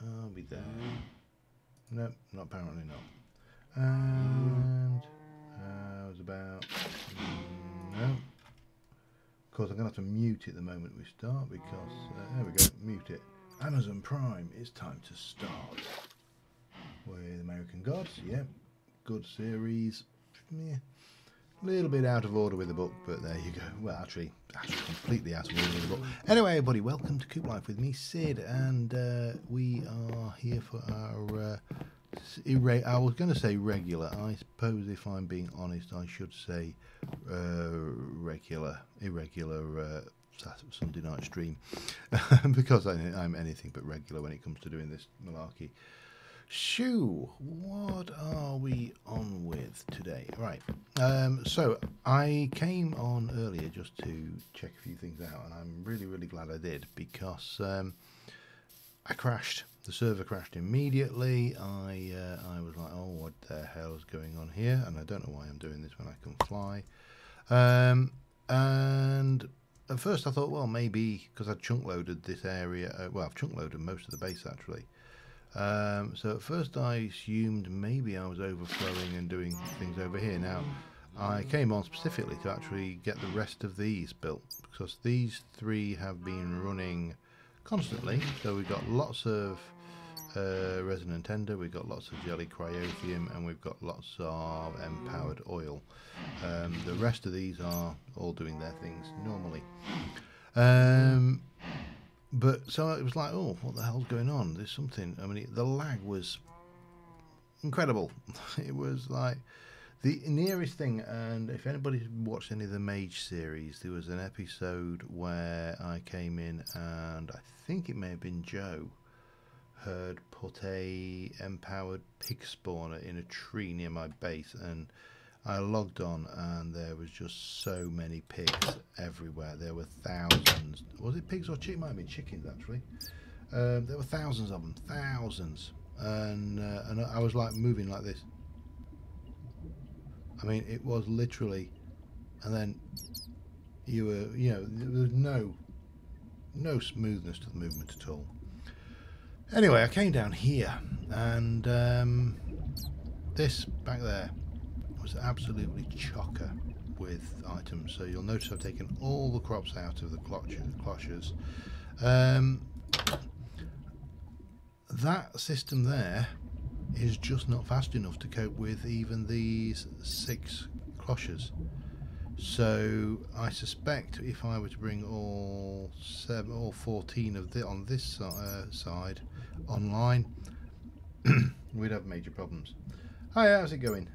I'll be there. Nope, not apparently not. And I was about no. Of course, I'm going to have to mute it the moment we start because there we go, mute it. Amazon Prime, it's time to start with American Gods. Yep, good series. Yeah. A little bit out of order with the book, but there you go. Well, actually completely out of order with the book. Anyway, everybody, welcome to Coop Life with me, Sid, and we are here for our I was going to say regular. I suppose if I'm being honest, I should say irregular Sunday night stream because I'm anything but regular when it comes to doing this malarkey. Shoo, what are we on with today? Right, so I came on earlier just to check a few things out, and I'm really glad I did because I crashed. The server crashed immediately. I was like, oh, what the hell is going on here? And I don't know why I'm doing this when I can fly. And at first I thought, well, maybe because I chunk loaded this area. Well, I've chunk loaded most of the base actually. So at first I assumed maybe I was overflowing and doing things over here. Now I came on specifically to actually get the rest of these built because these three have been running constantly. So we've got lots of resonant tender, we've got lots of jelly cryothium, and we've got lots of empowered oil. The rest of these are all doing their things normally. But so it was like, oh, what the hell's going on? There's something. I mean, the lag was incredible. It was like the nearest thing. And if anybody's watched any of the Mage series, there was an episode where I came in, and I think it may have been Joe had put a empowered pig spawner in a tree near my base, and I logged on and there was just so many pigs everywhere. There were thousands. Was it pigs or chickens? It might have been chickens actually. There were thousands of them, thousands, and I was like moving like this. I mean, it was literally, and then you were, there was no smoothness to the movement at all. Anyway, I came down here, and this back there was absolutely chocker with items. So you'll notice I've taken all the crops out of the clochers. That system there is just not fast enough to cope with even these 6 clochers. So I suspect if I were to bring all 14 of on this side online, we'd have major problems. Hi, how's it going?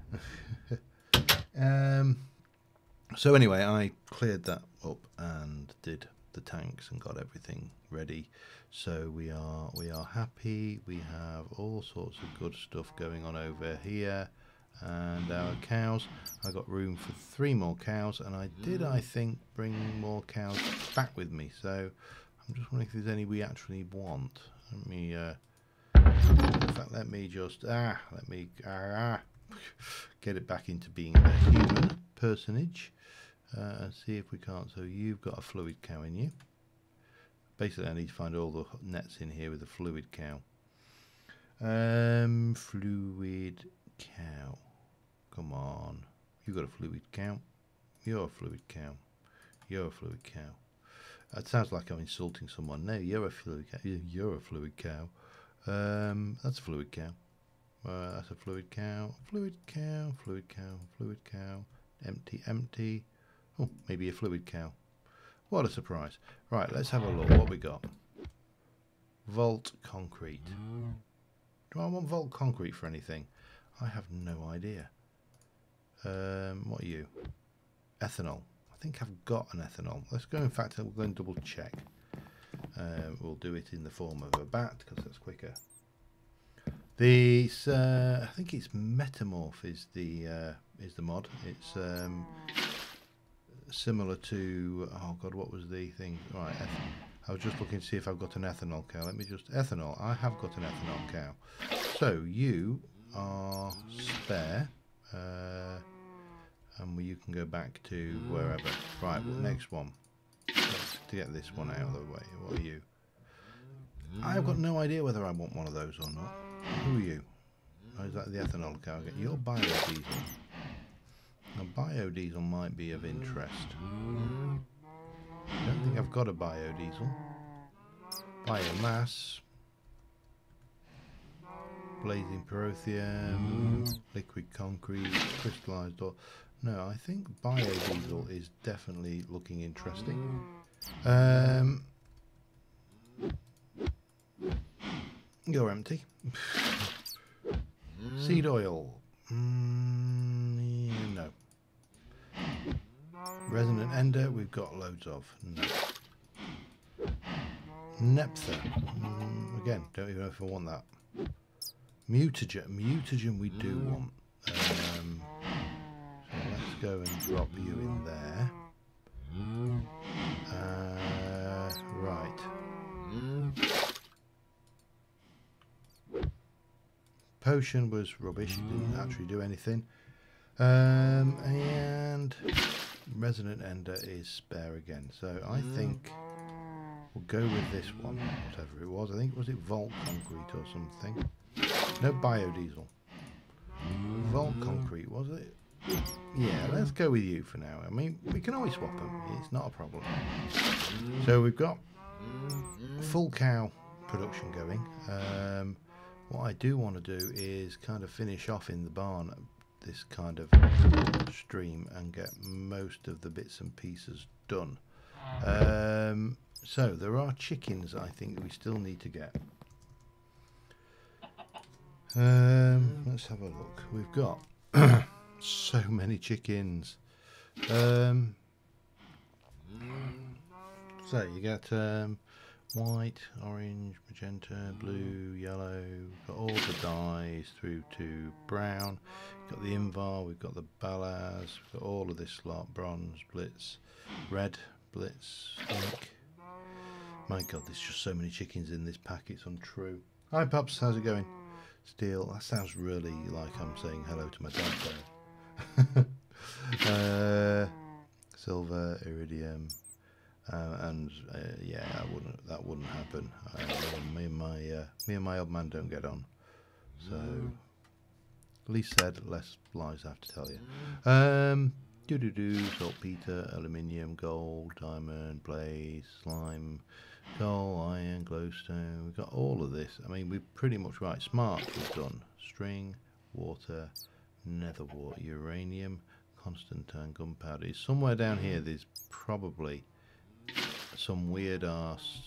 So anyway, I cleared that up and did the tanks and got everything ready. So we are happy. We have all sorts of good stuff going on over here. And our cows, I got room for 3 more cows, and I think bring more cows back with me. So I'm just wondering if there's any we actually want. Let me in fact, let me just get it back into being a human personage and see if we can't. So you've got a fluid cow in you. Basically I need to find all the nets in here with a fluid cow. Fluid cow, come on, you got a fluid cow. You're a fluid cow. You're a fluid cow. That sounds like I'm insulting someone. No, you're a fluid cow. You're a fluid cow. That's a fluid cow. That's a fluid cow. Fluid cow. Fluid cow. Fluid cow. Empty. Empty. Oh, maybe a fluid cow. What a surprise. Right, let's have a look. What we got? Vault concrete. Do I want vault concrete for anything? I have no idea. What are you? Ethanol. I think I've got an ethanol. Let's go. In fact, we'll go and double check. We'll do it in the form of a bat because that's quicker. This, I think it's Metamorph is the mod. It's similar to, oh god, what was the thing? Right, I was just looking to see if I've got an ethanol cow. Let me just ethanol. I have got an ethanol cow. So you are spare, and you can go back to wherever. Right, well, next one. Let's to get this one out of the way. What are you? I've got no idea whether I want one of those or not. Who are you? Oh, is that the ethanol cargo? You're biodiesel. Now, biodiesel might be of interest. I don't think I've got a biodiesel. Biomass. Blazing pyrotheum. Liquid concrete. Crystallized oil. No, I think biodiesel is definitely looking interesting. You're empty. Seed oil. Yeah, no. Resonant ender, we've got loads of. No. Neptha. Again, don't even know if I want that. Mutagen. Mutagen we do want. So let's go and drop you in there. Right. Potion was rubbish. It didn't actually do anything. And Resonant Ender is spare again. So I think we'll go with this one, whatever it was. I think, was it Volt Concrete or something? No biodiesel. Volt Concrete, was it? Yeah, let's go with you for now. I mean, we can always swap them. It's not a problem. So we've got full cow production going. What I do want to do is kind of finish off in the barn this kind of stream and get most of the bits and pieces done. So there are chickens I think we still need to get. Let's have a look. We've got so many chickens. So you get white, orange, magenta, blue, yellow. We've got all the dyes through to brown. We've got the Invar, we've got the Balaz, we've got all of this lot. Bronze, Blitz, red, Blitz, ink. My god, there's just so many chickens in this pack, it's untrue. Hi Pups, how's it going? Steel, that sounds really like I'm saying hello to my dog there. Silver, iridium. Yeah, that wouldn't happen. Me and my old man don't get on. So, least said, less lies I have to tell you. Saltpeter, aluminium, gold, diamond, blaze, slime, coal, iron, glowstone. We've got all of this. I mean, we're pretty much right. Smart, we've done. String, water, nether wart, uranium, constantine, gunpowder. Somewhere down here, there's probably some weird ass.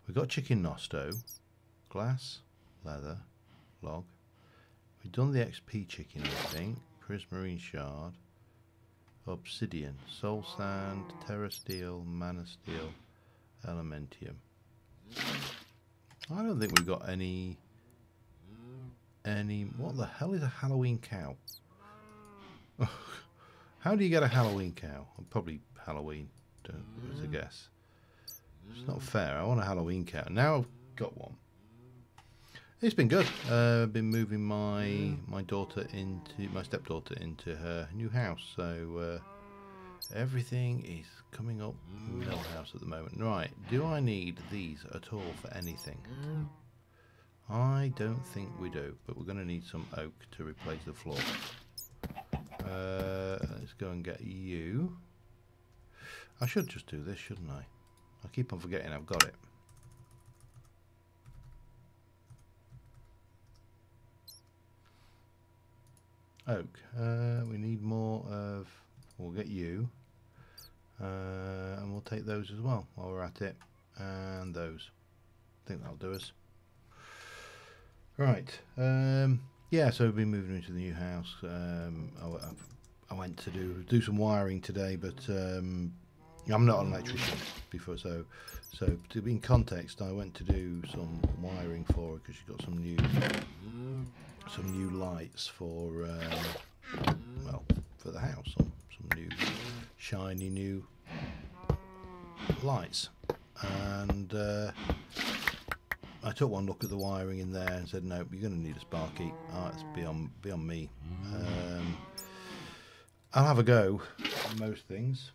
We've got chicken nosto, glass, leather, log. We've done the XP chicken, I think. Prismarine shard, obsidian, soul sand, terra steel, mana steel, elementium. I don't think we've got any. What the hell is a Halloween cow? How do you get a Halloween cow? Probably Halloween. As a guess. It's not fair. I want a Halloween cow. Now I've got one. It's been good. I've been moving my stepdaughter into her new house. So everything is coming up Millhouse at the moment. Right. Do I need these at all for anything? I don't think we do, but we're going to need some oak to replace the floor. Let's go and get you. I should just do this, shouldn't I? I keep on forgetting I've got it. Oak. We need more of... We'll get you. And we'll take those as well while we're at it. And those. I think that'll do us. Right. Yeah, so we've been moving into the new house. I went to do some wiring today, but... I'm not an electrician before, so to be in context, I went to do some wiring for her because she got some new lights for well, for the house, some new shiny new lights, and I took one look at the wiring in there and said, no, you're going to need a sparky. It's beyond me. I'll have a go at most things.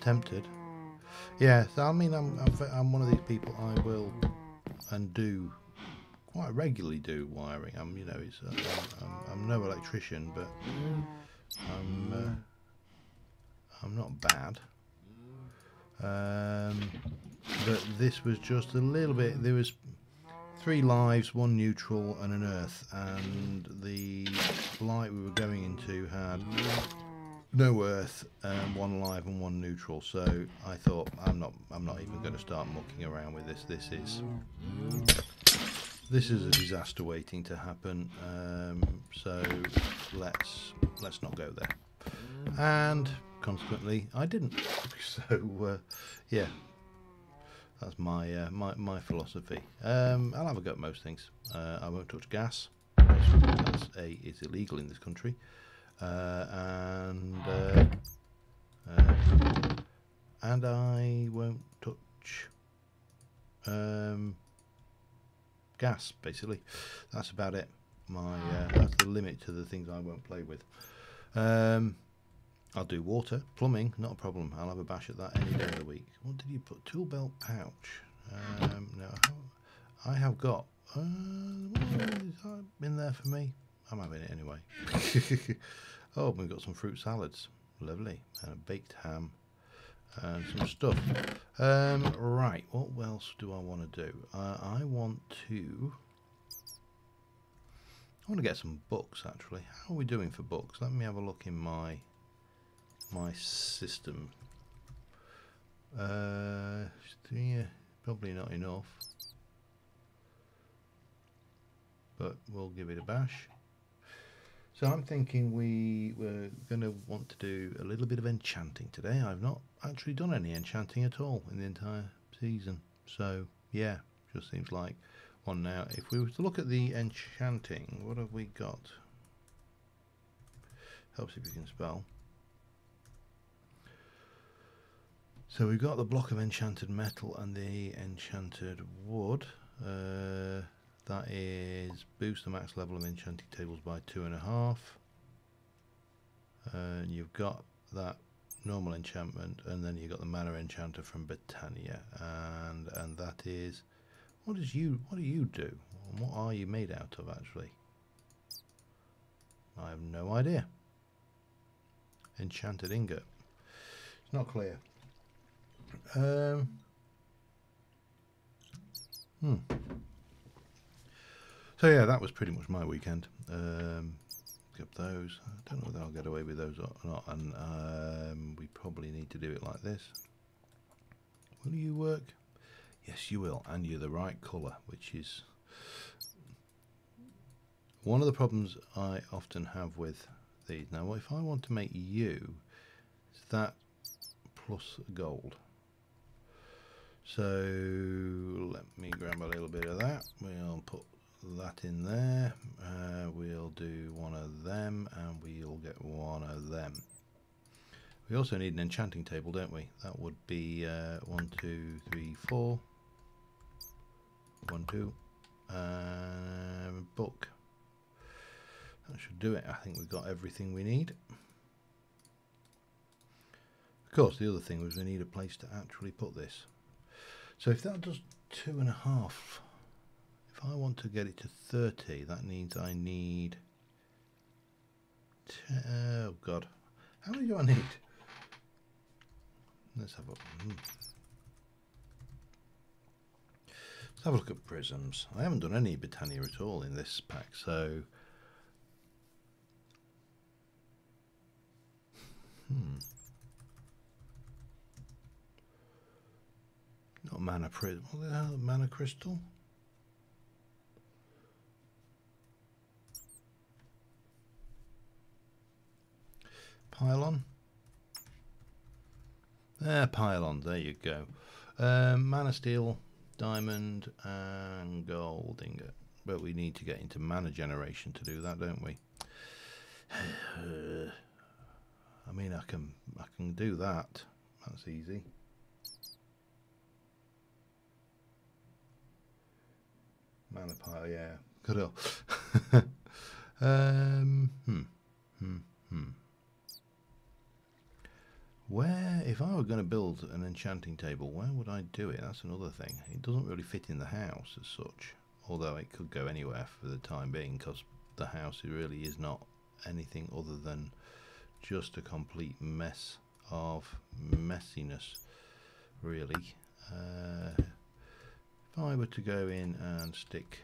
tempted. Yeah, so I mean, I'm one of these people. I will and do quite regularly do wiring. You know, I'm no electrician, but I'm not bad. But this was just a little bit. There was 3 lives, 1 neutral, and an earth, and the light we were going into had no earth, 1 live and 1 neutral. So I thought, I'm not even going to start mucking around with this. This is a disaster waiting to happen. So let's not go there. And consequently, I didn't. So yeah, that's my philosophy. I'll have a go at most things. I won't touch gas. It's illegal in this country. And I won't touch gas. Basically, that's about it. That's the limit to the things I won't play with. I'll do water, plumbing, not a problem. I'll have a bash at that any day of the week. What did you put? Tool belt pouch. No, I have got. In there for me. I'm having it anyway. Oh, we've got some fruit salads. Lovely. And a baked ham. And some stuff. Right, what else do I want to do? I want to get some books, actually. How are we doing for books? Let me have a look in my system. Yeah, probably not enough, but we'll give it a bash. So I'm thinking we're going to want to do a little bit of enchanting today. I've not actually done any enchanting at all in the entire season. So yeah, just seems like one now. If we were to look at the enchanting, what have we got? Helps if you can spell. So we've got the block of enchanted metal and the enchanted wood. That is boost the max level of enchanting tables by 2.5. You've got that normal enchantment, and then you've got the mana enchanter from Britannia, and that is what do you do? And what are you made out of, actually? I have no idea. Enchanted ingot. It's not clear. So yeah, that was pretty much my weekend. Get those. I don't know whether I'll get away with those or not, and we probably need to do it like this. Will you work? Yes, you will, and you're the right colour, which is one of the problems I often have with these. Now, if I want to make you, it's that plus gold. So let me grab a little bit of that. We'll put that in there. We'll do one of them, and we'll get one of them. We also need an enchanting table, don't we? That would be 1, 2, 3, 4. 1, 2. Book. That should do it. I think we've got everything we need. Of course, the other thing was we need a place to actually put this. So if that does 2.5, if I want to get it to 30, that means I need 10, oh god, how many do I need? Let's have a let's have a look at prisms. I haven't done any Britannia at all in this pack, so not mana prism. What the hell, mana crystal? Pylon. Pylon, there you go. Mana steel, diamond, and gold ingot. But we need to get into mana generation to do that, don't we? I mean, I can do that. That's easy. Mana pile, yeah. Good enough. Where, if I were going to build an enchanting table, where would I do it? That's another thing. It doesn't really fit in the house as such, although it could go anywhere for the time being, because the house really is not anything other than just a complete mess of messiness, really. If I were to go in and stick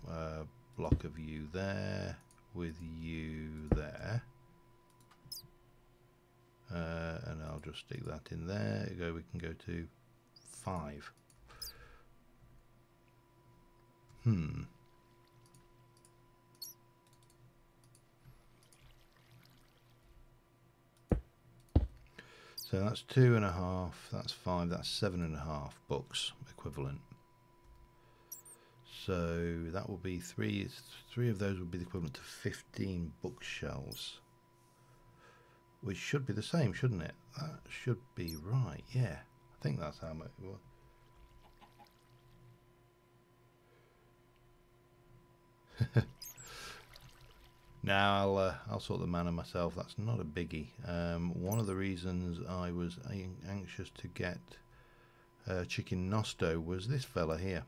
a block of you there with you there, and I'll just stick that in there. We can go to 5. So that's 2.5, that's 5, that's 7.5 books equivalent. So that will be 3 of those would be the equivalent to 15 bookshelves, which should be the same, shouldn't it? That should be right, yeah. I think that's how much it was. Now I'll sort the manor myself. That's not a biggie. One of the reasons I was anxious to get chicken nosto was this fella here.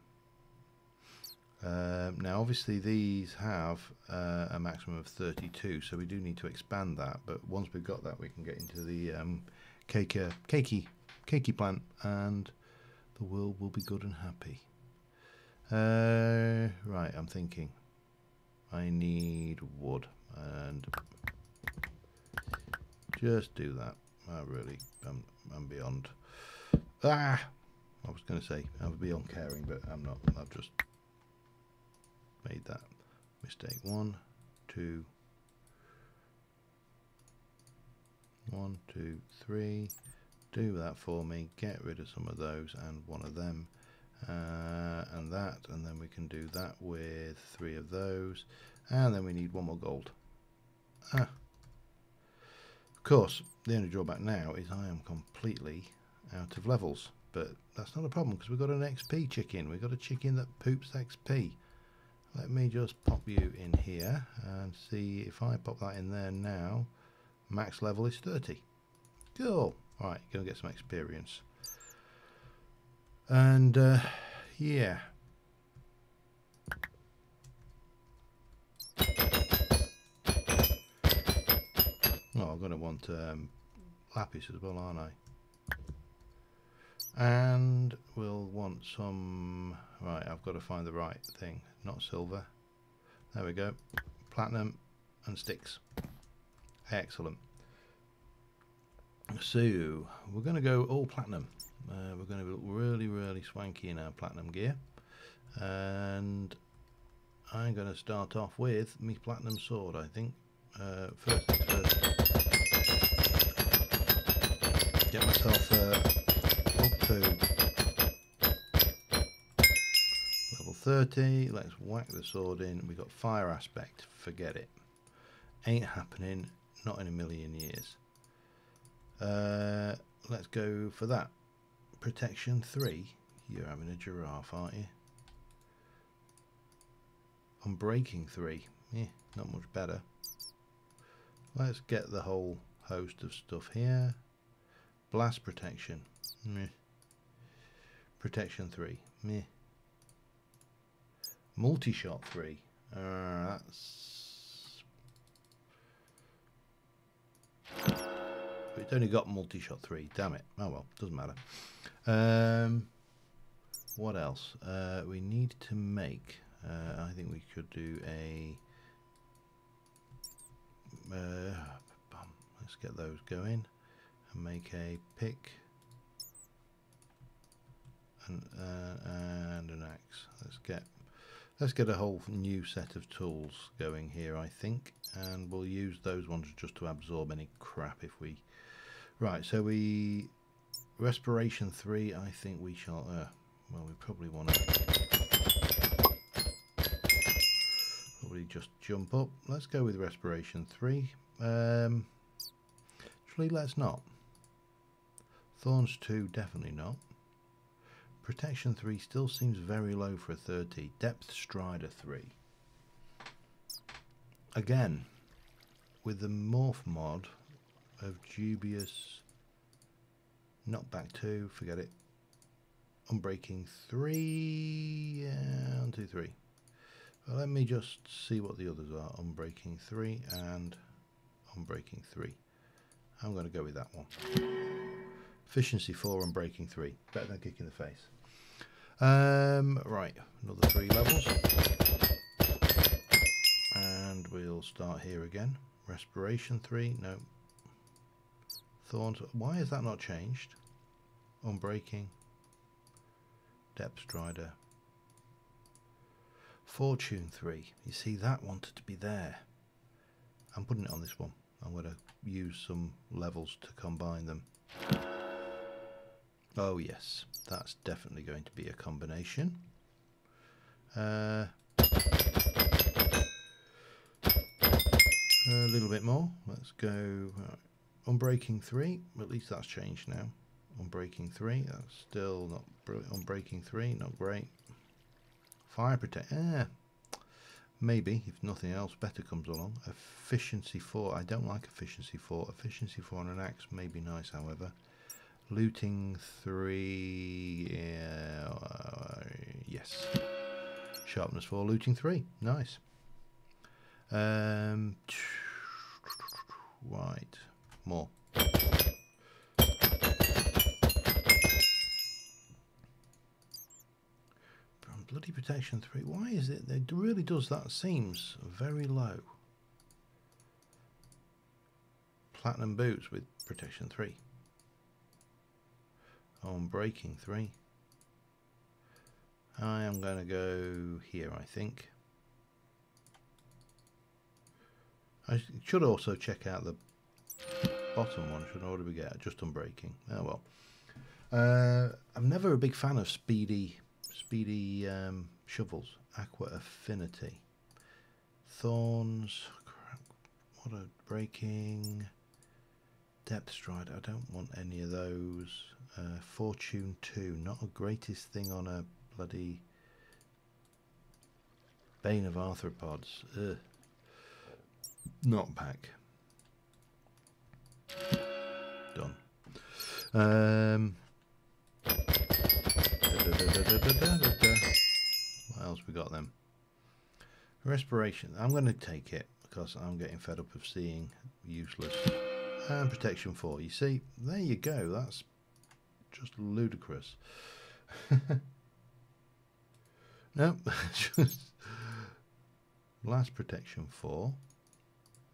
Now obviously these have a maximum of 32, so we do need to expand that, but once we've got that we can get into the cakey plant and the world will be good and happy. Right, I'm thinking I need wood, and just do that. I'm beyond. I was going to say I'm beyond caring, but I'm not. I've just made that mistake. 1, 2, 1, 2, 3. Do that for me. Get rid of some of those and one of them. And that, and then we can do that with 3 of those, and then we need 1 more gold. Of course, the only drawback now is I am completely out of levels, but that's not a problem because we've got an XP chicken. We've got a chicken that poops XP. Let me just pop you in here and see if I pop that in there now. Max level is 30. Cool. Alright, gonna get some experience. And yeah, well, I'm going to want lapis as well, aren't I? And we'll want some, right, I've got to find the right thing, not silver. There we go, platinum and sticks. Excellent. So we're going to go all platinum. We're going to look really, really swanky in our platinum gear, and I'm going to start off with my platinum sword. I think first, get myself up to level 30. Let's whack the sword in. We got fire aspect. Forget it. Ain't happening. Not in a million years. Let's go for that. Protection 3. You're having a giraffe, aren't you? Unbreaking 3. Yeah, not much better. Let's get the whole host of stuff here. Blast protection. Meh. Protection 3. Meh. Multi-shot 3. That's... It's only got multi-shot 3. Damn it. Oh well, doesn't matter. What else? We need to make... I think we could do a... let's get those going and make a pick and an axe. Let's get a whole new set of tools going here, I think, and we'll use those ones just to absorb any crap if we... Right, so we... Respiration 3, I think we shall... well, we probably want to... Probably just jump up. Let's go with Respiration 3. Actually, let's not. Thorns 2, definitely not. Protection 3 still seems very low for a 30. Depth Strider 3. Again, with the morph mod of dubious Knockback 2, forget it. Unbreaking 3, 1, 2, 3. Well, let me just see what the others are. Unbreaking 3 and Unbreaking 3. I'm going to go with that one. Efficiency 4 and Breaking 3. Better than kick in the face. Right, another 3 levels. And we'll start here again. Respiration 3, no. Thorns, why has that not changed? Unbreaking. Depth Strider. Fortune 3. You see, that wanted to be there. I'm putting it on this one. I'm going to use some levels to combine them. Oh yes, that's definitely going to be a combination. A little bit more. Let's go Unbreaking 3. At least that's changed now. Unbreaking 3. That's still not brilliant. Unbreaking 3. Not great. Fire Protect. Maybe, if nothing else, better comes along. Efficiency 4. I don't like Efficiency 4. Efficiency 4 on an axe may be nice, however. Looting 3. Yes. Sharpness 4. Looting 3. Nice. Right. More. Bloody Protection 3. Why is it? It really does. That seems very low. Platinum Boots with Protection 3. Breaking 3. I am going to go here, I think. I should also check out the bottom one. Should what do we get? Just Unbreaking. Oh well. I'm never a big fan of speedy shovels. Aqua Affinity. Thorns. Crap. What a Breaking. Depth Stride. I don't want any of those. Fortune 2. Not the greatest thing on a bloody Bane of Arthropods. Ugh. Knockback. Done. What else we got then? Respiration. I'm going to take it because I'm getting fed up of seeing useless. And Protection 4. You see, there you go. That's just ludicrous. No, just last Protection 4.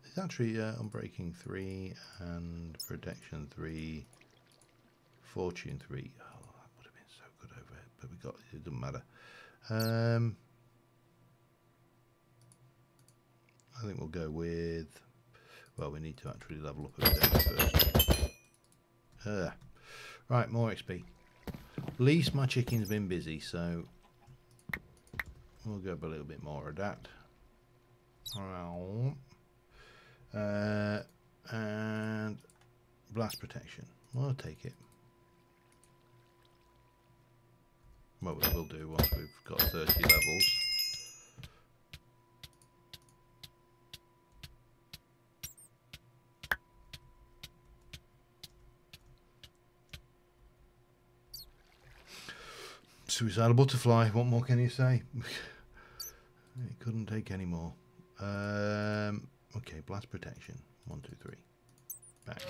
It's actually Unbreaking 3 and Protection 3, Fortune 3. Oh, that would have been so good over it, but we got it. Doesn't matter. I think we'll go with. Well, we need to actually level up a bit first. Right, more XP. At least my chicken's been busy, so we'll go up a little bit more of that. And Blast Protection. We'll take it. Well, we will do once we've got 30 levels. Suicidal Butterfly, what more can you say? It couldn't take any more. Okay, Blast Protection. 1, 2, 3. Back.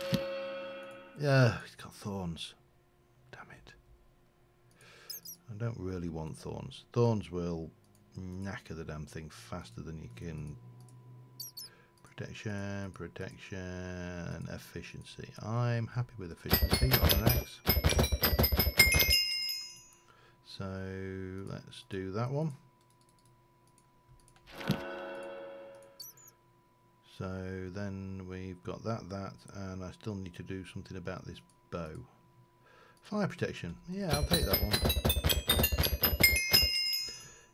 Yeah, it's got thorns. Damn it. I don't really want thorns. Thorns will knacker the damn thing faster than you can. Protection, protection, efficiency. I'm happy with efficiency on an axe. So let's do that one. So then we've got that, and I still need to do something about this bow. Fire protection. Yeah, I'll take that one.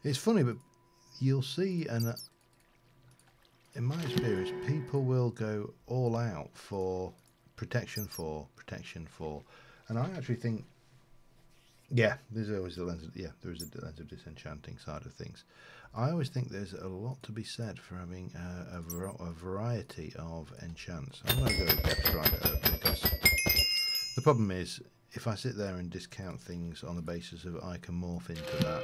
It's funny, but you'll see, and in my experience, people will go all out for protection 4, and I actually think, yeah, there's always the lens of, yeah, there is a lens of disenchanting side of things. I always think there's a lot to be said for having a variety of enchants. I'm going to go with Depth Strider because the problem is if I sit there and discount things on the basis of I can morph into that,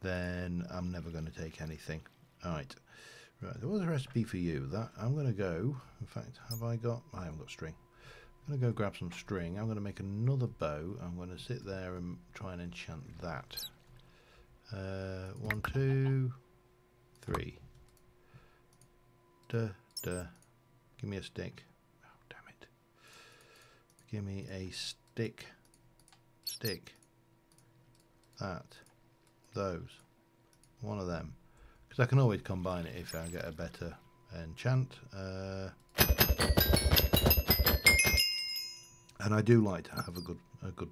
then I'm never going to take anything. Alright, right, there was a recipe for you. That I'm going to go, in fact, have I got, I haven't got string. I'm going to go grab some string. I'm going to make another bow. I'm going to sit there and try and enchant that. 1, 2, 3. Duh, duh. Give me a stick. Oh, damn it. Give me a stick. Stick. That. Those. One of them. Because I can always combine it if I get a better enchant. And I do like to have a good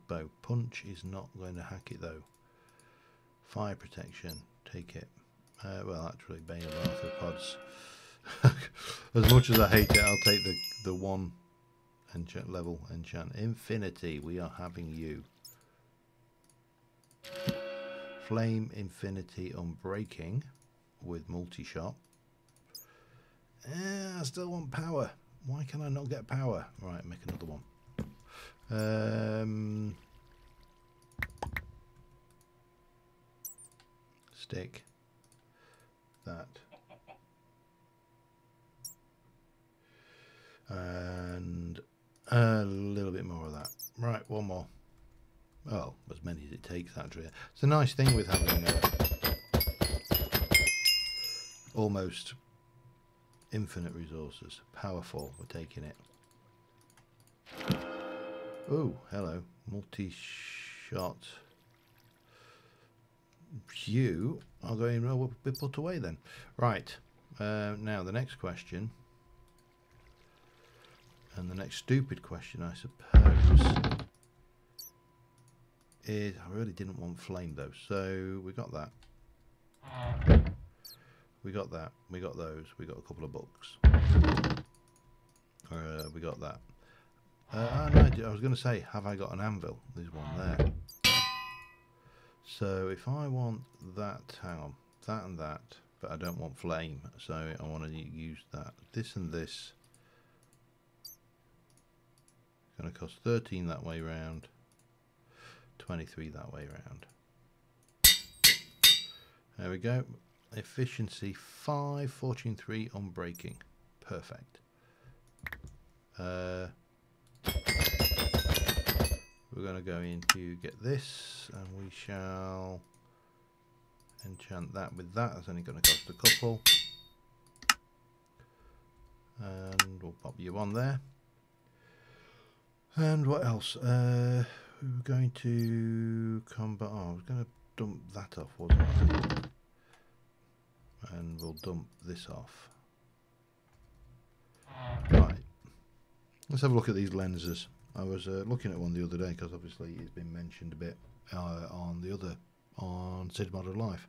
bow. Punch is not going to hack it though. Fire protection. Take it. Well, actually, Bane of Arthropods. As much as I hate it, I'll take the one enchant level enchant. Infinity, we are having you. Flame Infinity Unbreaking with multi-shot. I still want power. Why can I not get power? Right, make another one. Stick. That. And a little bit more of that. Right, one more. Well, as many as it takes, actually. It's a nice thing with having almost infinite resources. Powerful, we're taking it. Oh, hello. Multi-shot. You are going to be put away then. Right. Now, the next question. And the next stupid question, I suppose, is I really didn't want flame though, so we got that. We got that. We got those. We got a couple of books. We got that. No, I was going to say, have I got an anvil? There's one there. So if I want that, hang on, that and that, but I don't want flame, so I want to use that. This and this. Going to cost 13 that way round, 23 that way round. There we go. Efficiency 5, fortune 3 on breaking. Perfect. We're going to go into get this, and we shall enchant that with that. That's only going to cost a couple. And we'll pop you on there. And what else? We were going to combat. Oh, I was going to dump that off, wasn't I? And we'll dump this off. Right. Let's have a look at these lenses. I was looking at one the other day because obviously it's been mentioned a bit on Sid Modern Life.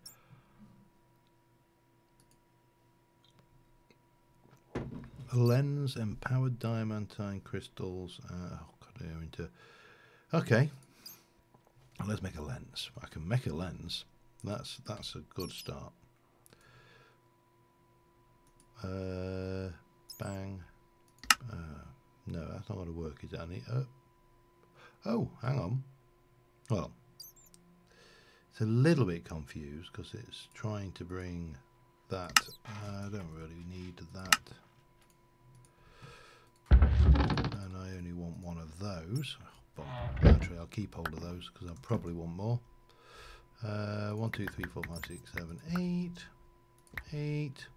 A lens, empowered diamantine crystals. Oh god, they're into. Okay, let's make a lens. I can make a lens. That's a good start. Bang. No, that's not going to work, is it? I need. Oh, hang on. Well, it's a little bit confused because it's trying to bring that. I don't really need that. And I only want one of those. Oh, actually, I'll keep hold of those because I probably want more. 1, 2, 3, 4, 5, 6, 7, 8. 8.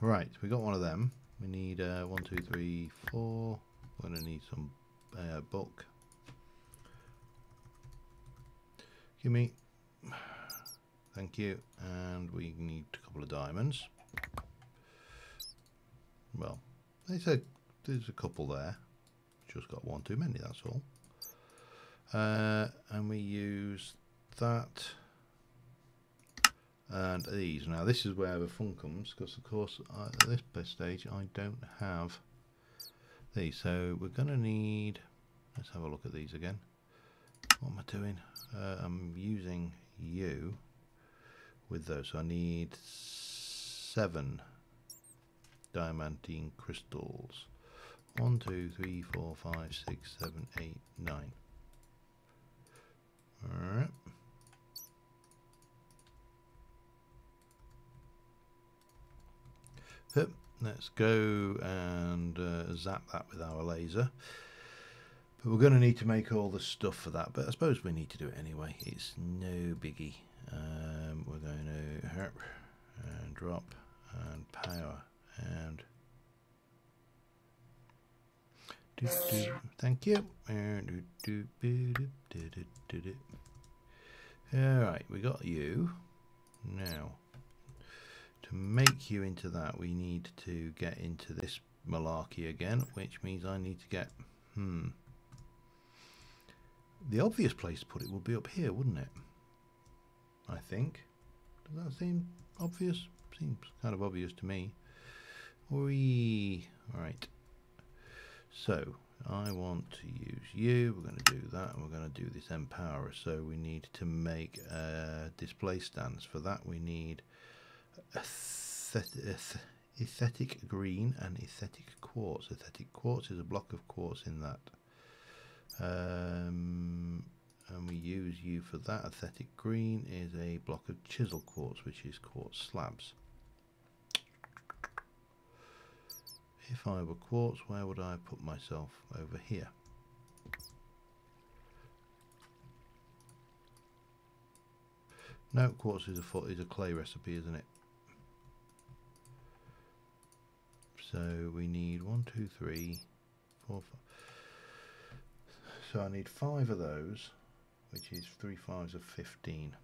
Right, we got one of them. We need 1, 2, 3, 4. We're going to need some book. Give me. Thank you. And we need a couple of diamonds. Well, there's a couple there. Just got one too many, that's all. And we use that and these. Now this is where the fun comes, because of course at this stage I don't have these, so we're going to need, let's have a look at these again. What am I doing? I'm using you with those, so I need 7 diamantine crystals. 1, 2, 3, 4, 5, 6, 7, 8, 9. Alright. Yep, let's go and zap that with our laser. But we're going to need to make all the stuff for that, but I suppose we need to do it anyway. It's no biggie. We're going to herp and drop and power and thank you. Alright, we got you. Now, to make you into that, we need to get into this malarkey again, which means I need to get... The obvious place to put it would be up here, wouldn't it? I think. Does that seem obvious? Seems kind of obvious to me. Alright. So, I want to use you. We're going to do that, and we're going to do this empower. So we need to make display stands. For that we need aesthetic green and aesthetic quartz. Aesthetic quartz is a block of quartz in that. And we use you for that. Aesthetic green is a block of chisel quartz, which is quartz slabs. If I were quartz, where would I put myself? Over here. No, quartz is a clay recipe, isn't it? So we need 1, 2, 3, 4, 5. So I need 5 of those, which is 3 5s of 15.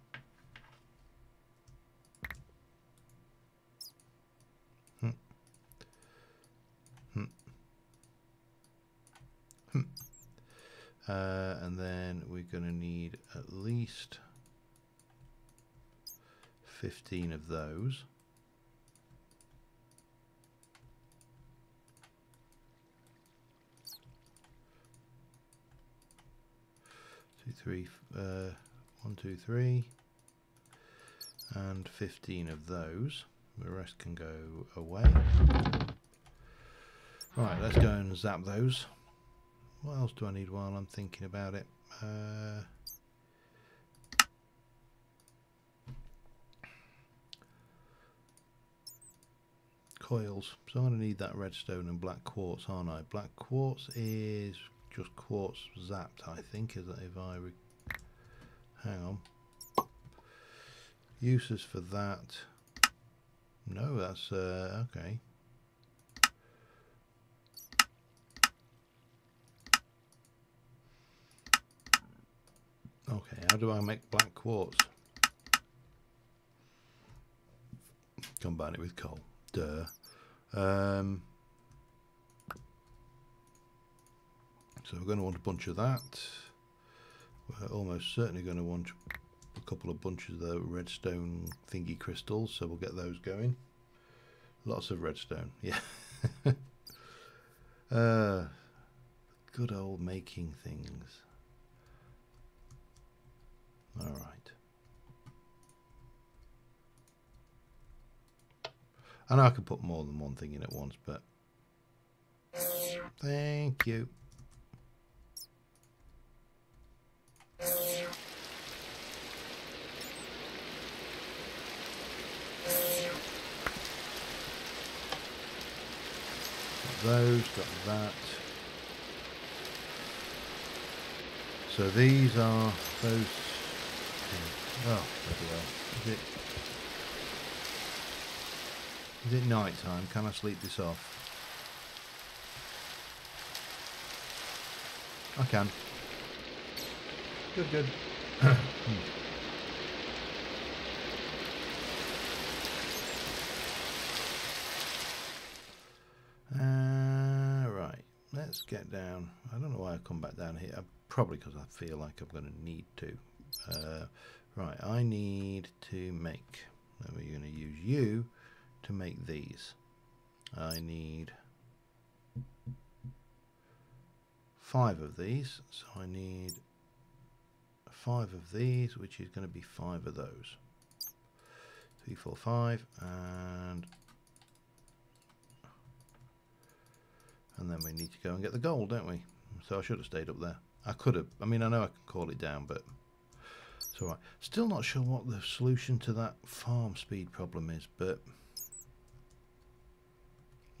And then we're going to need at least 15 of those. 1, 2, 3, and 15 of those. The rest can go away. Right, let's go and zap those. What else do I need while I'm thinking about it? Coils. So I'm going to need that redstone and black quartz, aren't I? Black quartz is just quartz zapped, I think. Is that if I hang on. Uses for that. No, that's okay. Okay, how do I make black quartz? Combine it with coal. Duh. So we're going to want a bunch of that. We're almost certainly going to want a couple of bunches of the redstone thingy crystals, so we'll get those going. Lots of redstone, yeah. Good old making things. All right. I know I can put more than one thing in at once, but thank you. Got those, got that. So these are those. Oh, bloody hell. Is it night time? Can I sleep this off? I can. Good, good. Right, let's get down. I don't know why I come back down here. Probably because I feel like I'm going to need to. Right, I need to make. We're going to use you to make these. I need 5 of these, so I need 5 of these, which is going to be 5 of those. 3, 4, 5, and then we need to go and get the gold, don't we? So I should have stayed up there. I could have. I mean, I know I can call it down, but it's alright. Still not sure what the solution to that farm speed problem is, but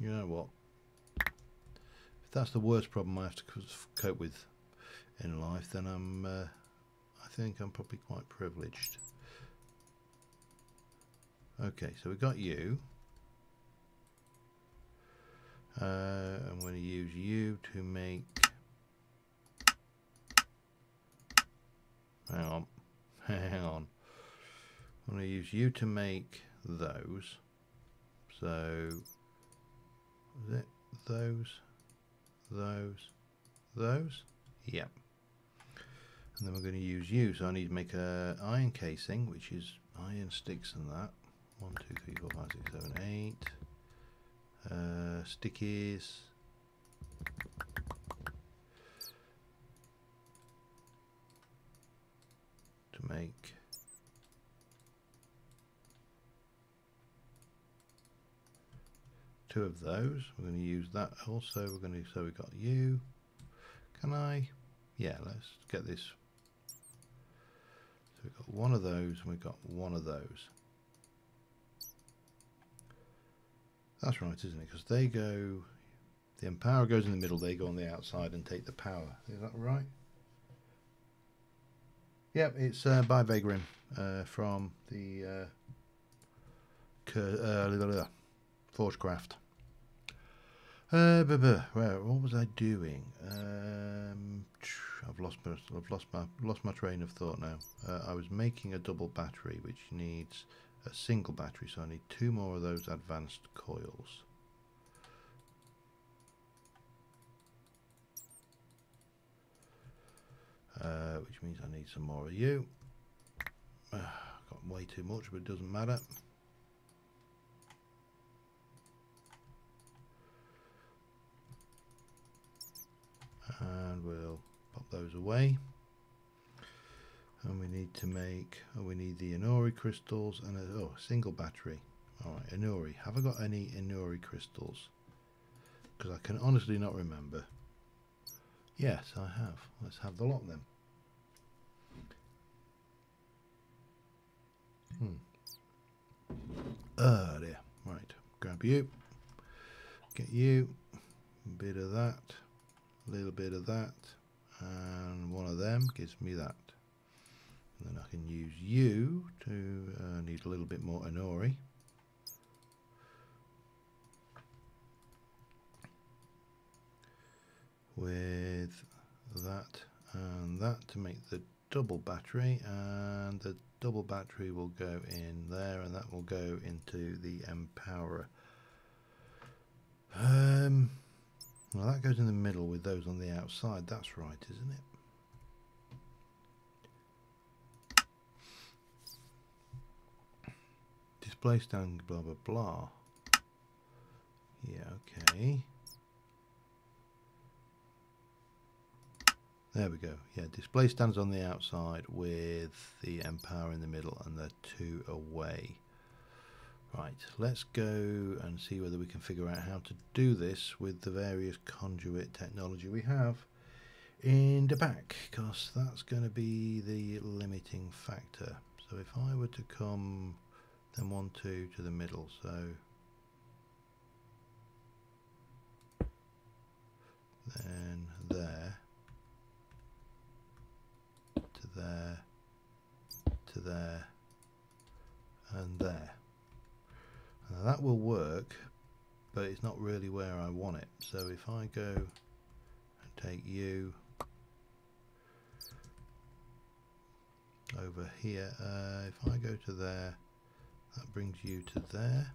you know what? If that's the worst problem I have to cope with in life, then I think I'm probably quite privileged. Okay, so we got you. I'm going to use you to make... Hang on. Hang on. I'm going to use you to make those. So, is it those? Yep. And then we're going to use you. So I need to make a iron casing, which is iron sticks and that. 1, 2, 3, 4, 5, 6, 7, 8. Stickies. To make two of those. We're going to use that also. We're going to, so we've got you. Can I? Yeah, let's get this. So we've got one of those and we've got one of those. That's right, isn't it? Because they go, the empower goes in the middle, they go on the outside and take the power. Is that right? Yep, it's by Vagrin from the Forgecraft. What was I doing? I've lost my train of thought now. I was making a double battery, which needs a single battery, so I need 2 more of those advanced coils. Which means I need some more of you. Got way too much, but it doesn't matter. And we'll pop those away. And we need to make, we need the Inori crystals and a single battery. Alright, Inori. Have I got any Inori crystals? Because I can honestly not remember. Yes, I have. Let's have the lot then. There. Right. Grab you. Get you. A bit of that. A little bit of that. And one of them gives me that. And then I can use you to need a little bit more Inori. With that and that to make the double battery, and the double battery will go in there, and that will go into the empowerer. Well, that goes in the middle with those on the outside. That's right, isn't it? Display stand, blah blah blah. Yeah, okay. There we go. Yeah, display stands on the outside with the empower in the middle and the 2 away. Right, let's go and see whether we can figure out how to do this with the various conduit technology we have in the back, because that's going to be the limiting factor. So if I were to come then 1, 2 to the middle, so then there, to there, to there, and there. Now that will work, but it's not really where I want it. So if I go and take you over here, if I go to there, that brings you to there.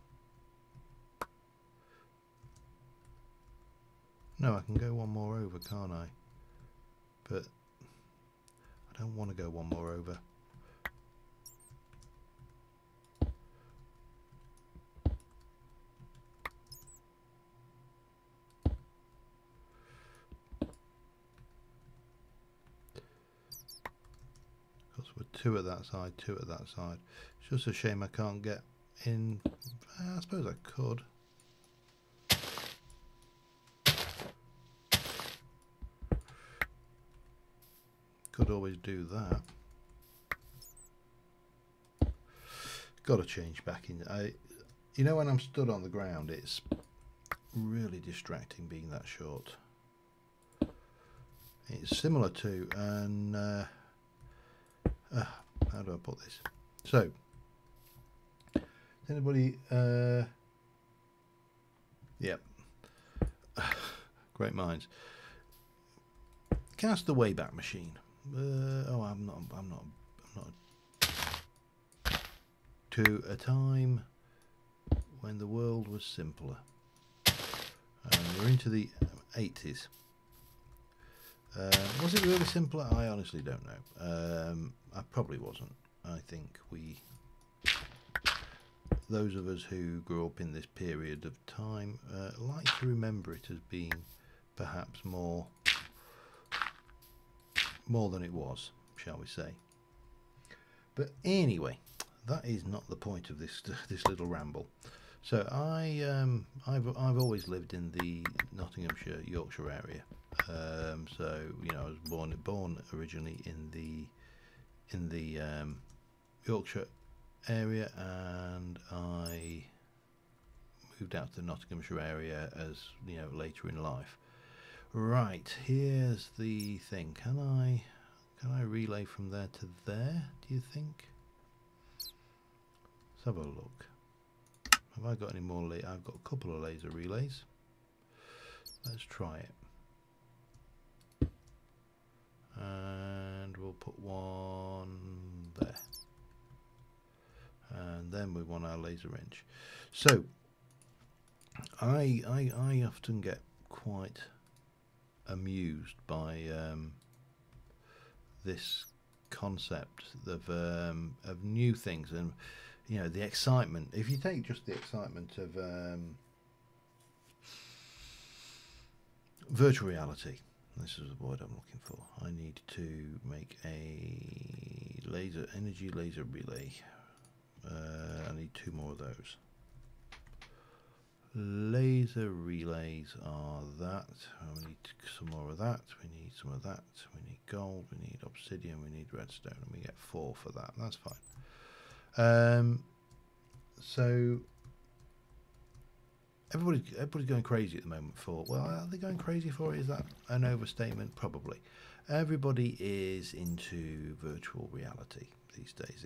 No, I can go one more over, can't I? But I don't want to go one more over. Because we're 2 at that side, 2 at that side. It's just a shame I can't get in. I suppose I could. Could always do that. Got to change back in. You know, when I'm stood on the ground, it's really distracting being that short. It's similar to, and how do I put this? So, anybody? Yep. Great minds. Cast the Wayback Machine. Oh, I'm not. To a time when the world was simpler. We're into the 80s. Was it really simpler? I honestly don't know. I probably wasn't. I think those of us who grew up in this period of time like to remember it as being perhaps more than it was, shall we say. But anyway, that is not the point of this little ramble. So I've always lived in the Nottinghamshire, Yorkshire area. So you know, I was born originally in the Yorkshire area, and I moved out to the Nottinghamshire area as you know later in life. Right, here's the thing. Can I relay from there to there? Do you think? Let's have a look. Have I got any more? I've got a couple of laser relays. Let's try it. And we'll put one there. And then we want our laser wrench. So I often get quite amused by this concept of new things, and you know, the excitement. If you take just the excitement of virtual reality, this is the word I'm looking for. I need to make a energy laser relay. I need 2 more of those. Laser relays are that. We need some more of that. We need some of that. We need gold. We need obsidian. We need redstone, and we get 4 for that. That's fine. So everybody's going crazy at the moment for. Well, are they going crazy for it? Is that an overstatement? Probably. Everybody is into virtual reality these days.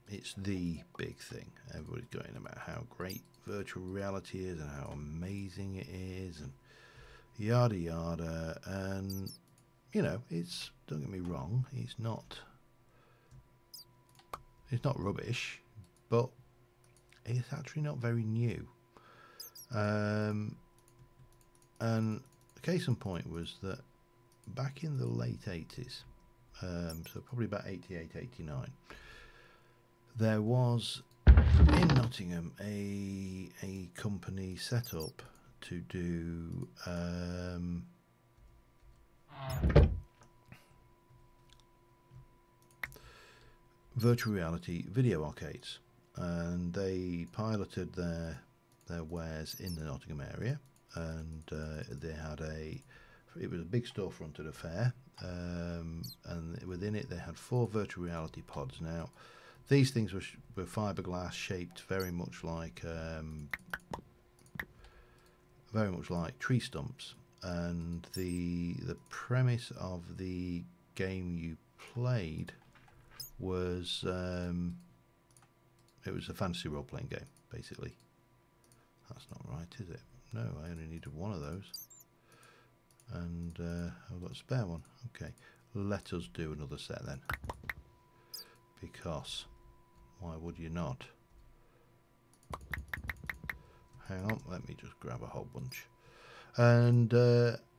It's the big thing. Everybody's going about how great virtual reality is and how amazing it is and yada yada. And you know, don't get me wrong, it's not rubbish, but it's actually not very new. And the case in point was that back in the late 80s, so probably about 88, 89, there was in Nottingham a company set up to do virtual reality video arcades, and they piloted their wares in the Nottingham area, and they had it was a big storefront at a fair, and within it they had 4 virtual reality pods. Now these things were fiberglass, shaped very much like tree stumps, and the premise of the game you played was it was a fantasy role-playing game, basically. That's not right, is it? No, I only needed 1 of those, and I've got a spare one. Okay, let us do another set then, because why would you not? Hang on, let me just grab a whole bunch. And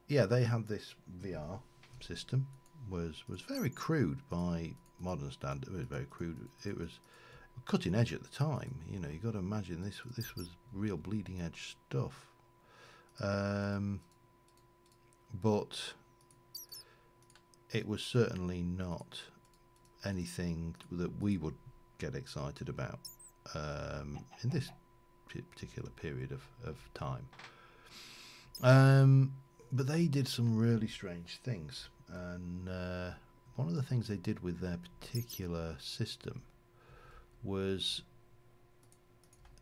yeah, they had this VR system. Was very crude by modern standard. It was very crude. It was cutting edge at the time. You know, you got to imagine this was real bleeding edge stuff. But it was certainly not anything that we would get excited about in this particular period of time. But they did some really strange things, and one of the things they did with their particular system was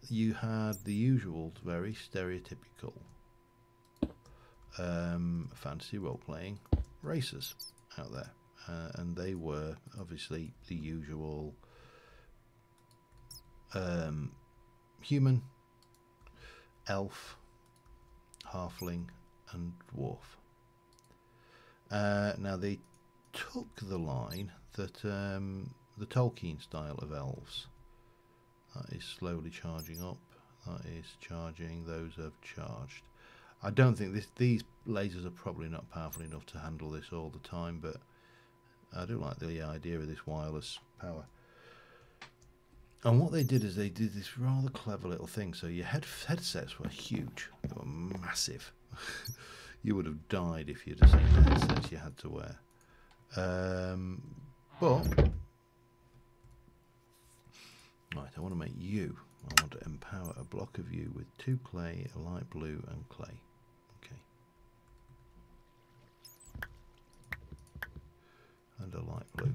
you had the usual, very stereotypical fantasy role-playing races out there, and they were obviously the usual human, elf, halfling, and dwarf. Now they took the line that the Tolkien style of elves, that is slowly charging up, that is charging, those have charged. I don't think these lasers are probably not powerful enough to handle this all the time, but I do like the idea of this wireless power. And what they did is they did this rather clever little thing. So your headsets were huge, they were massive. You would have died if you'd have seen the headsets you had to wear. But right, I want to make you. I want to empower a block of you with 2 clay, a light blue, and clay. Okay. And a light blue.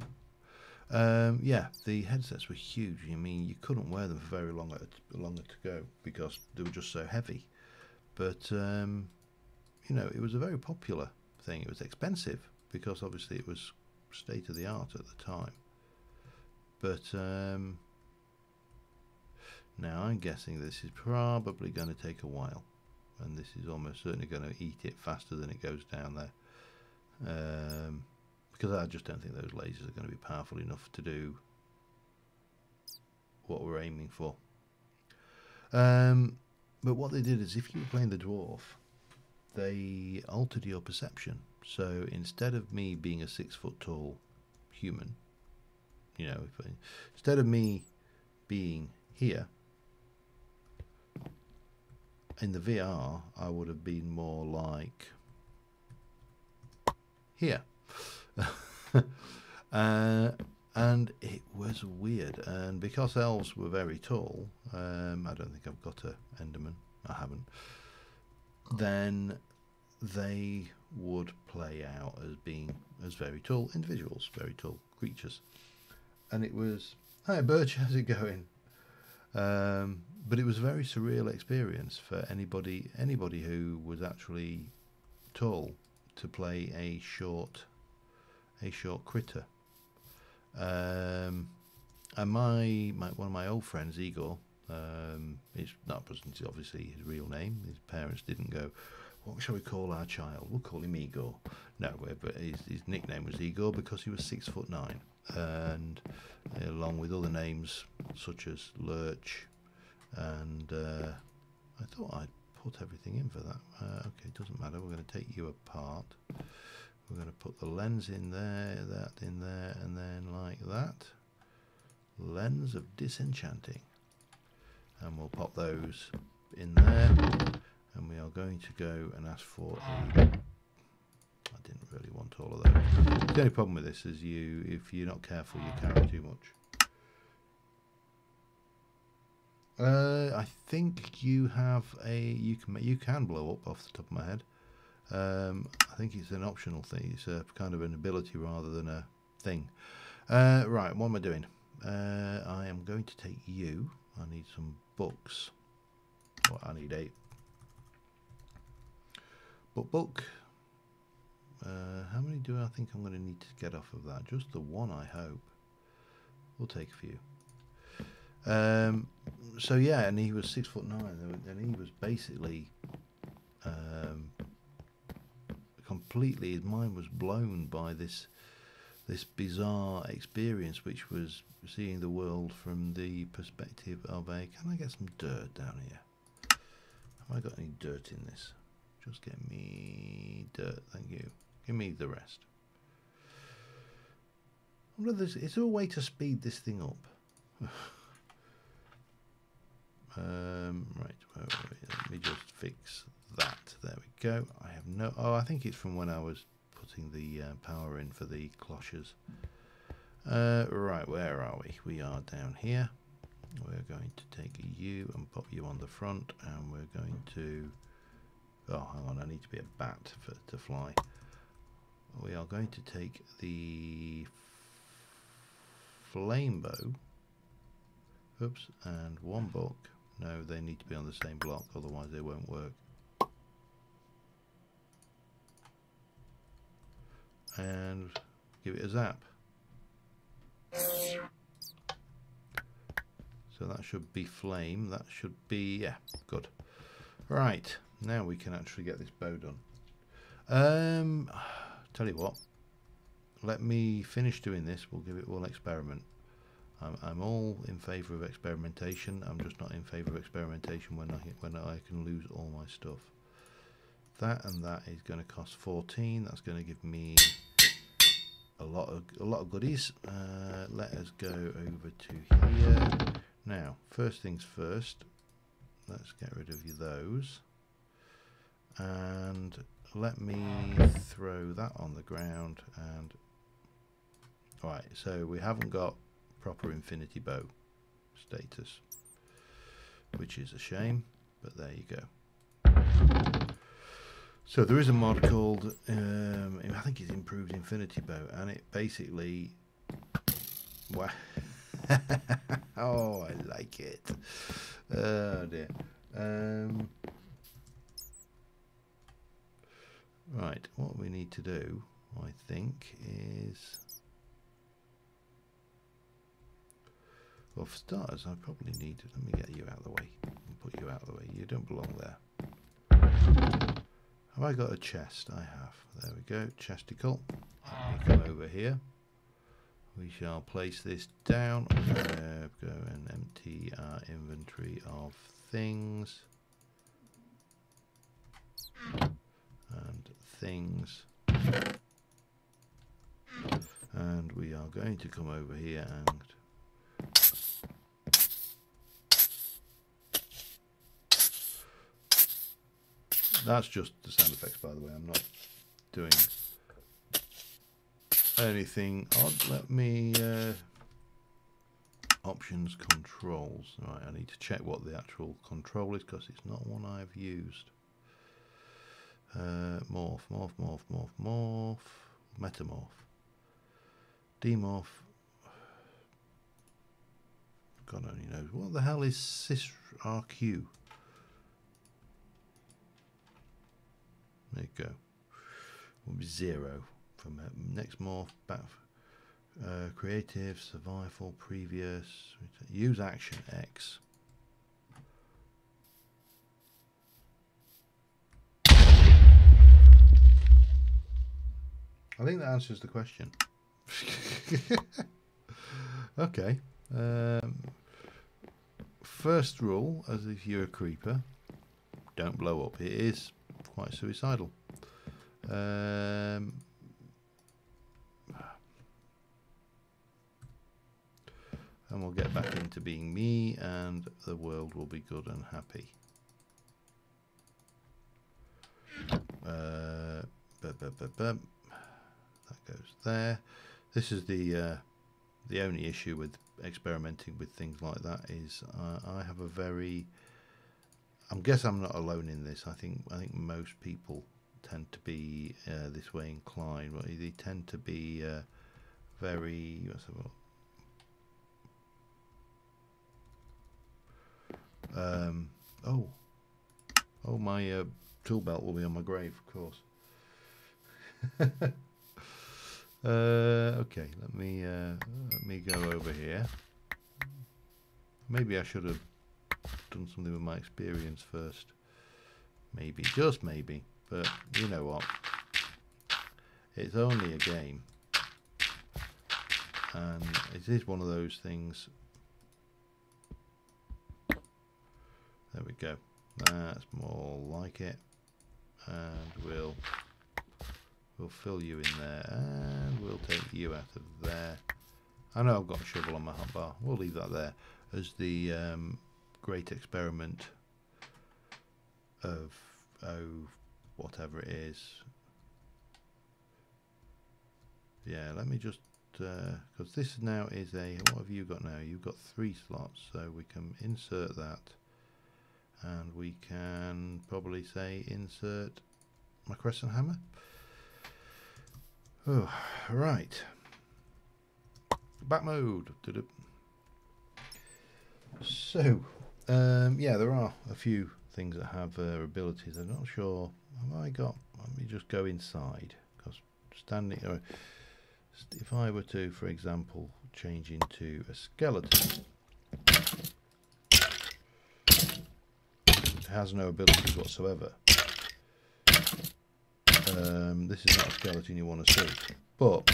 Yeah, the headsets were huge. I mean, you couldn't wear them for very longer to go because they were just so heavy. But you know, it was a very popular thing. It was expensive because obviously it was state of the art at the time. But now I'm guessing this is probably going to take a while, and this is almost certainly going to eat it faster than it goes down there. Because I just don't think those lasers are going to be powerful enough to do what we're aiming for. But what they did is, if you were playing the dwarf, they altered your perception. So instead of me being a 6 foot tall human, you know, instead of me being here in the VR, I would have been more like here. And it was weird, and because elves were very tall, I don't think I've got a Enderman, I haven't, then they would play out as being as very tall individuals, very tall creatures. And it was, hi Birch, how's it going? But it was a very surreal experience for anybody who was actually tall to play a short critter. And one of my old friends, Igor, it's not obviously his real name. His parents didn't go, what shall we call our child? We'll call him Igor. No, but his nickname was Igor because he was 6'9", and along with other names such as Lurch, and I thought I'd put everything in for that. Okay, it doesn't matter. We're going to take you apart. We're going to put the lens in there, that in there, and then like that. Lens of disenchanting. And we'll pop those in there. And we are going to go and ask for a... I didn't really want all of those. The only problem with this is if you're not careful, you carry too much. I think you have you can blow up off the top of my head. I think it's an optional thing. It's a kind of an ability rather than a thing. Right, what am I doing? I am going to take you. I need some books. Well, I need 8. Book. How many do I think I'm going to need to get off of that? Just the one, I hope. We'll take a few. So yeah, and he was 6'9", and he was basically completely, his mind was blown by this bizarre experience, which was seeing the world from the perspective of a... Can I get some dirt down here? Have I got any dirt in this? Just get me dirt, thank you. Give me the rest. I wonder if is there a way to speed this thing up? Right, let me just fix that. There we go. I have no... Oh, I think it's from when I was putting the power in for the cloches. Right, where are we? We are down here. We're going to take a U and pop you on the front, and we're going to... Oh, hang on, I need to be a bat to fly. we are going to take the flame bow. Oops, and one book. No, they need to be on the same block, otherwise they won't work. And give it a zap. So that should be flame. That should be, yeah, good. Right, now we can actually get this bow done. Tell you what, let me finish doing this. We'll experiment. I'm all in favour of experimentation. I'm just not in favour of experimentation when I can lose all my stuff. That and that is going to cost 14. That's going to give me a lot of goodies. Let us go over to here. Now, first things first. Let's get rid of those, and let me throw that on the ground. And right, so we haven't got proper infinity bow status, which is a shame, but there you go. So there is a mod called I think it's improved infinity bow, and it basically oh, I like it. Oh dear. Right, what we need to do, I think, is, well, for starters, I probably need to, let me get you out of the way and put you out of the way. You don't belong there. Have I got a chest? I have. There we go, chesticle. Let me come over here. We shall place this down. Go and empty our inventory of things. And things. And we are going to come over here and that's just the sound effects, by the way. I'm not doing anything odd. Let me options, controls. Right, I need to check what the actual control is because it's not one I've used. Morph, morph, morph, morph, morph, metamorph, demorph. God only knows. What the hell is sys RQ? There you go. Will be 0 from next morph. Back creative, survival, previous. Use action X. I think that answers the question. Okay. First rule, as if you're a creeper, don't blow up. It is quite suicidal. And we'll get back into being me, and the world will be good and happy. That goes there. This is the only issue with experimenting with things like that is I have a very, I guess I'm not alone in this. I think most people tend to be this way inclined. Well, they tend to be very, what's the word? Oh, my tool belt will be on my grave, of course. Okay, let me go over here. Maybe I should have done something with my experience first. Maybe, just maybe. But you know what? It's only a game, and it is one of those things. There we go. That's more like it, and we'll fill you in there, and we'll take you out of there. I know I've got a shovel on my hotbar. We'll leave that there as the great experiment of whatever it is. Yeah, let me just because this now is a, what have you got now? You've got 3 slots, so we can insert that, and we can probably say insert my crescent hammer. Oh, right. Back mode. So, yeah, there are a few things that have abilities. I'm not sure. Have I got? Let me just go inside, because standing. Or if I were to, for example, change into a skeleton, it has no abilities whatsoever. This is not a skeleton you want to see, but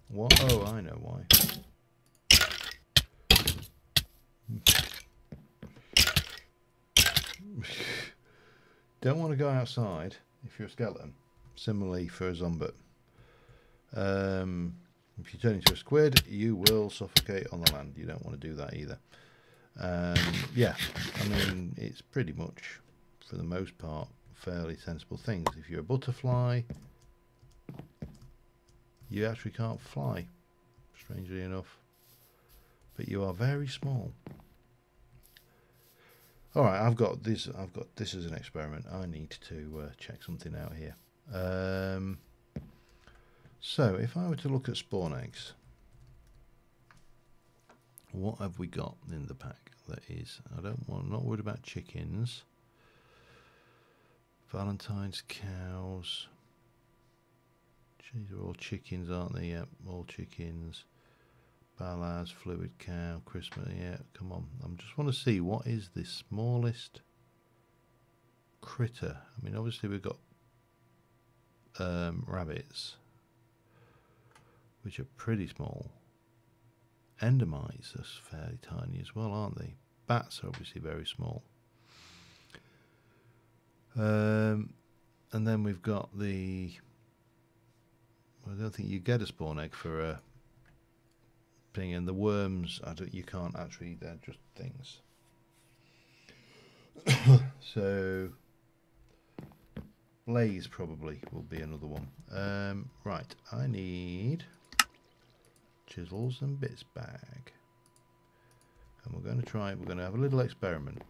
what? Oh, I know why. Don't want to go outside if you're a skeleton. Similarly for a zombie. If you turn into a squid, you will suffocate on the land. You don't want to do that either. Yeah, I mean, it's pretty much, for the most part, fairly sensible things. If you're a butterfly, you actually can't fly, strangely enough. But you are very small. Alright, I've got this as an experiment. I need to check something out here. So if I were to look at spawn eggs, what have we got in the pack? That is, I'm not worried about chickens. Valentine's cows. These are all chickens, aren't they? Yep, all chickens. Ballas, fluid cow, Christmas. Yeah, come on. I just want to see what is the smallest critter. I mean, obviously we've got rabbits, which are pretty small. Endermites are fairly tiny as well, aren't they? Bats are obviously very small. And then we've got the... I don't think you get a spawn egg for a thing, and the worms, you can't actually, they're just things. So Blaze probably will be another one. Right, I need chisels and bits bag, and we're going to have a little experiment.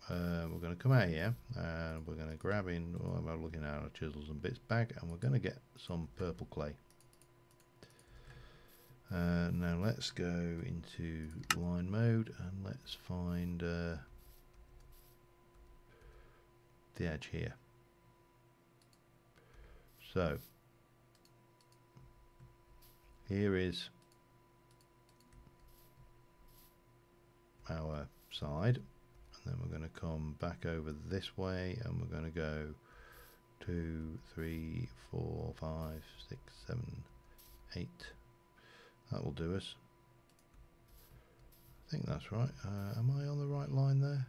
We're going to come out here and we're going to grab in, I'm looking at our chisels and bits bag, and we're going to get some purple clay. Now let's go into line mode and let's find the edge here. So here is our side, and then we're going to come back over this way, and we're going to go 2, 3, 4, 5, 6, 7, 8. That will do us. I think that's right. Am I on the right line there?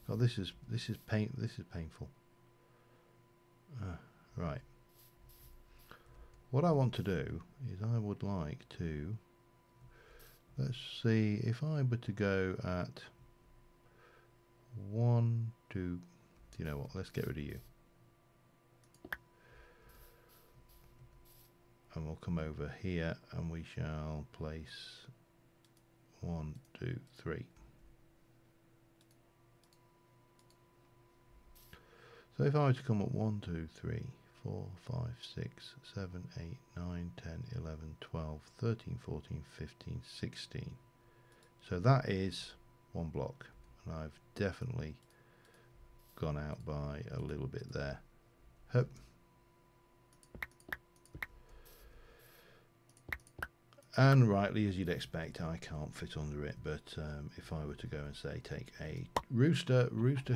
Oh, this is painful. Right. What I want to do is I would like to, let's see, if I were to go at 1, 2, you know what, let's get rid of you. And we'll come over here and we shall place 1, 2, 3. So if I were to come at 1, 2, 3, 4, 5, 6, 7, 8, 9, 10, 11, 12, 13, 14, 15, 16. So that is one block, and I've definitely gone out by a little bit there. Hup. And rightly, as you'd expect, I can't fit under it, but if I were to go and say take a rooster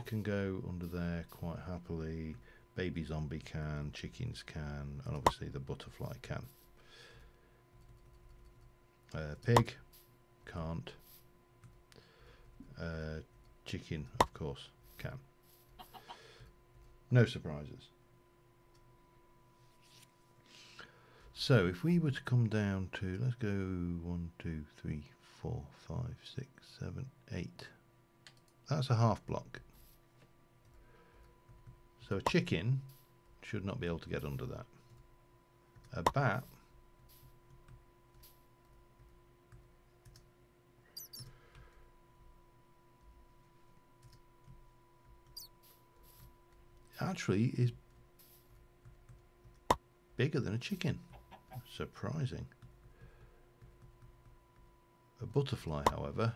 can go under there quite happily, baby zombie can, chickens can, and obviously the butterfly can. Pig can't. Chicken, of course, can. No surprises. So if we were to come down to, let's go 1, 2, 3, 4, 5, 6, 7, 8. That's a half block. So a chicken should not be able to get under that. A bat actually is bigger than a chicken. Surprising. A butterfly, however,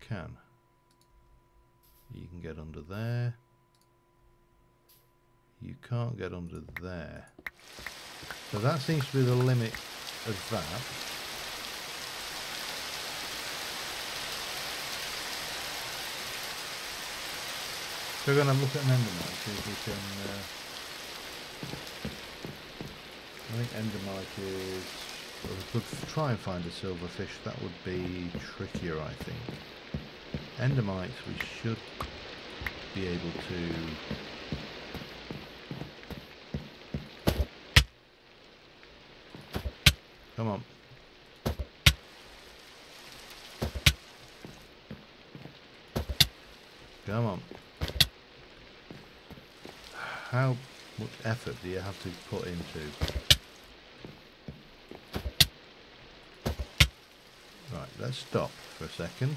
can. You can get under there. You can't get under there. So that seems to be the limit of that. So we're going to look at an endermite, see if we can... I think endermite is... Well, we could try and find a silverfish. That would be trickier, I think. Endermites we should be able to... Come on. Come on. How much effort do you have to put into? Right, let's stop for a second.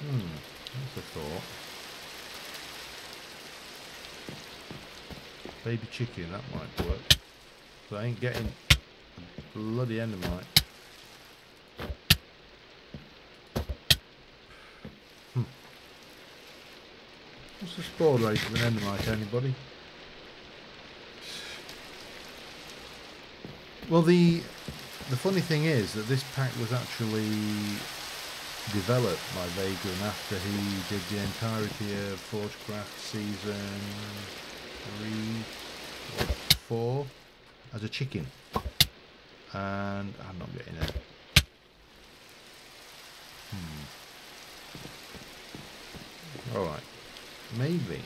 That's a thought. Baby chicken, that might work. So I ain't getting a bloody endermite. What's the spawn rate of an endermite, anybody? Well, the funny thing is that this pack was actually developed by Vagrant after he did the entirety of Forgecraft season 3 or 4 as a chicken, and I'm not getting it. Alright, maybe,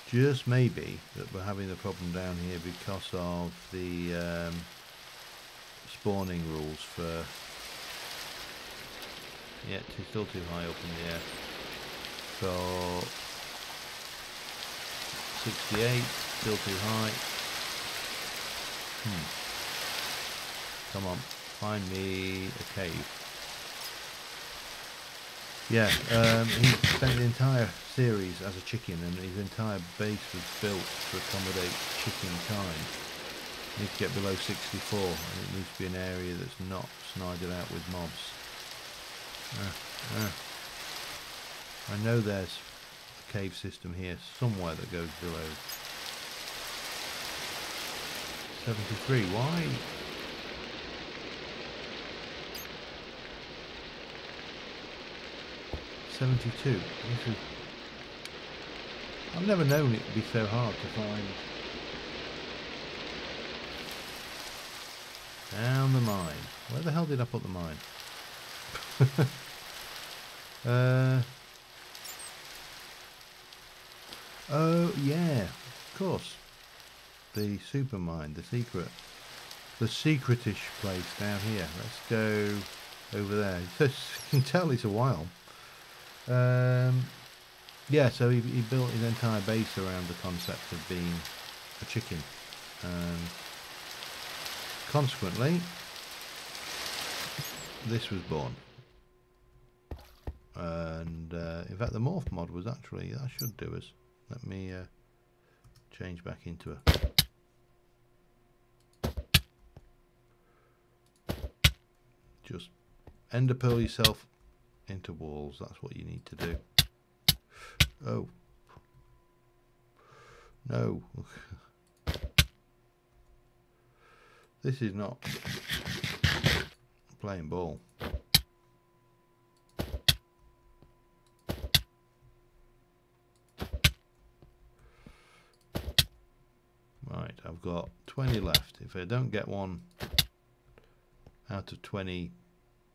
just maybe, that we're having the problem down here because of the spawning rules for... Yeah, it's still too high up in the air. So 68, still too high. Come on, find me a cave. Yeah, he spent the entire series as a chicken, and his entire base was built to accommodate chicken kind. You need to get below 64, and it needs to be an area that's not snided out with mobs. I know there's a cave system here somewhere that goes below 73. Why? $72. I've never known it to be so hard to find. Down the mine. Where the hell did I put the mine? Oh yeah, of course. The super mine, the secretish place down here. Let's go over there. You can tell it's a while. Yeah, so he built his entire base around the concept of being a chicken, and consequently this was born. And in fact the morph mod was actually, that should do us. Let me change back into a... Just ender pearl yourself into walls, that's what you need to do. Oh no. This is not playing ball. Right, I've got 20 left. If I don't get one out of 20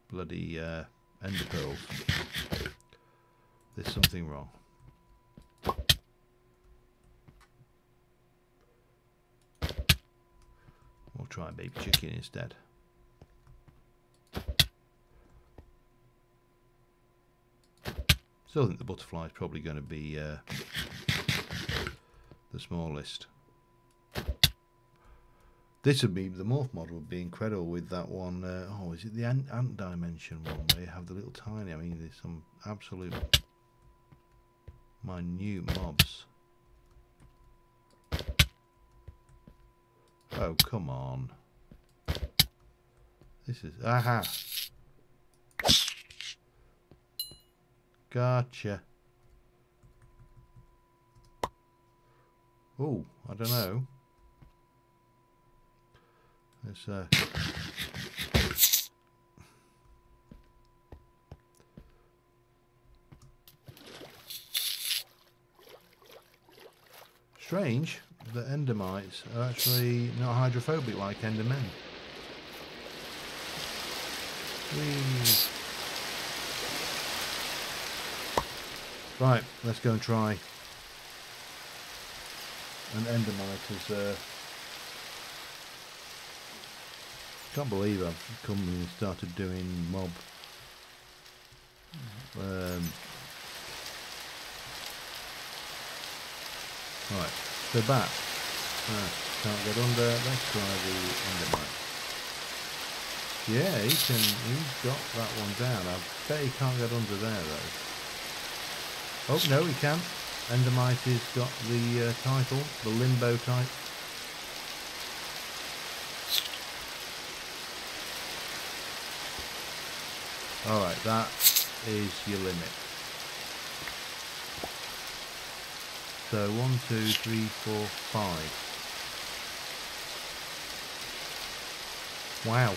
bloody ender pearls, there's something wrong. We'll try baby chicken instead. Still think the butterfly is probably going to be the smallest. This would be, the morph model would be incredible with that one. Oh, is it the ant dimension one where you have the little tiny? I mean, there's some absolute minute mobs. Oh, come on. This is, aha. Gotcha. Oh, I don't know. Let's strange that endermites are actually not hydrophobic like endermen. Whee. Right, let's go and try an endermite as can't believe I've come and started doing mob right, so back. Can't get under. Let's try the endermite. Yeah, he's got that one down. I bet he can't get under there though. Oh no, he can. Endermite has got the title, the limbo type. Alright, that is your limit. So 1, 2, 3, 4, 5. Wow.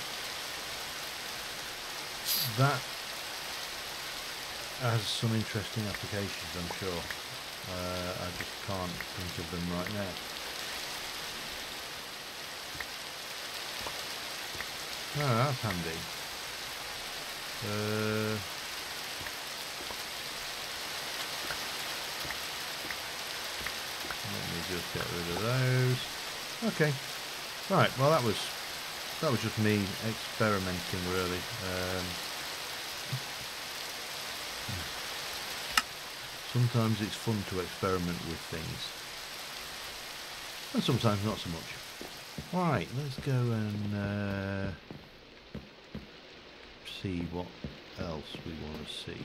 That has some interesting applications, I'm sure. I just can't think of them right now. Oh, that's handy. Let me just get rid of those. Okay. Right. Well, that was just me experimenting, really. Sometimes it's fun to experiment with things, and sometimes not so much. Right, let's go and see what else we want to see.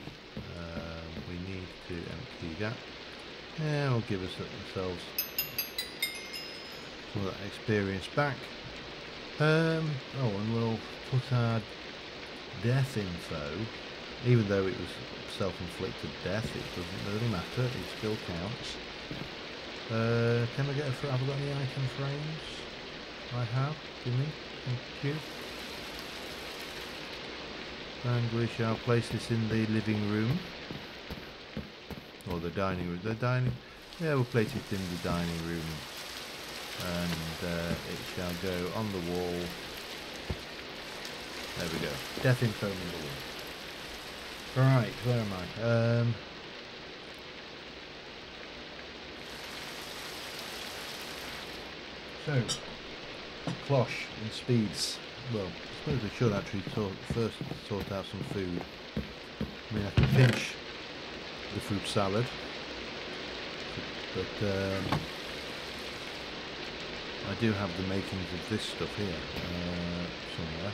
We need to empty that. Yeah, we'll give ourselves some of that experience back. Oh, and we'll put our death info, even though it was self-inflicted death, it doesn't really matter, it still counts. Can I get have I got any item frames? I have, give me, thank you. And we shall place this in the living room. Or the dining room. Yeah, we'll place it in the dining room. And it shall go on the wall. There we go. Death info number 1. Right, where am I? So, cloche and speeds. Well, I suppose we should actually first sort out some food. I mean, I can pinch the fruit salad, but I do have the makings of this stuff here somewhere.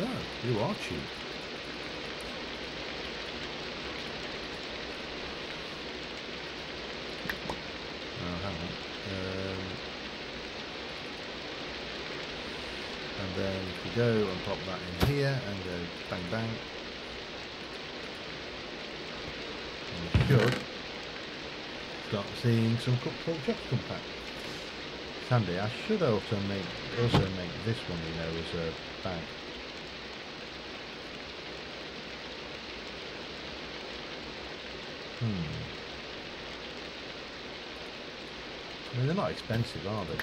Oh, you are cheap. Oh, hang on. And then we go and pop that in here and go bang bang. And we should start seeing some cooked pork chops come back. It's handy. I should also make this one, you know, as a bag. I mean, they're not expensive, are they?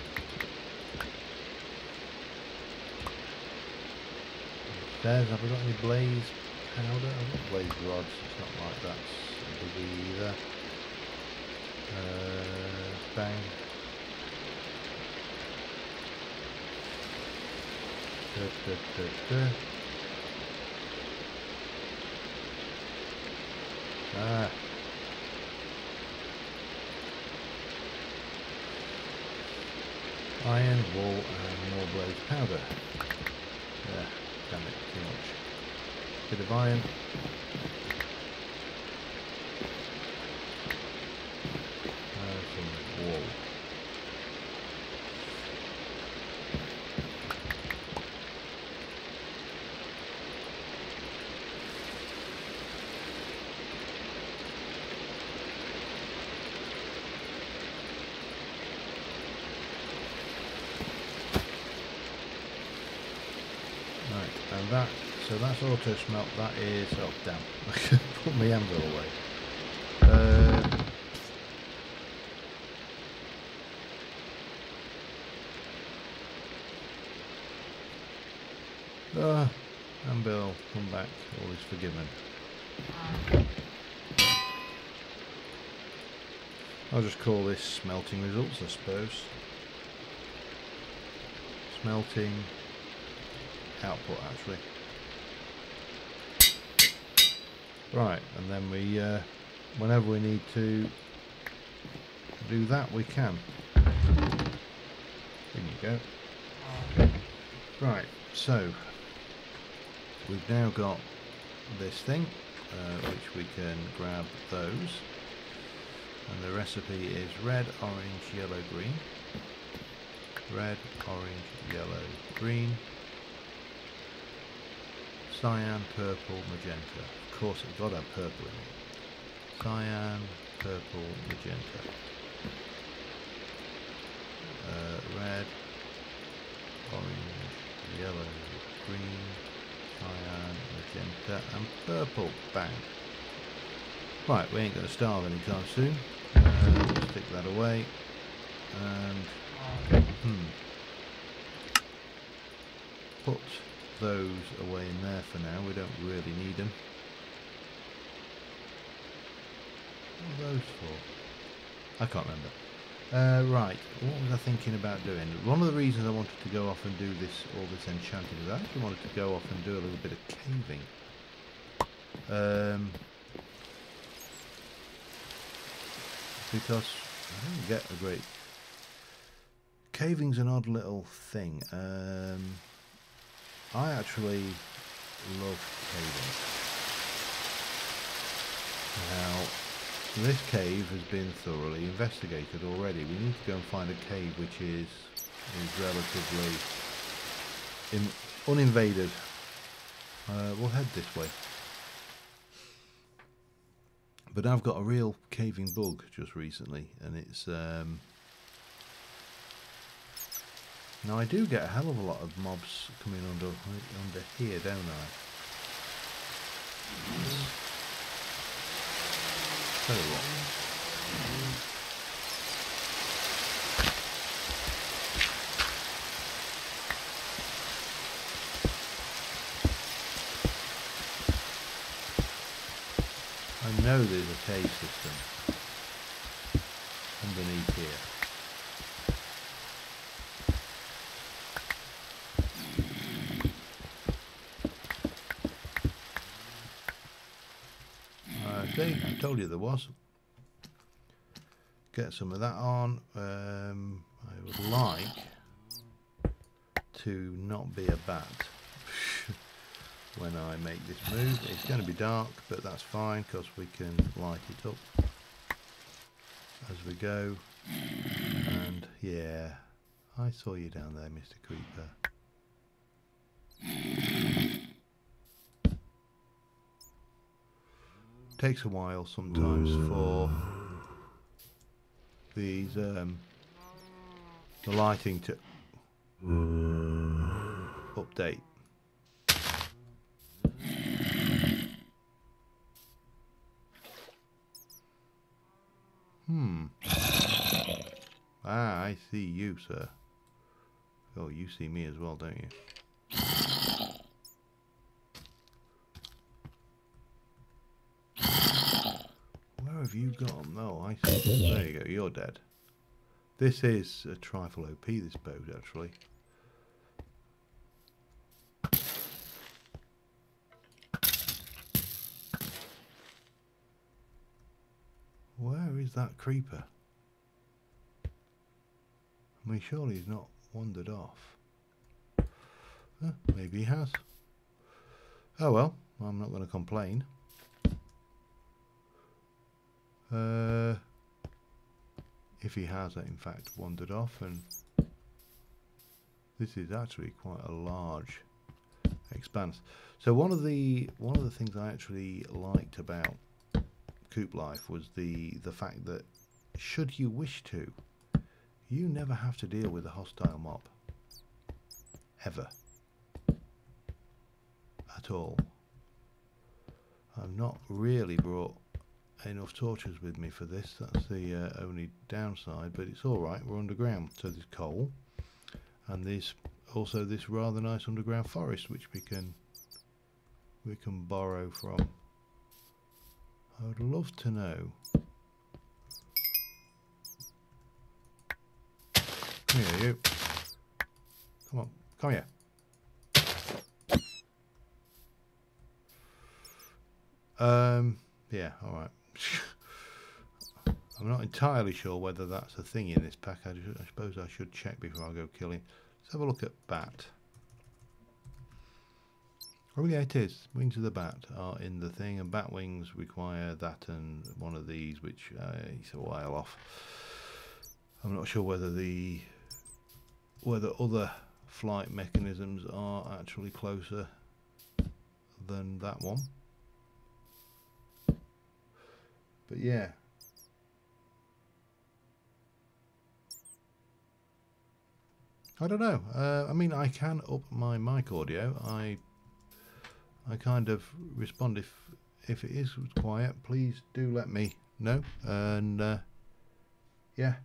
There's, have we got any blaze powder? I've got blaze rods, it's not like that's a biggie either. Bang. Ah. Iron, wool, and more blaze powder. Yeah, damn it, too much. Bit of iron. Some wool. And that, so that's auto smelt. That is, oh damn, I could put my anvil away. Anvil, come back, all is forgiven. I'll just call this smelting results, I suppose. Smelting output, actually. Right, and then we, whenever we need to do that, we can. In you go. Right, so we've now got this thing, which we can grab those, and the recipe is red, orange, yellow, green. Red, orange, yellow, green. Cyan, purple, magenta. Of course it's got to have purple in it. Cyan, purple, magenta. Red, orange, yellow, green, cyan, magenta and purple. Bang. Right, we ain't going to starve anytime soon. Stick that away. And put those away in there for now. We don't really need them. What are those for? I can't remember. Right, what was I thinking about doing? One of the reasons I wanted to go off and do this, all this enchanting, is I actually wanted to go off and do a little bit of caving. Because I don't get a great... Caving's an odd little thing. I actually love caving. Now, this cave has been thoroughly investigated already. We need to go and find a cave which is relatively uninvaded. We'll head this way. But I've got a real caving bug just recently, and it's now I do get a hell of a lot of mobs coming under here, don't I? Tell you what. I know there's a cave system underneath here. I told you there was. Get some of that on. I would like to not be a bat when I make this move. It's going to be dark, but that's fine because we can light it up as we go. And yeah, I saw you down there, Mr. Creeper. Takes a while sometimes for these the lighting to update. Ah, I see you, sir. Oh, you see me as well, don't you? Where have you gone? No, I see. There you go, you're dead. This is a trifle OP, this boat, actually. Where is that creeper? I mean, surely he's not wandered off. Maybe he has. Oh well, I'm not going to complain. If he has, in fact, wandered off, and this is actually quite a large expanse. So one of the things I actually liked about Coop Life was the fact that, should you wish to, you never have to deal with a hostile mob. Ever. At all. I've not really brought enough torches with me for this. That's the only downside, but it's alright, we're underground. So there's coal, and there's also this rather nice underground forest which we can borrow from. I would love to know. Come here, you. Come on, come here. Yeah, alright. I'm not entirely sure whether that's a thing in this pack. I suppose I should check before I go killing. Let's have a look at bat. Oh yeah, it is. Wings of the bat are in the thing, and bat wings require that and one of these, which is a while off. I'm not sure whether other flight mechanisms are actually closer than that one. But yeah. I don't know. I mean, I can up my mic audio. I kind of respond if it is quiet. Please do let me know. And yeah.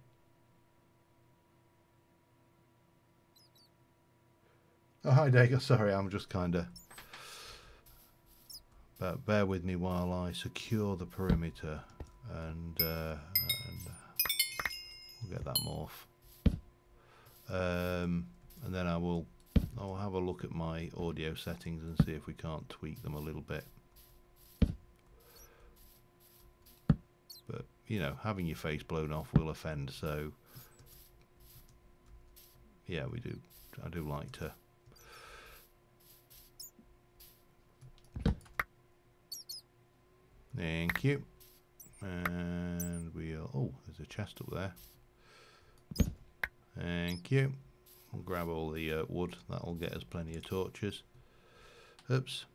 Oh, hi, Dago. Sorry, I'm just kind of. But bear with me while I secure the perimeter, and we'll get that morph. And then I'll have a look at my audio settings and see if we can't tweak them a little bit. But you know, having your face blown off will offend, so yeah, I do like to. Thank you. And we'll. Oh, there's a chest up there. Thank you. We'll grab all the wood. That'll get us plenty of torches. Oops.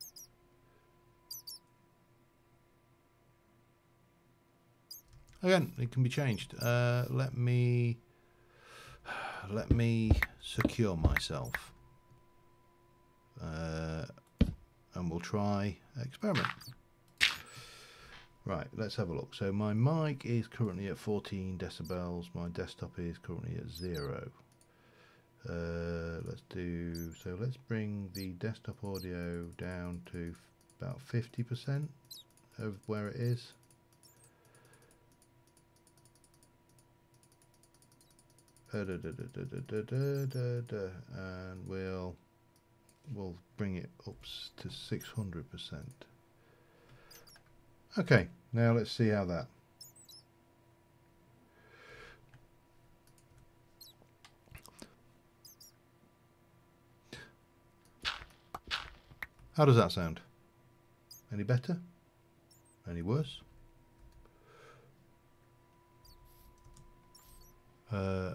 Again, it can be changed. Let me secure myself. And we'll try experiment. Right, let's have a look. So my mic is currently at 14 decibels. My desktop is currently at 0. Let's bring the desktop audio down to about 50% of where it is. And we'll bring it up to 600%. Okay, now let's see how that. How does that sound? Any better? Any worse? I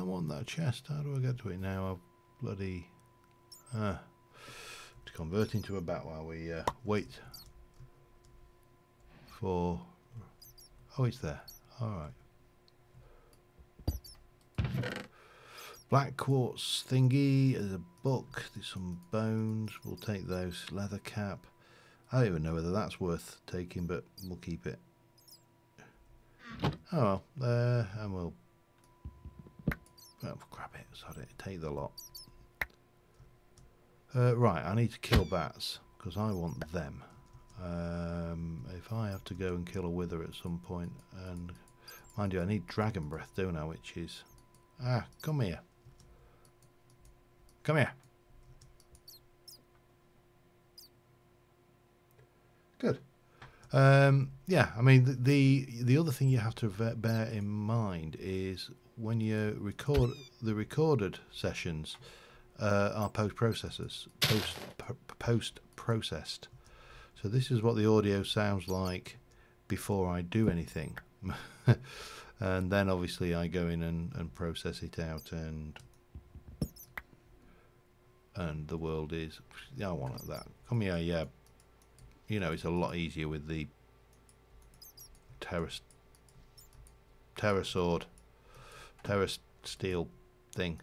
want that chest. How do I get to it now? I've bloody to convert into a bat while we wait for. Oh, it's there. All right. Black quartz thingy. There's a book. There's some bones. We'll take those. Leather cap. I don't even know whether that's worth taking, but we'll keep it. Oh well. And we'll. Oh, grab it. Sod it. Take the lot. Right. I need to kill bats because I want them. If I have to go and kill a wither at some point, and mind you, I need dragon breath, don't I? Which is come here. Come here. Good. Yeah, I mean the other thing you have to bear in mind is when you record the recorded sessions are post processed. So this is what the audio sounds like before I do anything. And then obviously I go in and process it out, and the world is, yeah, I want that. Come here, yeah. You know, it's a lot easier with the Terra steel thing.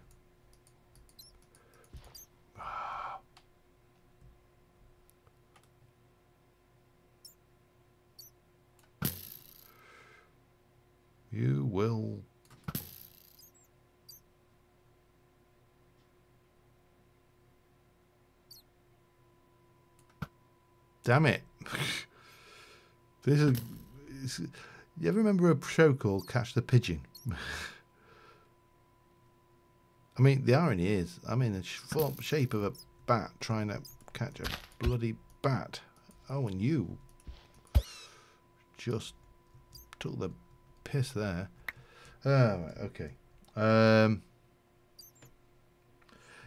You will. Damn it. This is. You ever remember a show called Catch the Pigeon? I mean, the irony is, I'm in the shape of a bat trying to catch a bloody bat. Oh, and you just took the piss there. Right, okay.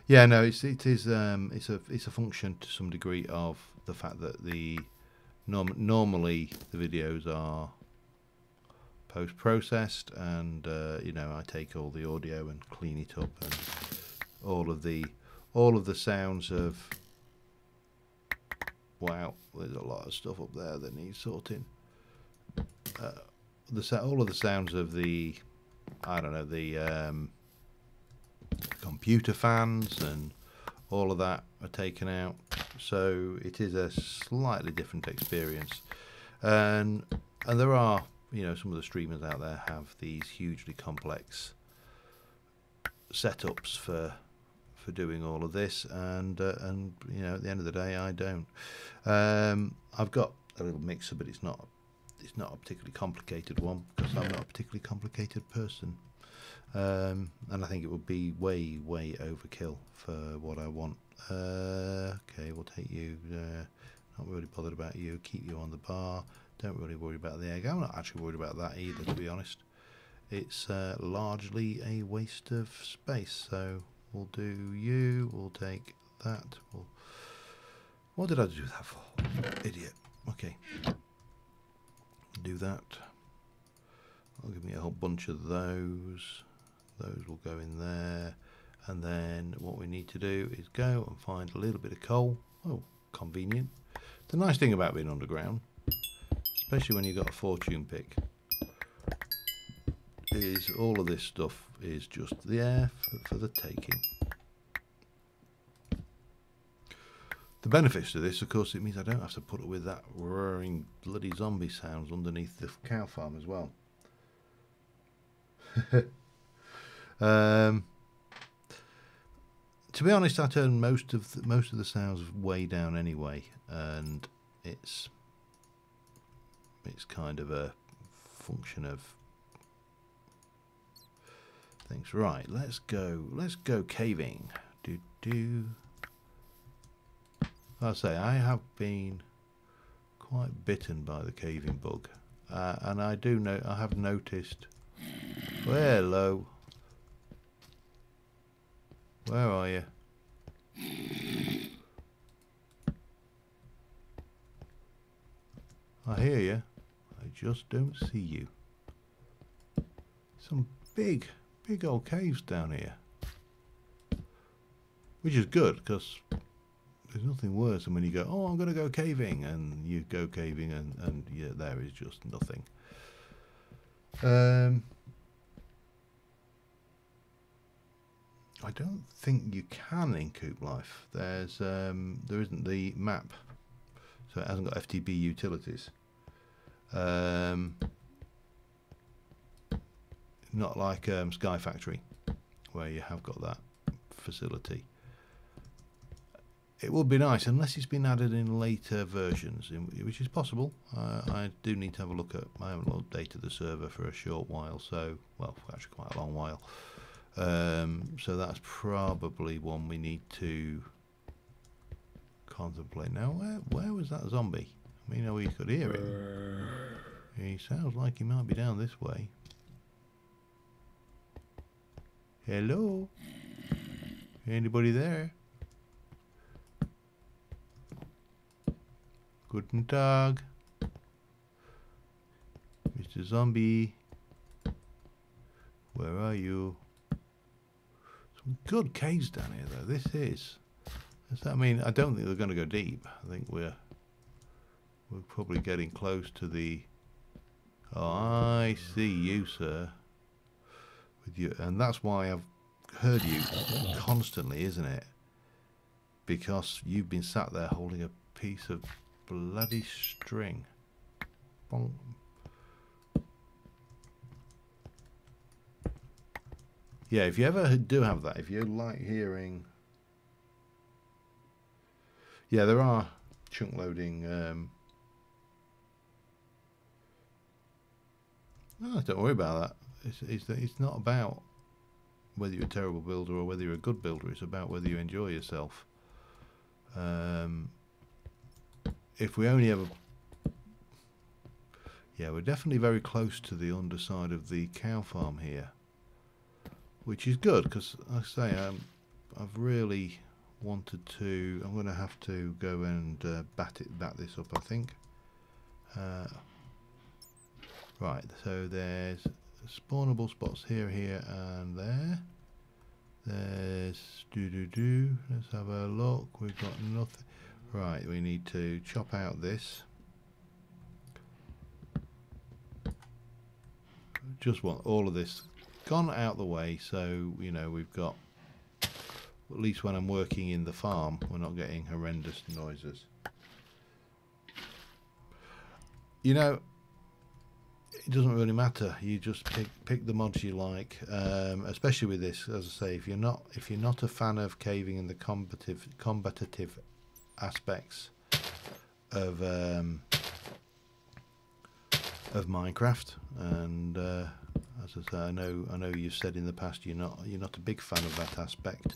Yeah, no, it's a function to some degree of the fact that the normally the videos are post processed, and you know, I take all the audio and clean it up, and all of the sounds of, wow, there's a lot of stuff up there that needs sorting. All of the sounds of the, I don't know, the computer fans and all of that are taken out, so it is a slightly different experience. And there are, you know, some of the streamers out there have these hugely complex setups for doing all of this, and you know, at the end of the day, I don't. I've got a little mixer, but it's not a particularly complicated one, because I'm not a particularly complicated person, and I think it would be way overkill for what I want. Okay, we'll take you. Not really bothered about you. Keep you on the bar. Don't really worry about the egg. I'm not actually worried about that either, to be honest. It's largely a waste of space, so we'll do you. We'll take that. What did I do that for? Idiot. Okay. Do that. I'll give me a whole bunch of those. Those will go in there. And then what we need to do is go and find a little bit of coal. Oh, convenient. The nice thing about being underground, especially when you've got a fortune pick, is all of this stuff is just there for the taking. The benefits to this, of course, it means I don't have to put up with that roaring bloody zombie sounds underneath the cow farm as well. To be honest, I turn most of the sounds way down anyway, and it's kind of a function of things. Right, let's go caving. I'll say I have been quite bitten by the caving bug, and I have noticed. Well, hello. Where are you? I hear you. I just don't see you. Some big old caves down here. Which is good, because there's nothing worse than when you go, oh, I'm going to go caving, and you go caving, and yeah, there is just nothing. I don't think you can in Coop Life. There isn't the map, so it hasn't got FTB utilities. Not like Sky Factory, where you have got that facility. It would be nice, unless it's been added in later versions, which is possible. I do need to have a look at. I haven't updated the server for a short while, so, well, actually quite a long while. So that's probably one we need to contemplate. Now, where was that zombie? I mean, we could hear him. He sounds like he might be down this way. Hello? Anybody there? Guten Tag. Mr. Zombie. Where are you? Some good caves down here though. This is. I mean, I don't think they're going to go deep. I think we're probably getting close to the. Oh, I see you, sir. With you, and that's why I've heard you constantly, isn't it? Because you've been sat there holding a piece of bloody string. Bonk. Yeah, if you ever do have that, if you like hearing. Yeah, there are chunk loading. No, don't worry about that. It's not about whether you're a terrible builder or whether you're a good builder. It's about whether you enjoy yourself. If we only ever... Yeah, we're definitely very close to the underside of the cow farm here. Which is good, because, like I say, I've really wanted to... I'm going to have to go and bat this up, I think. Right, so there's spawnable spots here, and there. There's let's have a look. We've got nothing. Right, we need to chop out this. Just want all of this gone out the way, so you know we've got, at least when I'm working in the farm, we're not getting horrendous noises. You know, it doesn't really matter. You just pick the mods you like, especially with this. As I say, if you're not a fan of caving and the combative aspects of Minecraft, and as I say, I know you've said in the past you're not a big fan of that aspect.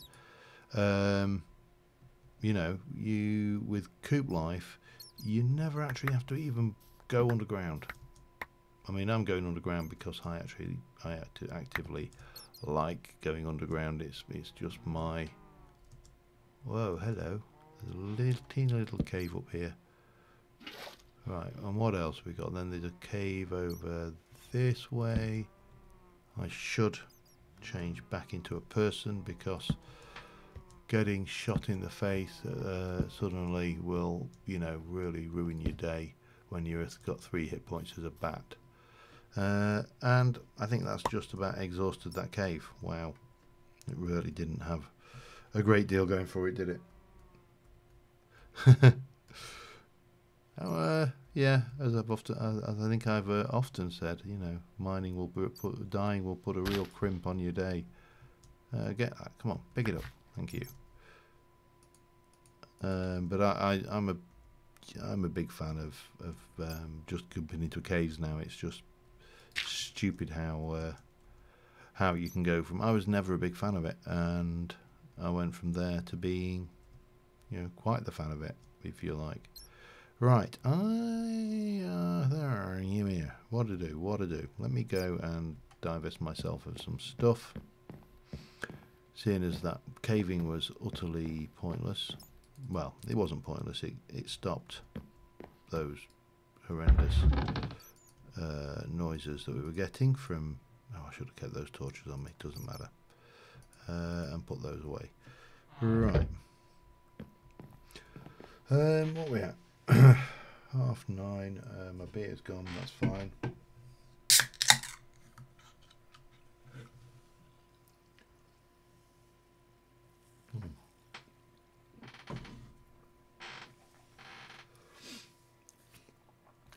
You know, you with Coop life, you never actually have to even go underground. I mean, I'm going underground because I actively like going underground. It's just my. Whoa, hello. There's a teeny little cave up here. Right, and what else we got? Then there's a cave over this way. I should change back into a person because getting shot in the face suddenly will, you know, really ruin your day when you've got 3 hit points as a bat. And I think that's just about exhausted that cave. Wow, it really didn't have a great deal going for it, did it? Yeah, as I think I've often said, you know, dying will put a real crimp on your day. Get that, come on, pick it up, thank you. But I'm a big fan of just jumping into caves now. It's just stupid how you can go from. I was never a big fan of it, and I went from there to being, you know, quite the fan of it, if you like. Right, there you here. What to do? Let me go and divest myself of some stuff. Seeing as that caving was utterly pointless. Well, it wasn't pointless. It stopped those horrendous noises that we were getting from. Oh, I should have kept those torches on me. Doesn't matter. And put those away. Right. What we at? 9:30. My beer's gone. That's fine.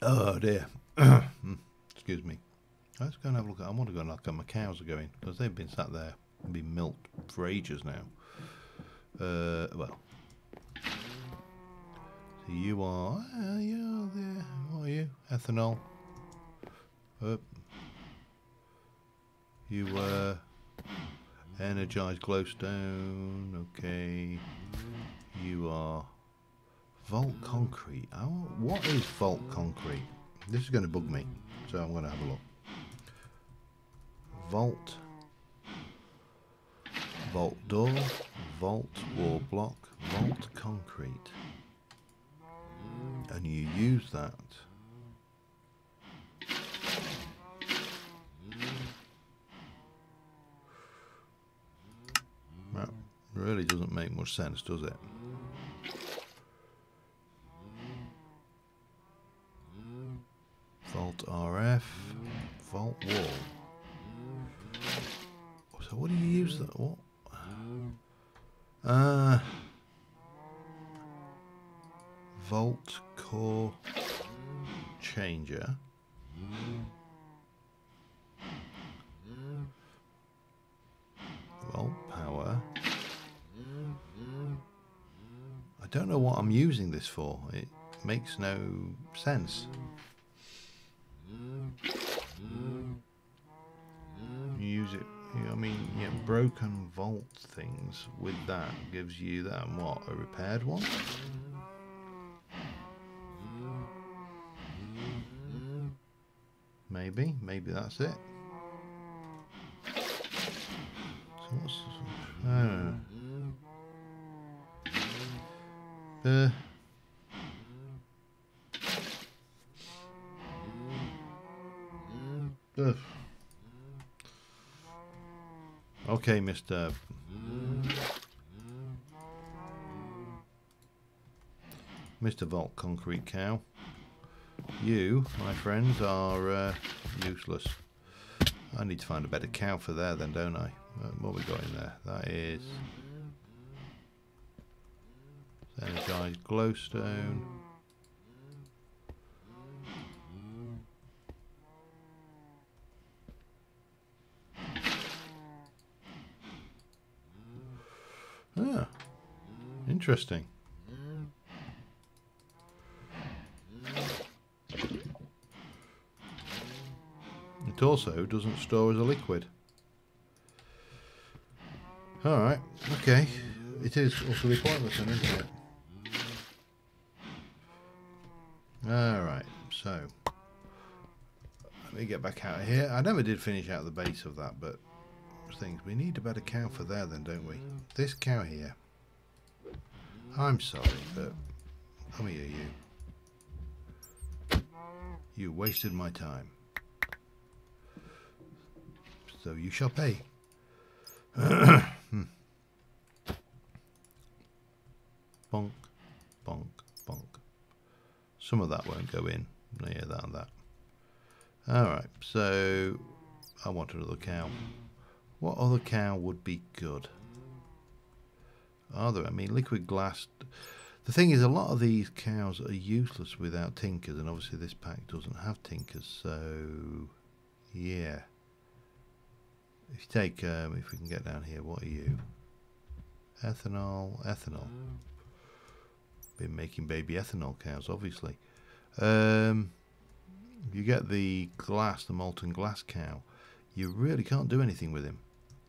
Oh dear. Excuse me. Let's go and have a look. I want to go and look at my cows are going, because they've been sat there and been milked for ages now. Well. So you are. You're there. What are you? Ethanol. You energized glowstone. Okay. You are Vault concrete. Oh, what is vault concrete? This is going to bug me, so I'm going to have a look. Vault. Vault door. Vault wall block. Vault concrete. And you use that. That really doesn't make much sense, does it? Vault RF, vault wall. So what do you use that? What? Vault core changer. Vault power. I don't know what I'm using this for. It makes no sense. You use it, I mean, yeah, broken vault things with that gives you that, and what, a repaired one? Maybe that's it. So what's, I don't know. Okay, Mr. Vault Concrete Cow. You, my friends, are useless. I need to find a better cow for there then, don't I? What we got in there? That is energized glowstone. Ah, interesting. It also doesn't store as a liquid. Alright, okay. It is utterly pointless then, isn't it? Alright, so let me get back out of here. I never did finish out the base of that, but things. We need a better cow for there then, don't we? This cow here. I'm sorry, but come here, you. You wasted my time. So you shall pay. Bonk, bonk, bonk. Some of that won't go in. Yeah, that and that. Alright, so I want another cow. What other cow would be good? Are there? I mean, liquid glass. The thing is, a lot of these cows are useless without tinkers, and obviously this pack doesn't have tinkers, so yeah. If you take, if we can get down here, what are you? Ethanol, ethanol. Been making baby ethanol cows, obviously. You get the glass, the molten glass cow. You really can't do anything with him.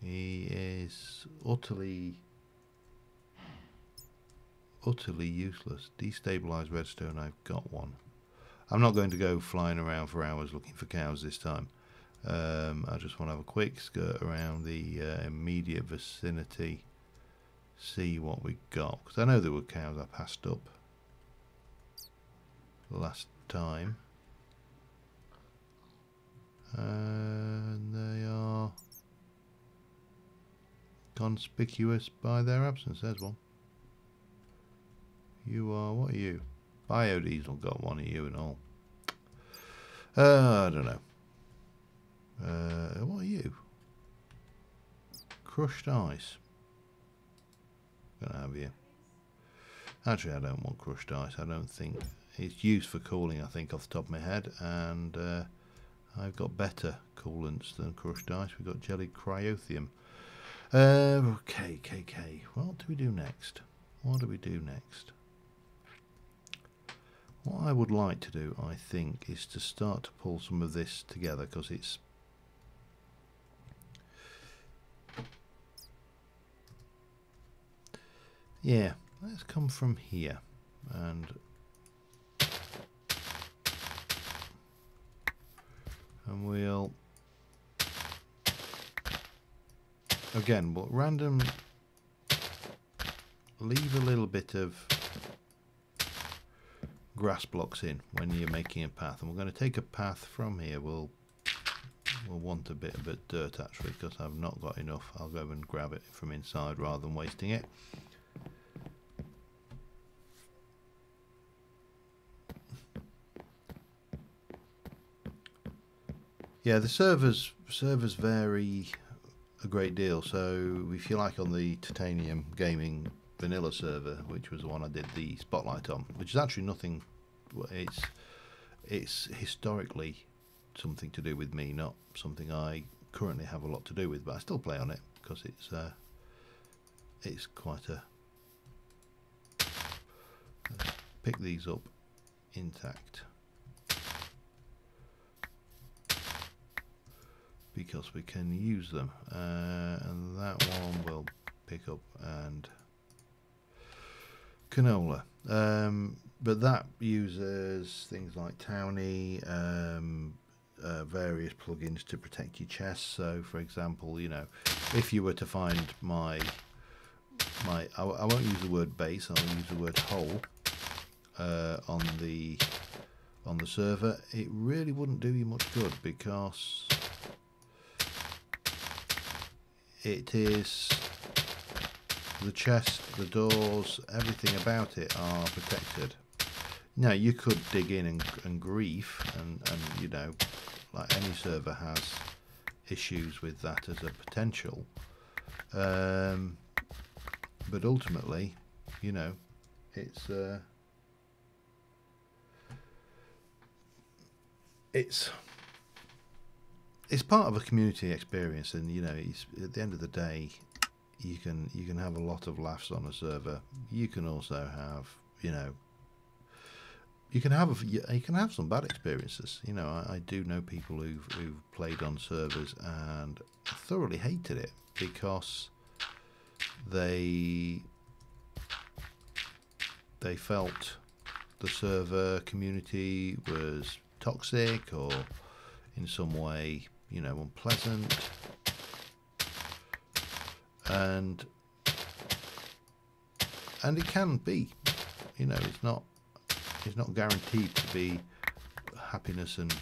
He is utterly useless. Destabilized redstone, I've got one. I'm not going to go flying around for hours looking for cows this time. I just want to have a quick skirt around the immediate vicinity, see what we got, because I know there were cows I passed up last time, and they are conspicuous by their absence. There's one. You are, what are you? Biodiesel got one of you and all. I don't know. What are you? Crushed ice. Gonna have you. Actually, I don't want crushed ice. I don't think it's used for cooling, I think, off the top of my head, and I've got better coolants than crushed ice. We've got jellied cryothium. Okay, KK. What do we do next? What do we do next? What I would like to do, I think, is to start to pull some of this together, because it's yeah, let's come from here. and we'll again, but random, leave a little bit of grass blocks in when you're making a path, and we're going to take a path from here. We'll want a bit of dirt actually, because I've not got enough. I'll go and grab it from inside rather than wasting it. Yeah, the servers vary a great deal. So if you like, on the Titanium Gaming vanilla server, which was the one I did the spotlight on, which is actually nothing, it's historically something to do with me, not something I currently have a lot to do with, but I still play on it because it's quite a, let's pick these up intact because we can use them, and that one will pick up and canola, but that uses things like Towny, various plugins to protect your chest. So for example, you know, if you were to find I won't use the word base, I'll use the word hole on the server, it really wouldn't do you much good, because it is the chest, the doors, everything about it are protected. Now you could dig in and grief, and you know, like any server has issues with that as a potential, but ultimately, you know, it's part of a community experience, and you know, at the end of the day, you can have a lot of laughs on a server. You can also have, you know, you can have some bad experiences. You know, I do know people who've played on servers and thoroughly hated it because they felt the server community was toxic or in some way, you know, unpleasant, and it can be, you know, it's not guaranteed to be happiness and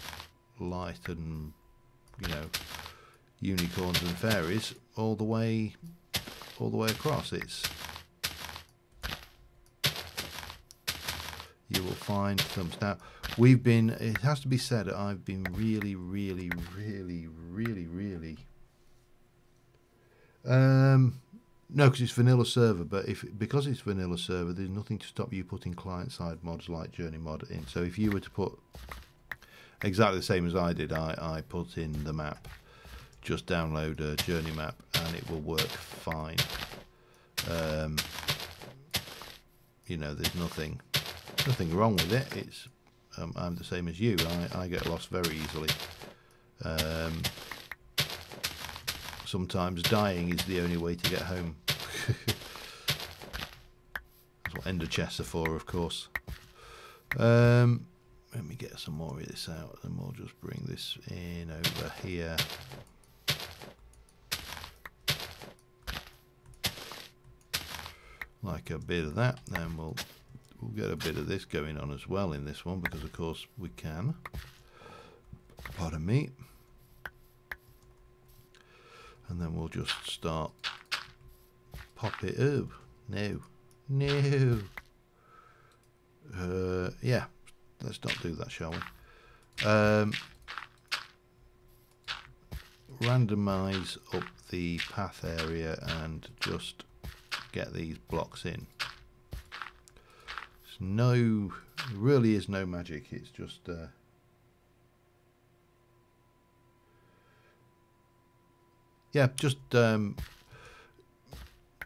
light and, you know, unicorns and fairies all the way across. You will find some. Now, it has to be said that I've been really no, because it's vanilla server, but because it's vanilla server, there's nothing to stop you putting client-side mods like Journey Mod in. So if you were to put exactly the same as I did, I put in the map, just download a Journey map and it will work fine. You know, there's nothing wrong with it. It's I'm the same as you. I get lost very easily. Sometimes dying is the only way to get home. That's what ender chests are for, of course. Let me get some more of this out, and we'll just bring this in over here. Like a bit of that, then we'll get a bit of this going on as well in this one, because of course we can. Pardon me. And then we'll just start pop it. Oh, no. Yeah, let's not do that, shall we? Randomize up the path area and just get these blocks in. Really is no magic. It's just yeah, just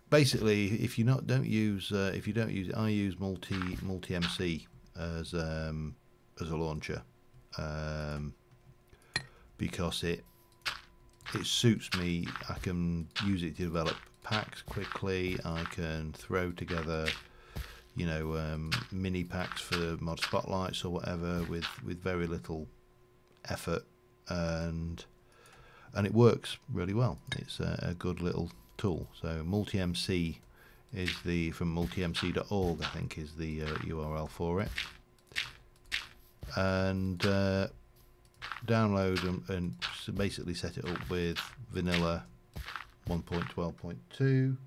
basically, if you don't use I use multi MC as a launcher, because it suits me. I can use it to develop packs quickly. I can throw together you know, mini packs for mod spotlights or whatever with very little effort, and it works really well. It's a good little tool. So multi-MC is the, from multimc.org I think is the URL for it, and download and basically set it up with vanilla 1.12.2.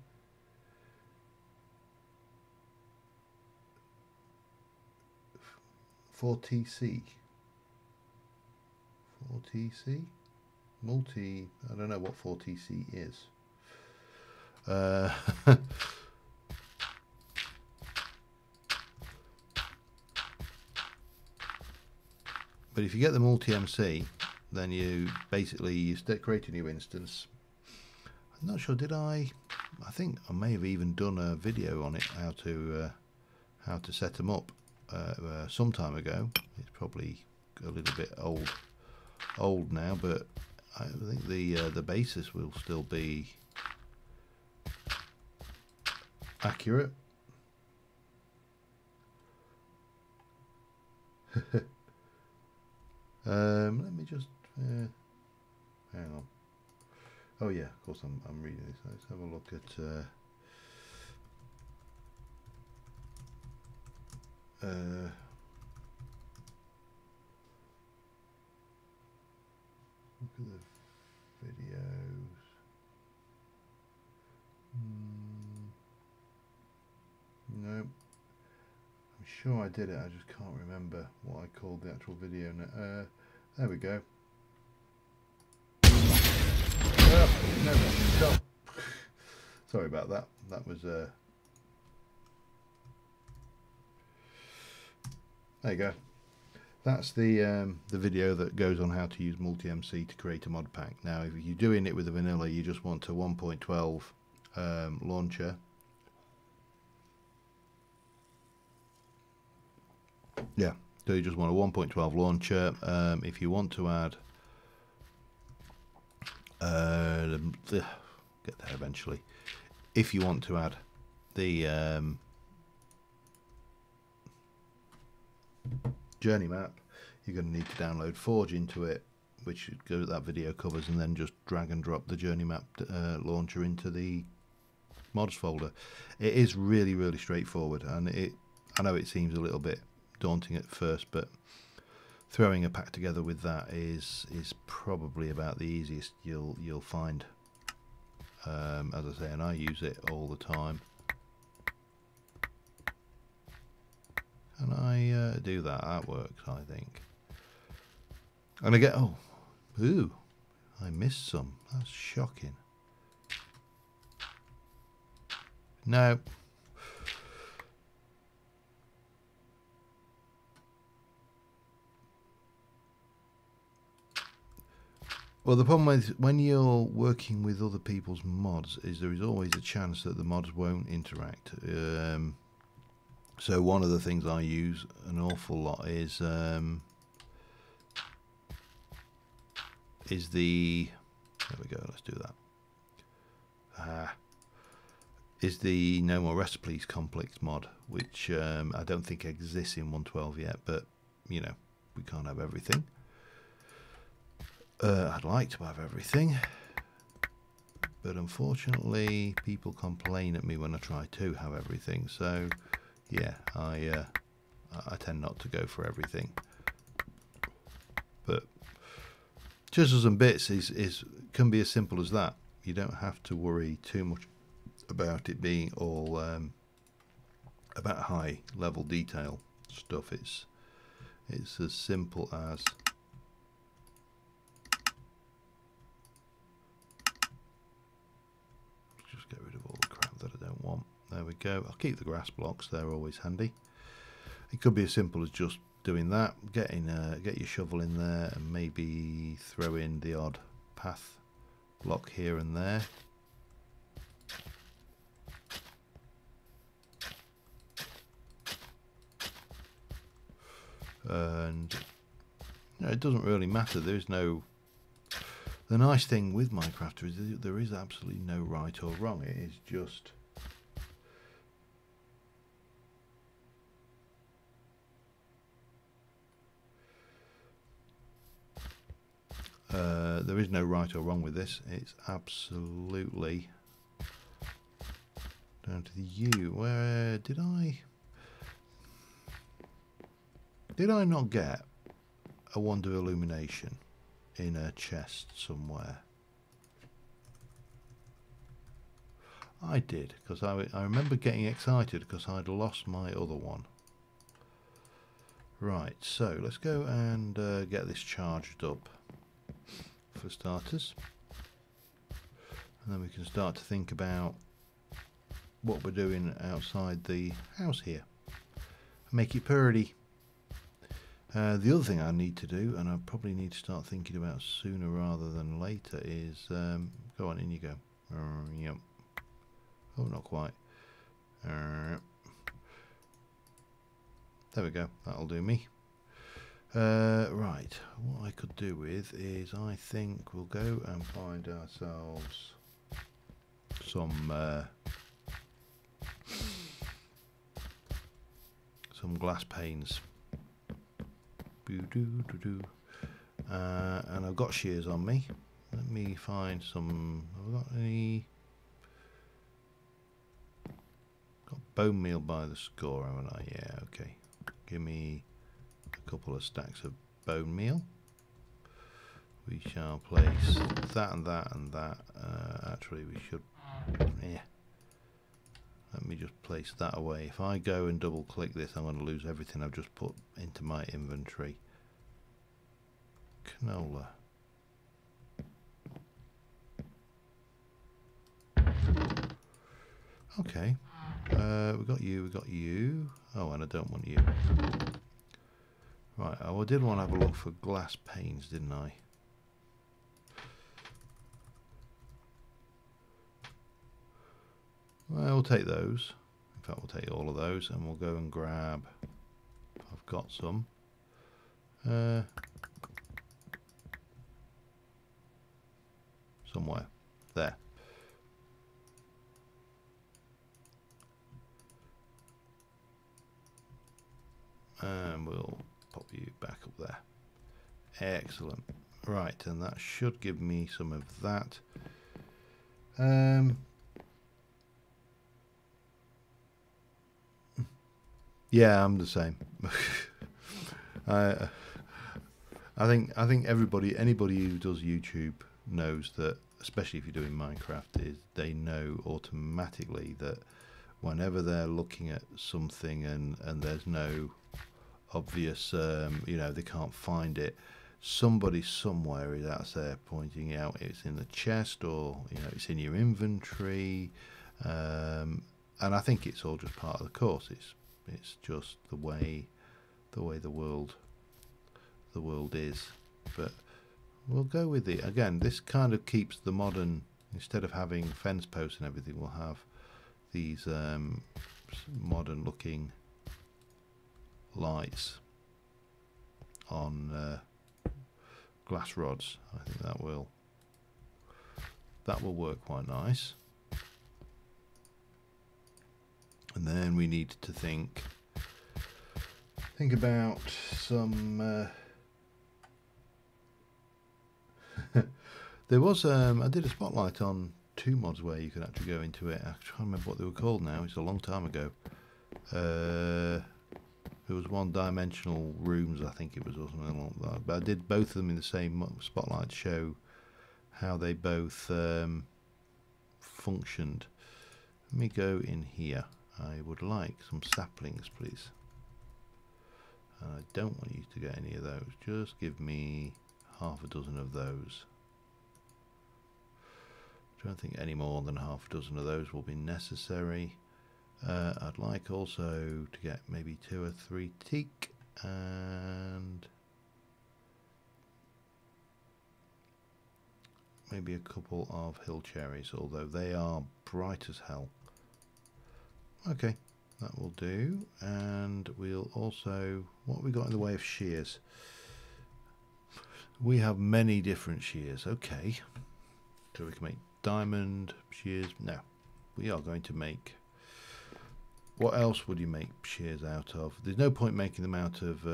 For TC, multi, I don't know what 4TC is. But if you get the multi-MC, then you basically create a new instance. I'm not sure, did I think I may have even done a video on it, how to set them up some time ago. It's probably a little bit old now, but I think the basis will still be accurate. Let me just hang on. Oh yeah, of course I'm reading this. Let's have a look at look at the videos. No, I'm sure I did it. I just can't remember what I called the actual video. There we go. No, stop. Sorry about that. That was there you go. That's the video that goes on how to use multi-MC to create a mod pack. Now, if you're doing it with a vanilla, you just want a 1.12 launcher. Yeah, so you just want a 1.12 launcher. If you want to add get there eventually. If you want to add the journey map, you're going to need to download Forge into it, which that video covers, and then just drag and drop the journey map launcher into the mods folder. It is really straightforward, and I know it seems a little bit daunting at first, but throwing a pack together with that is probably about the easiest you'll find. As I say, and I use it all the time, and I do that works, I think. And I get I missed some. That's shocking. No. Well, the problem with when you're working with other people's mods is there is always a chance that the mods won't interact. So one of the things I use an awful lot is the, there we go, let's do that. Is the No More Recipes Complex mod, which I don't think exists in 1.12 yet, but you know, we can't have everything. I'd like to have everything, but unfortunately people complain at me when I try to have everything. So yeah, I tend not to go for everything. But chisels and bits can be as simple as that. You don't have to worry too much about it being all about high level detail stuff. It's as simple as just get rid of all the crap that I don't want. There we go. I'll keep the grass blocks, they're always handy. It could be as simple as just doing that, get your shovel in there and maybe throw in the odd path block here and there. And you know, it doesn't really matter. There's no, the nice thing with Minecraft is there is absolutely no right or wrong. It is just There is no right or wrong with this. It's absolutely down to the you. Where did I not get a wand of illumination in a chest somewhere? I did, because I remember getting excited because I'd lost my other one. Right, so let's go and get this charged up for starters, and then we can start to think about what we're doing outside the house here. Make it pretty. The other thing I need to do, and I probably need to start thinking about sooner rather than later, is go on, in you go. Yep. Oh, not quite. There we go. That'll do me. Right. What I could do with is, I think we'll go and find ourselves some glass panes. And I've got shears on me. Let me find some. Have I got any? Got bone meal by the score, haven't I? Yeah, okay. Give me a couple of stacks of bone meal. We shall place that and that and that. Actually, we should. Yeah. Let me just place that away. If I go and double click this, I'm going to lose everything I've just put into my inventory. Canola. Okay. We got you, we got you. Oh, and I don't want you. Right, I did want to have a look for glass panes, didn't I? Well, we'll take those. In fact, we'll take all of those, and we'll go and grab. I've got some. Somewhere there. And we'll pop you back up there. Excellent. Right, and that should give me some of that. Yeah, I'm the same. I think anybody who does YouTube knows that, especially if you're doing Minecraft, is they know automatically that whenever they're looking at something and there's no obvious, you know, they can't find it, somebody somewhere is out there pointing out it's in the chest, or you know, it's in your inventory, and I think it's all just part of the course. It's just the way the world is. But we'll go with it. Again, this kind of keeps the modern, instead of having fence posts and everything, we'll have these modern looking lights on glass rods. I think that will work quite nice. And then we need to think about some. There was I did a spotlight on 2 mods where you could actually go into it. I can't remember what they were called now. It's a long time ago. There was one-dimensional rooms, I think it was, or something like that. But I did both of them in the same spotlight to show how they both functioned. Let me go in here. I would like some saplings, please. And I don't want you to get any of those. Just give me half a dozen of those. I don't think any more than half a dozen of those will be necessary. I'd like also to get maybe 2 or 3 teak and maybe a couple of hill cherries, although they are bright as hell. Okay, that will do. And we'll also, what have we got in the way of shears? We have many different shears. Okay, so we can make diamond shears. No, we are going to make What else would you make shears out of? There's no point making them out of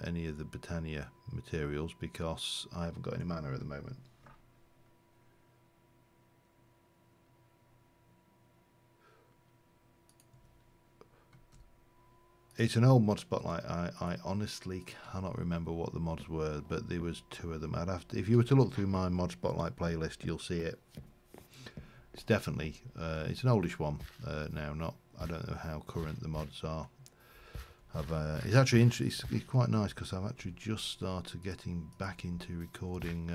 any of the Britannia materials because I haven't got any mana at the moment. It's an old mod spotlight. I honestly cannot remember what the mods were, but there was 2 of them. I'd have to, if you were to look through my mod spotlight playlist, you'll see it. It's definitely it's an oldish one now. Not, I don't know how current the mods are. It's actually it's quite nice because I've actually just started getting back into recording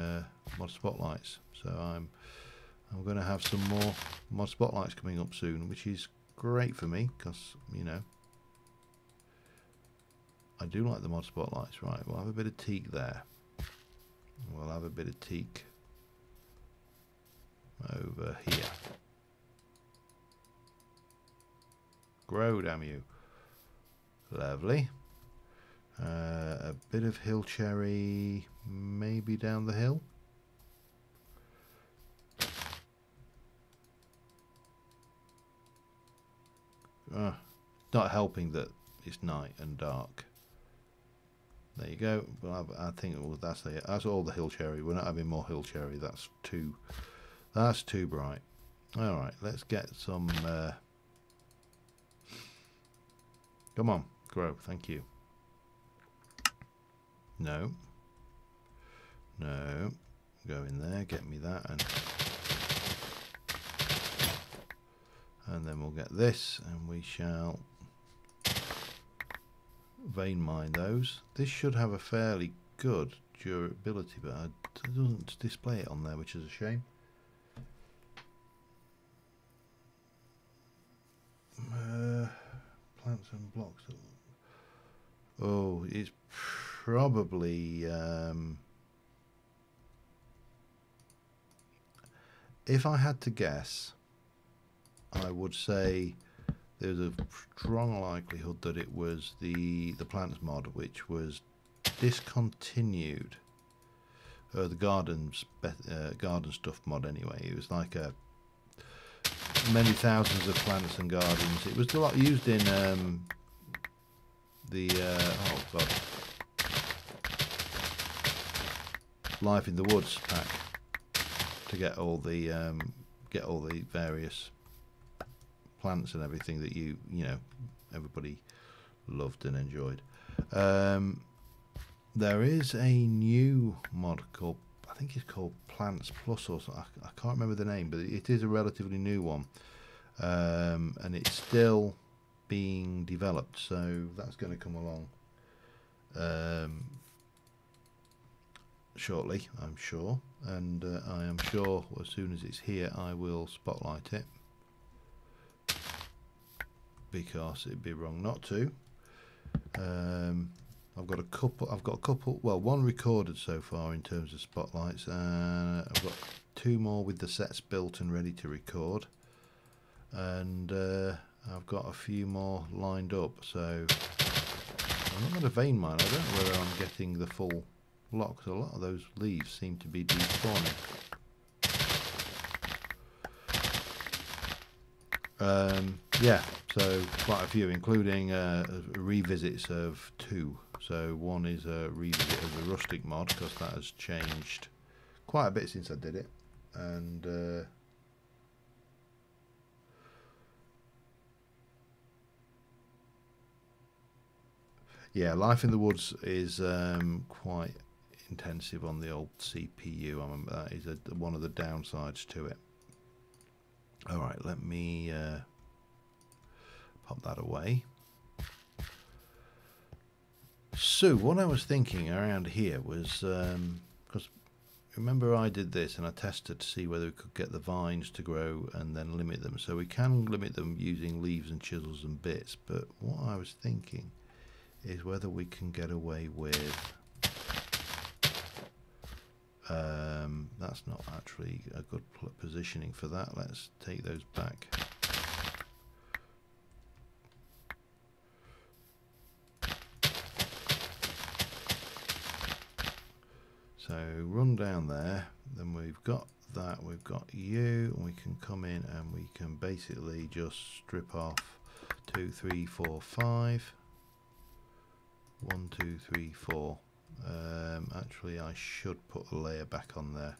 mod spotlights. So I'm going to have some more mod spotlights coming up soon, which is great for me because, you know, I do like the mod spotlights. Right, we'll have a bit of teak there. We'll have a bit of teak over here. Grow, damn you. Lovely. A bit of hill cherry, maybe down the hill. Not helping that it's night and dark. There you go. Well, I think that's all the hill cherry. We're not having more hill cherry. That's too bright. All right, let's get some. Come on, grow. Thank you. No. No. Go in there. Get me that, and then we'll get this, and we shall vein mine those. This should have a fairly good durability, but it doesn't display it on there, which is a shame. Plants and blocks. Oh, it's probably if I had to guess, I would say there's a strong likelihood that it was the plants mod, which was discontinued. The garden stuff mod anyway. It was like a many thousands of plants and gardens. It was a lot used in oh god, Life in the Woods pack to get all the various plants and everything that you know everybody loved and enjoyed. There is a new mod called, I think it's called Plants Plus or something. I can't remember the name, but it is a relatively new one, and it's still being developed, so that's going to come along shortly, I'm sure, and I am sure as soon as it's here I will spotlight it, because it'd be wrong not to. I've got a couple, well, one recorded so far in terms of spotlights. I've got 2 more with the sets built and ready to record, and I've got a few more lined up, so I'm not going to vein mine. I don't know whether I'm getting the full lot, because a lot of those leaves seem to be despawning. Yeah, so quite a few, including revisits of 2. So one is a revisit of the rustic mod, because that has changed quite a bit since I did it, and yeah, Life in the Woods is quite intensive on the old CPU. I remember that is one of the downsides to it. Alright, let me pop that away. So what I was thinking around here was, because remember I did this and I tested to see whether we could get the vines to grow and then limit them. So we can limit them using leaves and chisels and bits, but what I was thinking is whether we can get away with that's not actually a good positioning for that. Let's take those back. So run down there, then we've got that, we've got you, and we can come in and we can basically just strip off 2, 3, 4, 5. 1, 2, 3, 4. Actually, I should put a layer back on there.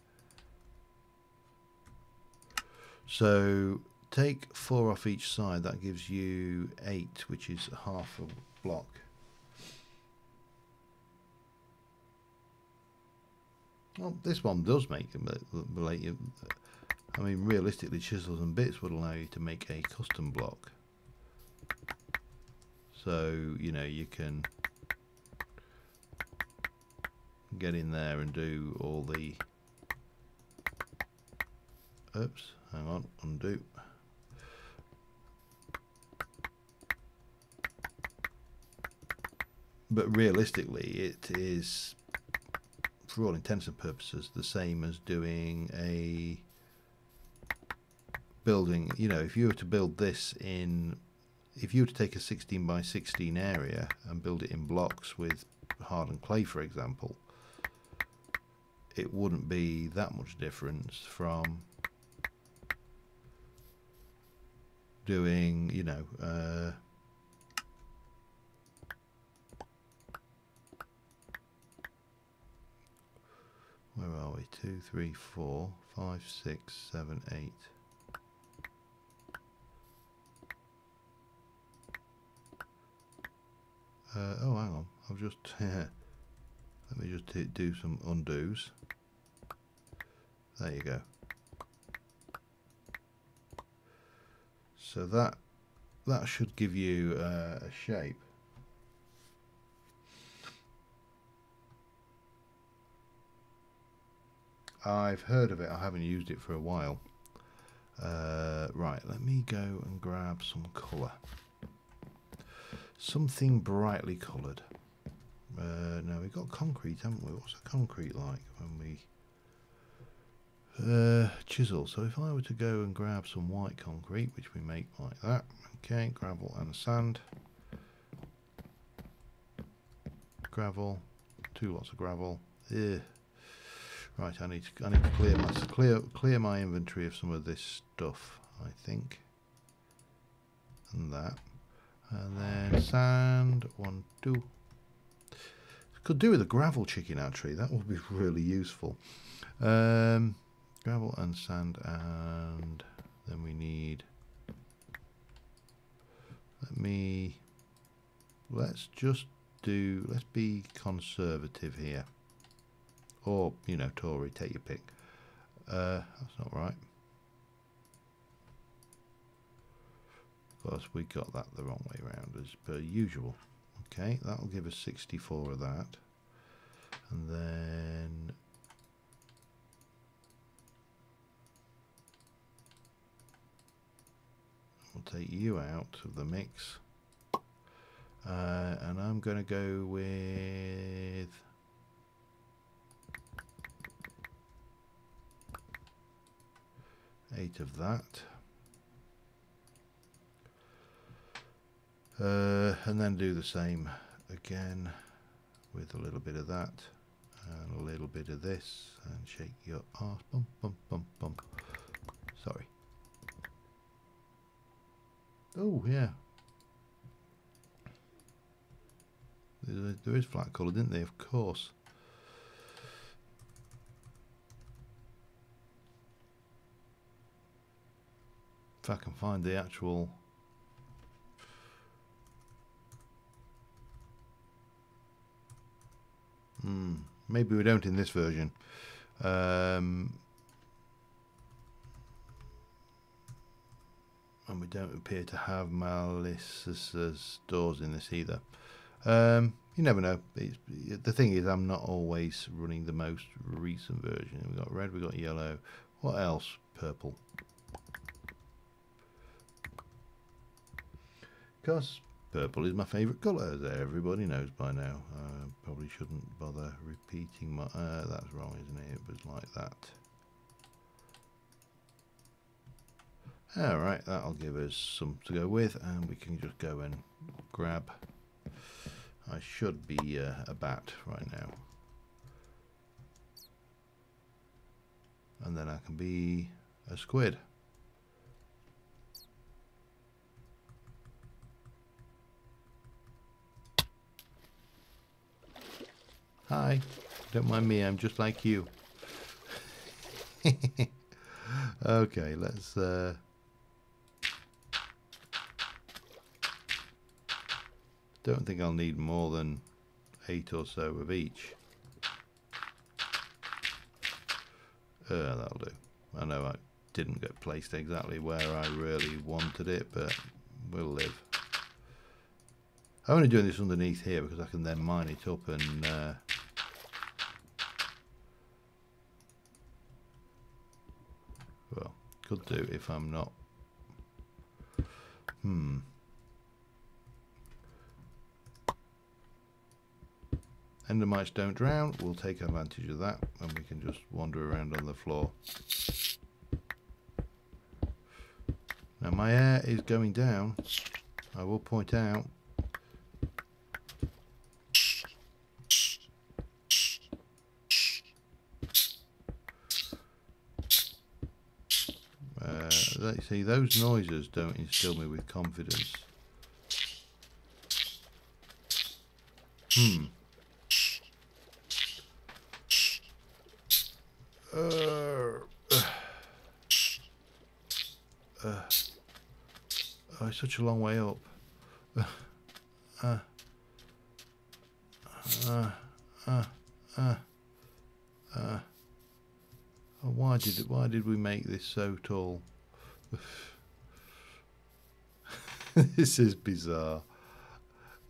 So take 4 off each side. That gives you 8, which is half a block. Well, this one does make you. I mean, realistically, chisels and bits would allow you to make a custom block. So, you know, you can get in there and do all the... Oops, hang on, undo. But realistically, it is, for all intents and purposes, the same as doing a building. You know, if you were to build this in, if you were to take a 16 by 16 area and build it in blocks with hardened clay, for example, it wouldn't be that much difference from doing, you know, where are we? 2, 3, 4, 5, 6, 7, 8. Oh, hang on. I've just let me just do some undos. There you go. So that should give you a shape. I've heard of it. I haven't used it for a while. Right, let me go and grab some colour. Something brightly coloured. No, we've got concrete, haven't we? What's the concrete like when we chisel? So if I were to go and grab some white concrete, which we make like that, okay, gravel and sand. Gravel, 2 lots of gravel. Ugh. Right, I need to clear my inventory of some of this stuff, I think, and that, and then sand, 1, 2. Could do with a gravel chicken actually. That would be really useful. Gravel and sand, and then we need. Let's be conservative here. Or, you know, Tory, take your pick. That's not right. Of course, we got that the wrong way around, as per usual. Okay, that'll give us 64 of that. And then... we'll take you out of the mix. And I'm going to go with... 8 of that, and then do the same again with a little bit of that and a little bit of this, and shake your arse. Bump, bump, bump, bump. Sorry. Oh yeah, there is flat colour, didn't they? Of course. If I can find the actual maybe we don't in this version. And we don't appear to have malicious doors in this either. You never know. The thing is, I'm not always running the most recent version. We've got red, we've got yellow. What else? Purple. Because purple is my favourite colour, as everybody knows by now. Probably shouldn't bother repeating my... that's wrong, isn't it? It was like that. Alright, that'll give us some to go with, and we can just go and grab... I should be a bat right now. And then I can be a squid. Hi. Don't mind me, I'm just like you. Okay, let's... don't think I'll need more than 8 or so of each. That'll do. I know I didn't get placed exactly where I really wanted it, but we'll live. I'm only doing this underneath here because I can then mine it up and well, could do if I'm not. Endermites don't drown. We'll take advantage of that, and we can just wander around on the floor. Now my air is going down. I will point out. See, those noises don't instill me with confidence. Oh, it's such a long way up. Why did we make this so tall? This is bizarre.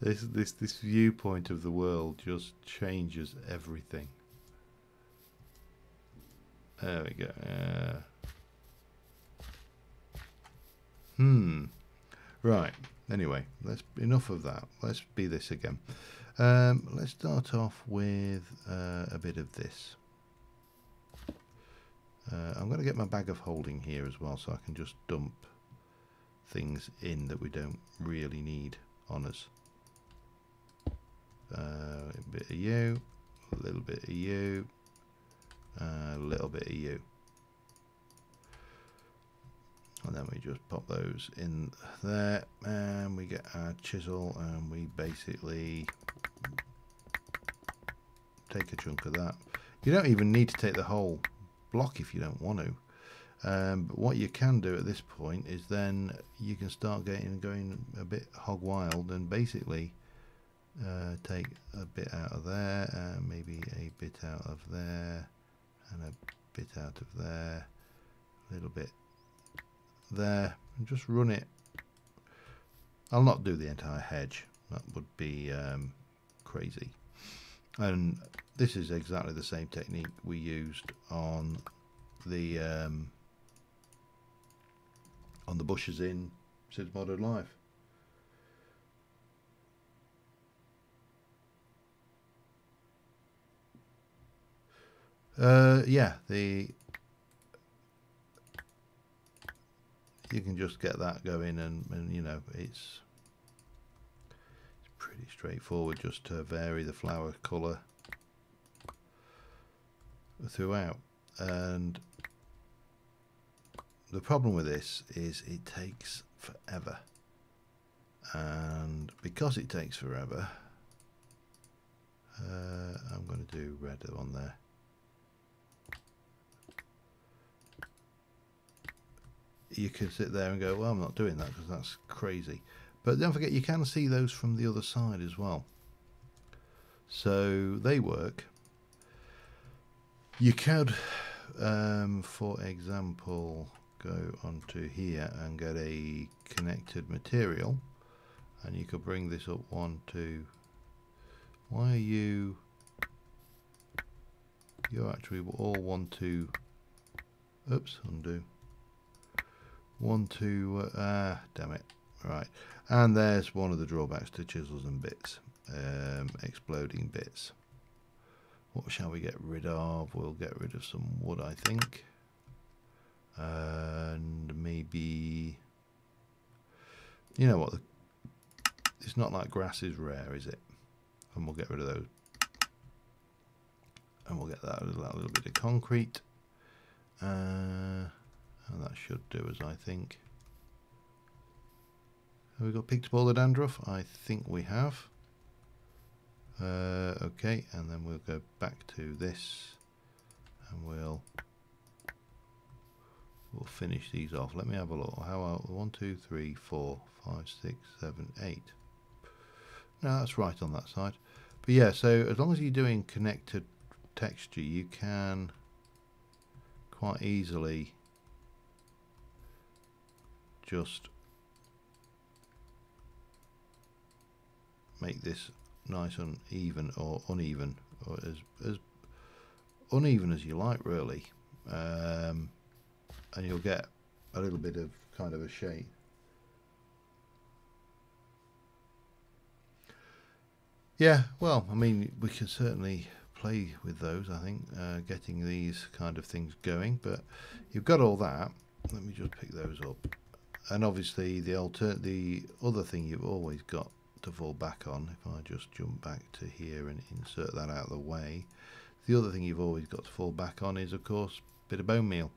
This viewpoint of the world just changes everything. There we go. Right. Anyway, enough of that. Let's be this again. Let's start off with a bit of this. I'm going to get my bag of holding here as well, so I can just dump things in that we don't really need on us. A bit of you, a little bit of you, a little bit of you. And then we just pop those in there, and we get our chisel, and we basically take a chunk of that. You don't even need to take the whole block if you don't want to. But what you can do at this point is then you can start going a bit hog wild and basically take a bit out of there, maybe a bit out of there, and a bit out of there, a little bit there, and just run it. I'll not do the entire hedge, that would be crazy. And this is exactly the same technique we used on the bushes in Sid's Modern Life. Yeah, you can just get that going, and you know, it's pretty straightforward just to vary the flower colour throughout. And the problem with this is it takes forever, and because it takes forever, I'm going to do red on there. You could sit there and go, well, I'm not doing that because that's crazy. But don't forget, you can see those from the other side as well. So they work. You could, for example, go onto here and get a connected material. And you could bring this up 1, 2. Why are you... You're actually all 1, 2... Oops, undo. 1, 2... damn it. Right. And there's one of the drawbacks to chisels and bits. Exploding bits. What shall we get rid of? We'll get rid of some wood, I think. And maybe... You know what? It's not like grass is rare, is it? And we'll get rid of those. And we'll get that little bit of concrete. And that should do us, I think. Have we got picked up all the dandruff? I think we have. Okay, and then we'll go back to this, and we'll finish these off. Let me have a look. How are 1, 2, 3, 4, 5, 6, 7, 8? No, that's right on that side. But yeah, so as long as you're doing connected texture, you can quite easily just make this nice and even or uneven, or as uneven as you like, really, and you'll get a little bit of kind of a shade. Yeah, well, I mean, we can certainly play with those, I think, getting these kind of things going, but you've got all that. Let me just pick those up. And obviously the other thing you've always got to fall back on, if I just jump back to here and insert that out of the way, the other thing you've always got to fall back on is, of course, a bit of bone meal.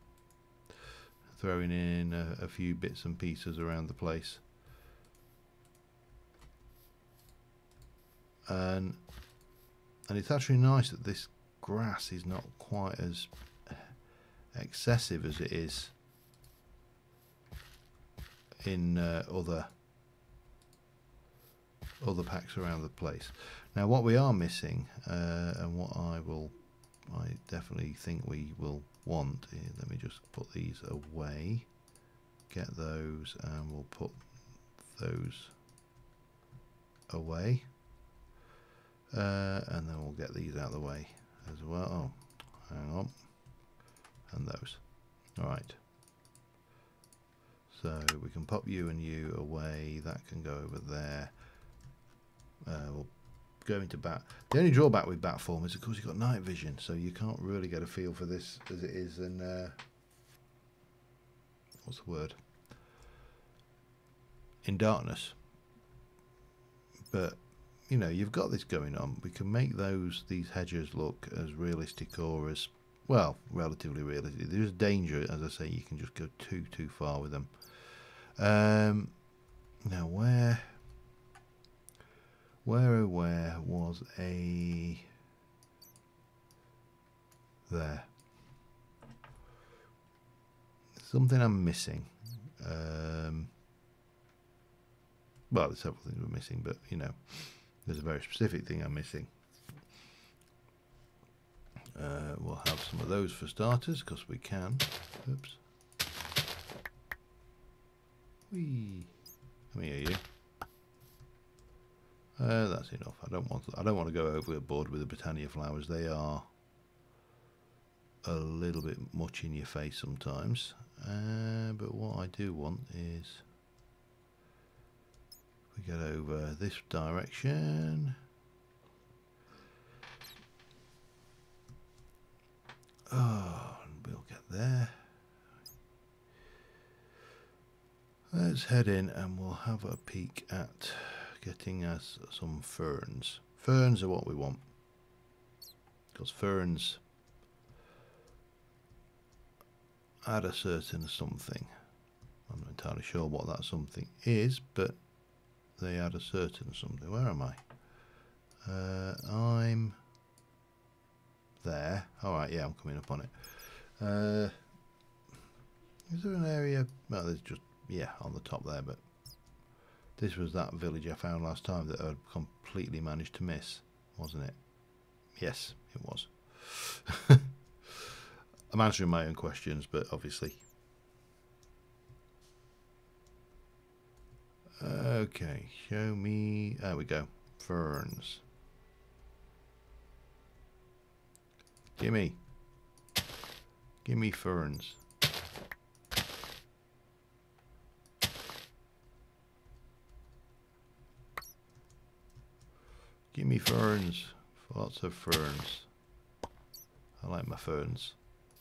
Throwing in a few bits and pieces around the place. And it's actually nice that this grass is not quite as excessive as it is in other packs around the place. Now what we are missing, and what I definitely think we will want, let me just put these away, get those, and we'll put those away, and then we'll get these out of the way as well. Oh, hang on, and those. Alright, so we can pop you and you away, that can go over there. We'll go into bat. The only drawback with bat form is, of course, you've got night vision, so you can't really get a feel for this as it is in what's the word, in darkness. But you know, you've got this going on. We can make these hedges look as realistic, or as, well, relatively realistic. There's danger, as I say, you can just go too far with them. Now where was there? Something I'm missing. Well, there's several things we're missing, but you know, there's a very specific thing I'm missing. We'll have some of those for starters, because we can. Oops. Whee. Come here, you. That's enough. I don't want to go overboard with the Britannia flowers. They are a little bit much in your face sometimes. But what I do want is, we get over this direction. Oh, and we'll get there. Let's head in and we'll have a peek at getting us some ferns. Ferns are what we want, because ferns add a certain something. I'm not entirely sure what that something is, but they add a certain something. Where am I? I'm there. Alright, yeah, I'm coming up on it. Is there an area? Well, there's just, yeah, on the top there, but this was that village I found last time that I'd completely managed to miss, wasn't it? Yes, it was. I'm answering my own questions, but obviously. Okay, show me. There we go. Ferns. Gimme ferns. Gimme ferns. Lots of ferns. I like my ferns.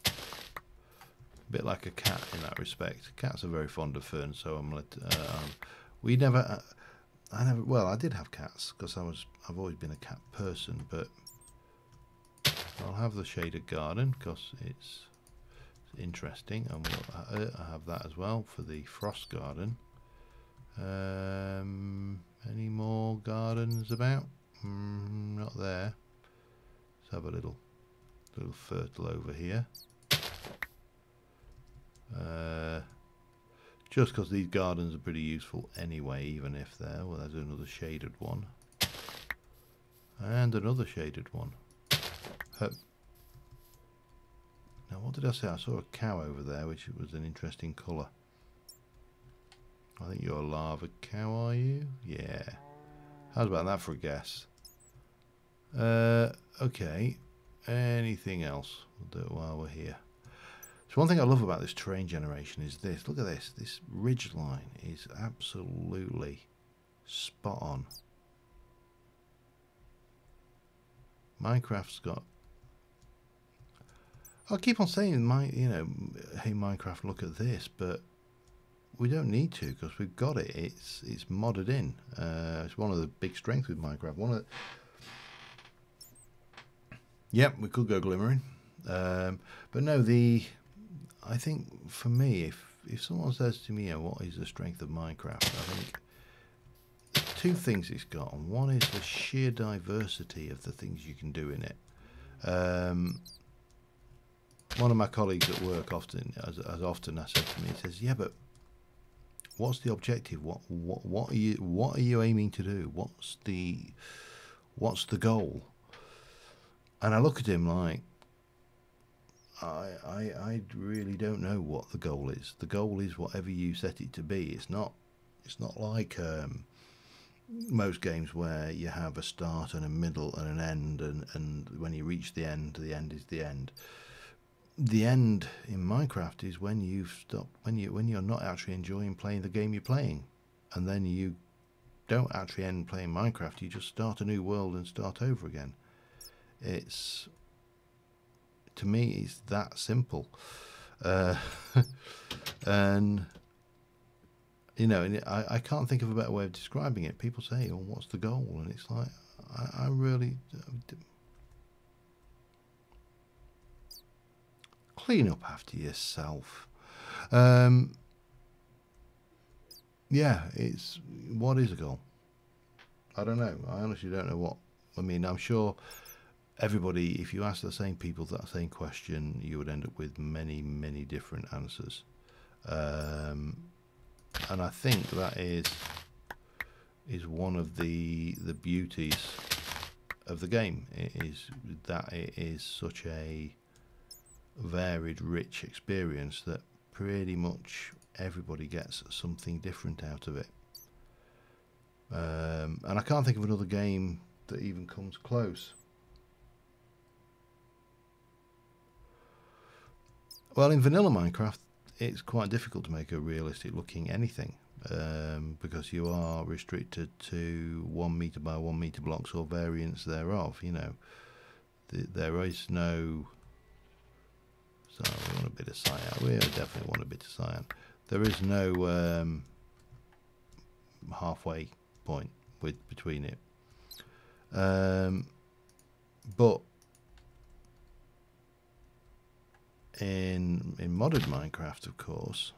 A bit like a cat in that respect. Cats are very fond of ferns, so we never. Well, I did have cats because I've always been a cat person, but I'll have the shaded garden because it's interesting, and we'll have that as well for the frost garden. Any more gardens about? Not there. Let's have a little fertile over here. Just because these gardens are pretty useful anyway, even if they're... Well, there's another shaded one. And another shaded one. Now, what did I say? I saw a cow over there, which was an interesting colour. I think you're a lava cow, are you? Yeah. How's about that for a guess? Okay. Anything else? We'll do it while we're here. So one thing I love about this terrain generation is this. Look at this. This ridge line is absolutely spot on. Minecraft's got... I'll keep on saying, hey Minecraft, look at this, but we don't need to because we've got it. It's modded in. It's one of the big strengths with Minecraft. Yep, we could go glimmering, but no. I think for me, if someone says to me, what is the strength of Minecraft? I think two things it's got, and one is the sheer diversity of the things you can do in it. One of my colleagues at work often, as often I said to me, he says, "Yeah, but what's the objective? What are you aiming to do? What's the goal?" And I look at him like, I really don't know what the goal is. The goal is whatever you set it to be. It's not like most games where you have a start and a middle and an end, and when you reach the end is the end. The end in Minecraft is when you've stopped, when you're not actually enjoying playing the game you're playing, and then you don't actually end playing Minecraft. You just start a new world and start over again. It's, to me, it's that simple. And I can't think of a better way of describing it. People say, "Oh, what's the goal?" And it's like, I really... Clean up after yourself. Yeah, what is a goal? I don't know. I honestly don't know what. I mean, I'm sure everybody, if you ask the same people that same question, you would end up with many, many different answers. And I think that is one of the beauties of the game. It is such a varied, rich experience that pretty much everybody gets something different out of it. And I can't think of another game that even comes close. Well, in vanilla Minecraft, it's quite difficult to make a realistic looking anything, because you are restricted to 1 meter by 1 meter blocks or variants thereof. There is no... So we want a bit of cyan. We definitely want a bit of cyan. There is no halfway point between it. But in modded Minecraft, of course,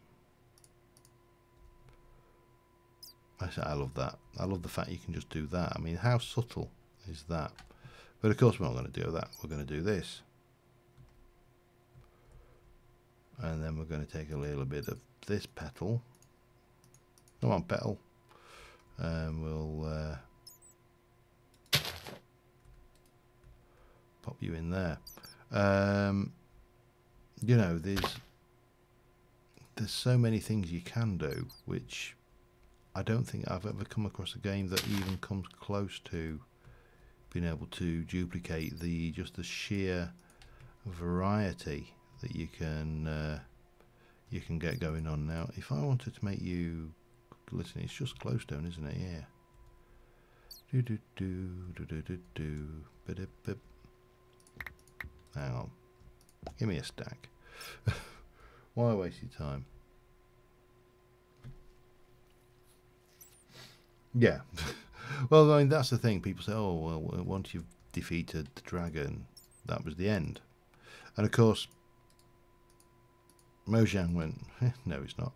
I love that. I love the fact you can just do that. I mean, how subtle is that? But of course, we're not going to do that. We're going to do this. And then we're going to take a little bit of this petal. Come on, petal. And we'll pop you in there. There's so many things you can do, which I don't think I've ever come across a game that even comes close to being able to duplicate just the sheer variety that you can get going on. Now, if I wanted to make you listen, it's just glowstone, isn't it? Yeah. Hang on. Give me a stack. Why waste your time? Yeah. Well, I mean, that's the thing. People say, "Oh, well, once you've defeated the dragon, that was the end." And of course, Mojang went, "No, it's not.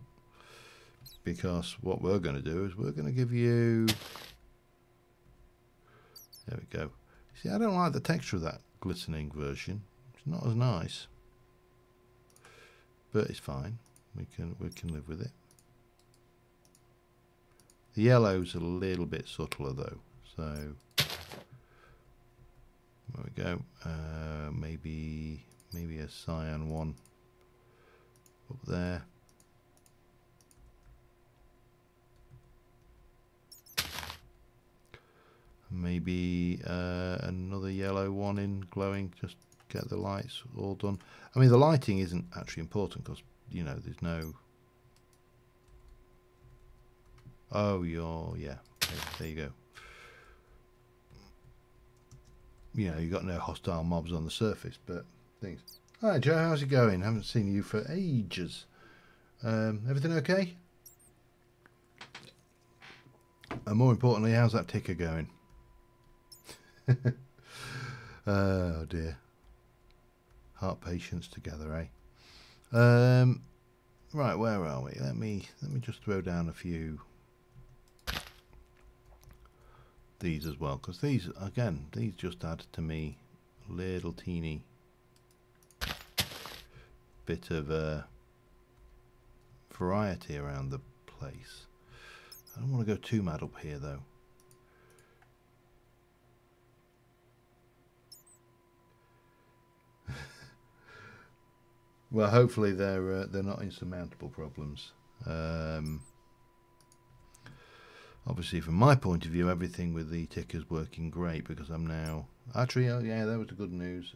Because what we're going to do is we're going to give you There we go. See, I don't like the texture of that glistening version. It's not as nice, but it's fine. We can live with it. The yellow's a little bit subtler though, so there we go. Maybe a cyan one up there. Maybe another yellow one in glowing, just get the lights all done. I mean, the lighting isn't actually important because, you know, there's no... Oh, yeah, there you go. You know, you've got no hostile mobs on the surface, but things. Hi, Joe, how's it going? Haven't seen you for ages. Everything okay? And more importantly, how's that ticker going? Oh dear. Heart patience together, eh? Right, where are we? Let me just throw down a few these as well, because these just add to me a little teeny bit of variety around the place. I don't want to go too mad up here though. Well, hopefully they're not insurmountable problems. Obviously, from my point of view, everything with the ticker's working great because I'm now... Actually, oh, yeah, that was the good news.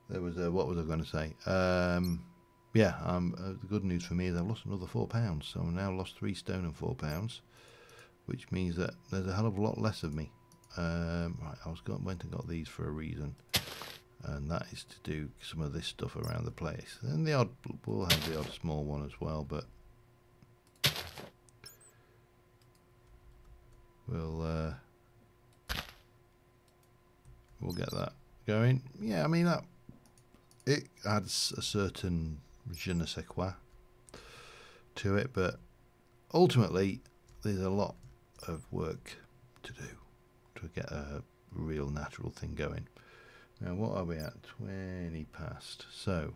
There was a... What was I going to say? Yeah, the good news for me is I've lost another £4, so I've now lost 3 stone and £4, which means that there's a hell of a lot less of me. Right, went and got these for a reason, and that is to do some of this stuff around the place. And the odd, we'll have the odd small one as well, but we'll get that going. Yeah, I mean it adds a certain je ne sais quoi to it, but ultimately there's a lot of work to do to get a real natural thing going. Now what are we at? 20 past. So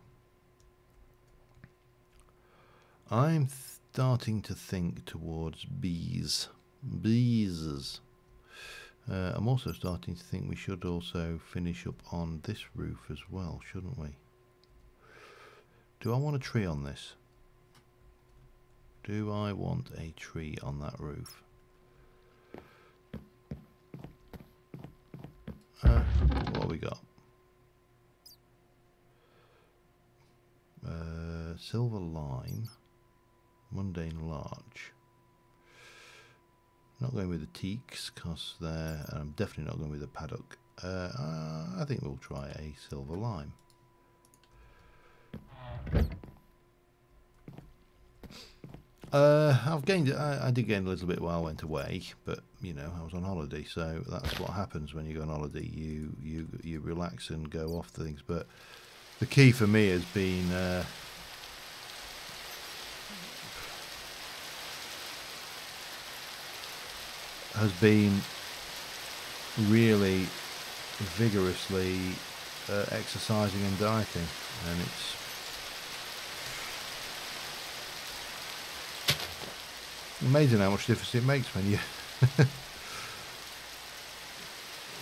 I'm starting to think towards bees. I'm also starting to think we should also finish up on this roof as well, shouldn't we? Do I want a tree on this? Do I want a tree on that roof? What have we got? Silver lime, mundane larch. Not going with the teaks because I'm definitely not going with the paddock. I think we'll try a silver lime. I did gain a little bit while I went away, but you know, I was on holiday, so that's what happens when you go on holiday. You relax and go off things. But the key for me has been really vigorously exercising and dieting, and it's amazing how much difference it makes when you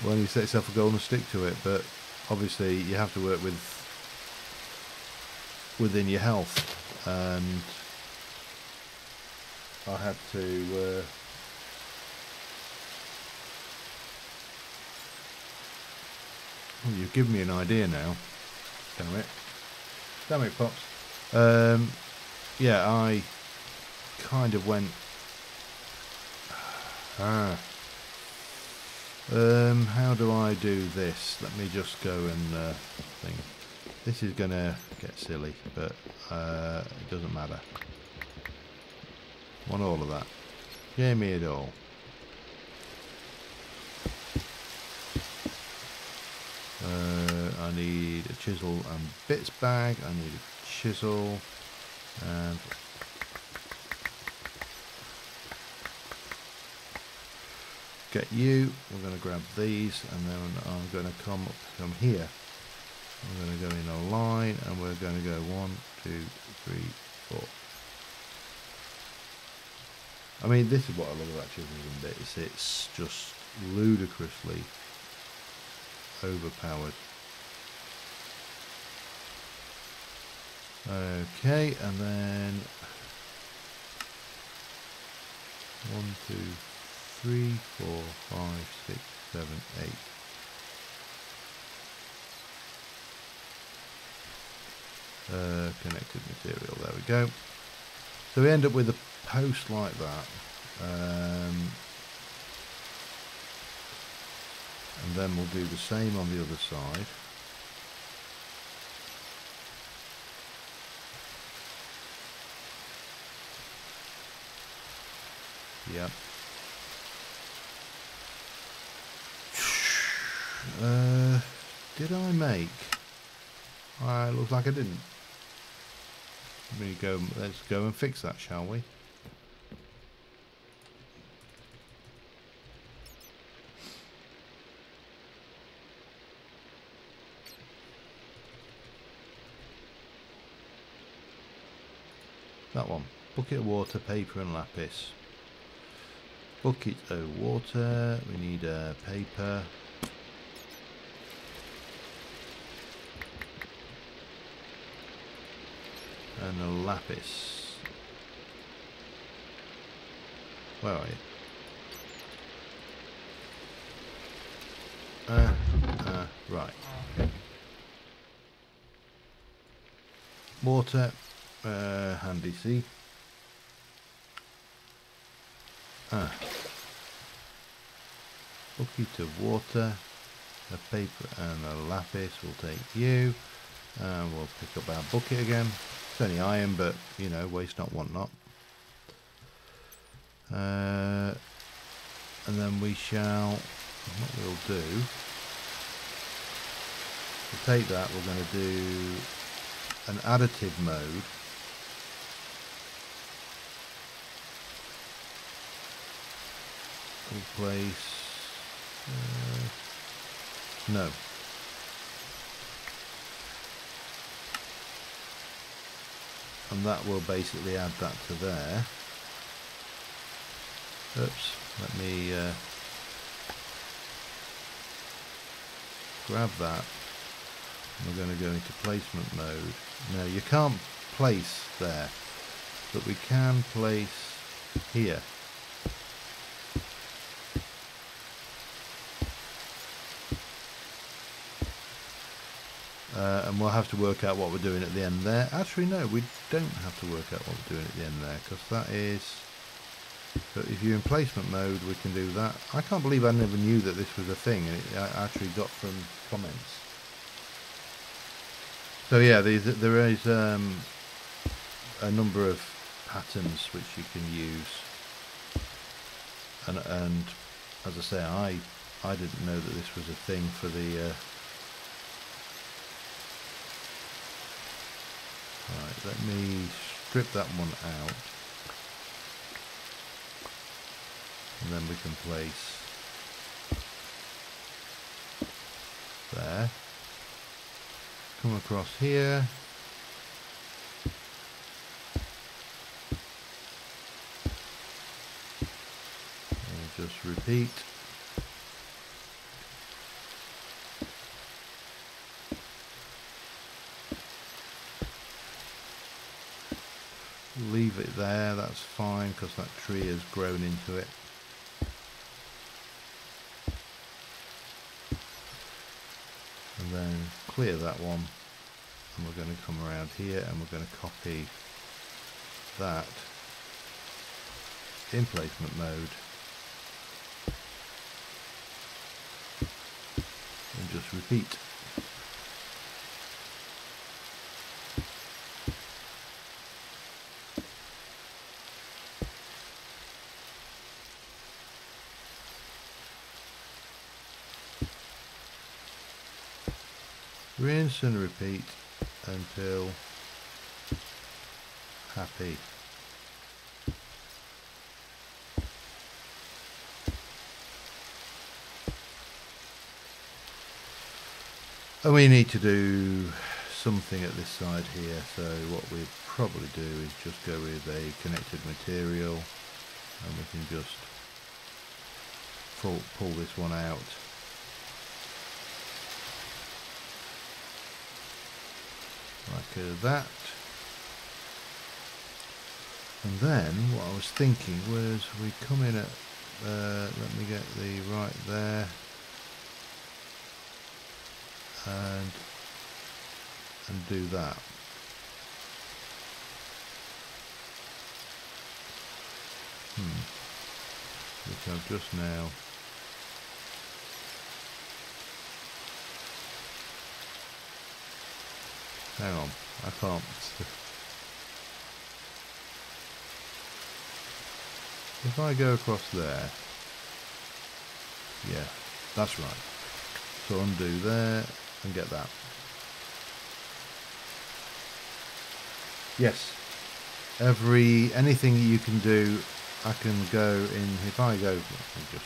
when you set yourself a goal and stick to it. But obviously you have to work within your health, and I had to well, you've given me an idea now. Damn it, Pops. Yeah, I kind of went how do I do this? Let me just go and think. This is gonna get silly, but it doesn't matter. Want all of that. Give me it all. I I need a chisel and bits bag. I need a chisel and get you. We're going to grab these, and then I'm going to come here. I'm going to go in a line, and we're going to go 1, 2, 3, 4. I mean, this is what I love about chisels and bits. It's just ludicrously overpowered. Okay, and then 1, 2, 3, 4, 5, 6, 7, 8. Connected material, there we go. So we end up with a post like that, and then we'll do the same on the other side. Yep. Did I make? Looks like I didn't. Let's go and fix that, shall we? That one. Bucket of water, paper and lapis. Bucket of water. We need paper. And a lapis. Where are you? Right. Water. Handy, see? Bucket of water, a paper and a lapis will take you. And we'll pick up our bucket again. It's only iron, but, you know, waste not, want not. And then we shall, what we'll do, we'll take that, we're going to do an additive mode. We'll place, no. And that will basically add that to there. Oops, let me grab that. We're going to go into placement mode. No, you can't place there, but we can place here. And we'll have to work out what we're doing at the end there. Actually, no, we don't have to work out what we're doing at the end there, because that is... So if you're in placement mode, we can do that. I can't believe I never knew that this was a thing, and I actually got from comments. So yeah, there is a number of patterns which you can use. And as I say, I didn't know that this was a thing for the... Right, let me strip that one out, and then we can place there, come across here, and just repeat. Leave it there, that's fine, because that tree has grown into it. And then clear that one, and we're going to come around here and we're going to copy that in placement mode and just repeat. Rinse and repeat until happy. And we need to do something at this side here, so what we probably do is just go with a connected material, and we can just pull this one out. Like that. And then what I was thinking was we come in at, let me get the right there, and do that. Which I've just now hang on, I can't. If I go across there, yeah, that's right. So undo there and get that. Yes, anything you can do, I can go in. If I go, just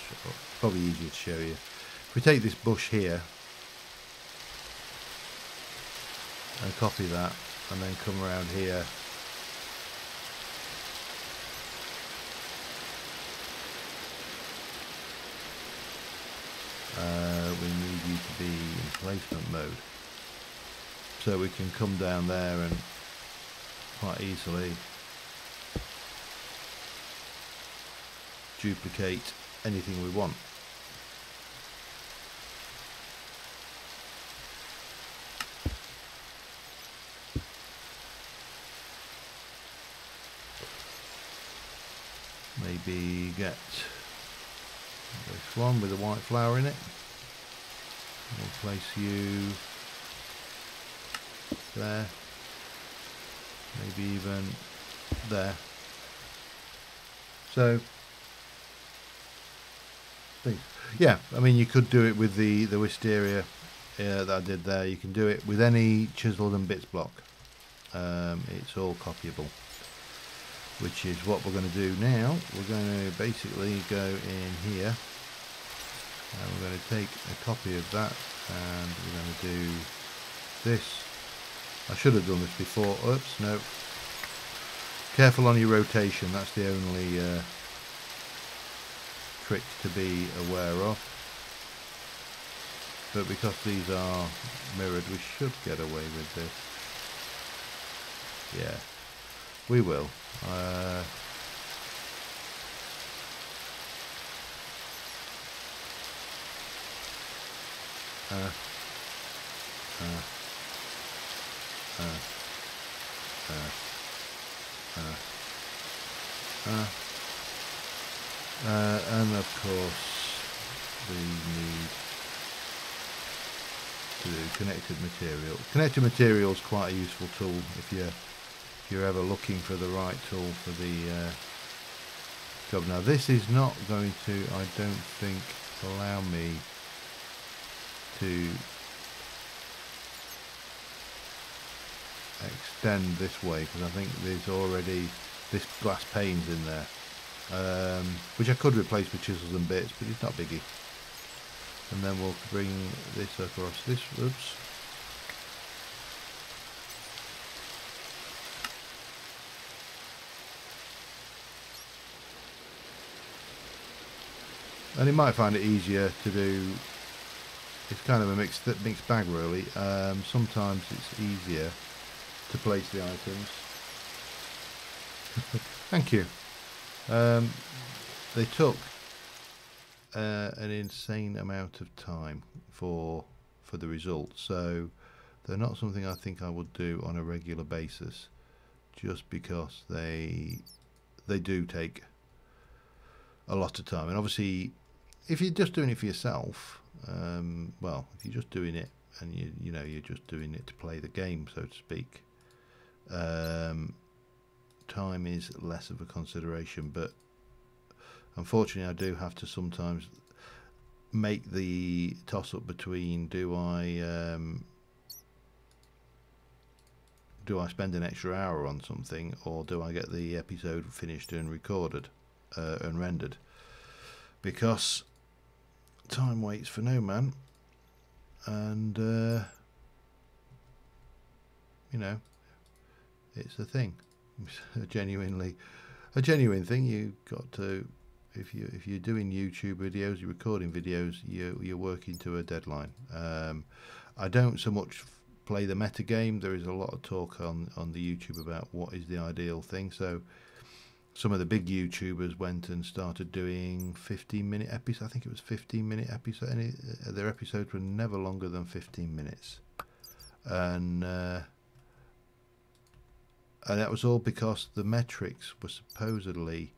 probably easier to show you. If we take this bush here and copy that, and then come around here, we need you to be in placement mode, so we can come down there and quite easily duplicate anything we want. Maybe get this one with a white flower in it. We'll place you there, maybe even there. So yeah, I mean, you could do it with the wisteria that I did there. You can do it with any chiseled and bits block. It's all copyable, which is what we're going to do now. We're going to basically go in here, and we're going to take a copy of that, and we're going to do this. I should have done this before. Oops, no. Careful on your rotation, that's the only trick to be aware of. But because these are mirrored, we should get away with this. Yeah, we will. And of course we need to do connected material. Connected material is quite a useful tool if you're ever looking for the right tool for the job. Now this is not going to, I don't think, allow me to extend this way, because I think there's already this glass panes in there, which I could replace with chisels and bits, but it's not biggie. And then we'll bring this across this, oops. And you might find it easier to do, it's kind of a mixed bag really. Sometimes it's easier to place the items. Thank you. They took an insane amount of time for the results, so they're not something I think I would do on a regular basis, just because they do take a lot of time. And obviously if you're just doing it for yourself, well, if you're just doing it and you know you're just doing it to play the game, so to speak, time is less of a consideration. But unfortunately I do have to sometimes make the toss up between, do I do I spend an extra hour on something, or do I get the episode finished and recorded and rendered? Because time waits for no man, and you know, it's a thing. It's a genuine thing. You got to, if you're doing YouTube videos, you're recording videos, you're working to a deadline. I don't so much play the meta game. There is a lot of talk on the YouTube about what is the ideal thing. So some of the big YouTubers went and started doing 15-minute episodes. I think it was 15-minute episode. Their episodes were never longer than 15 minutes, and that was all because the metrics were supposedly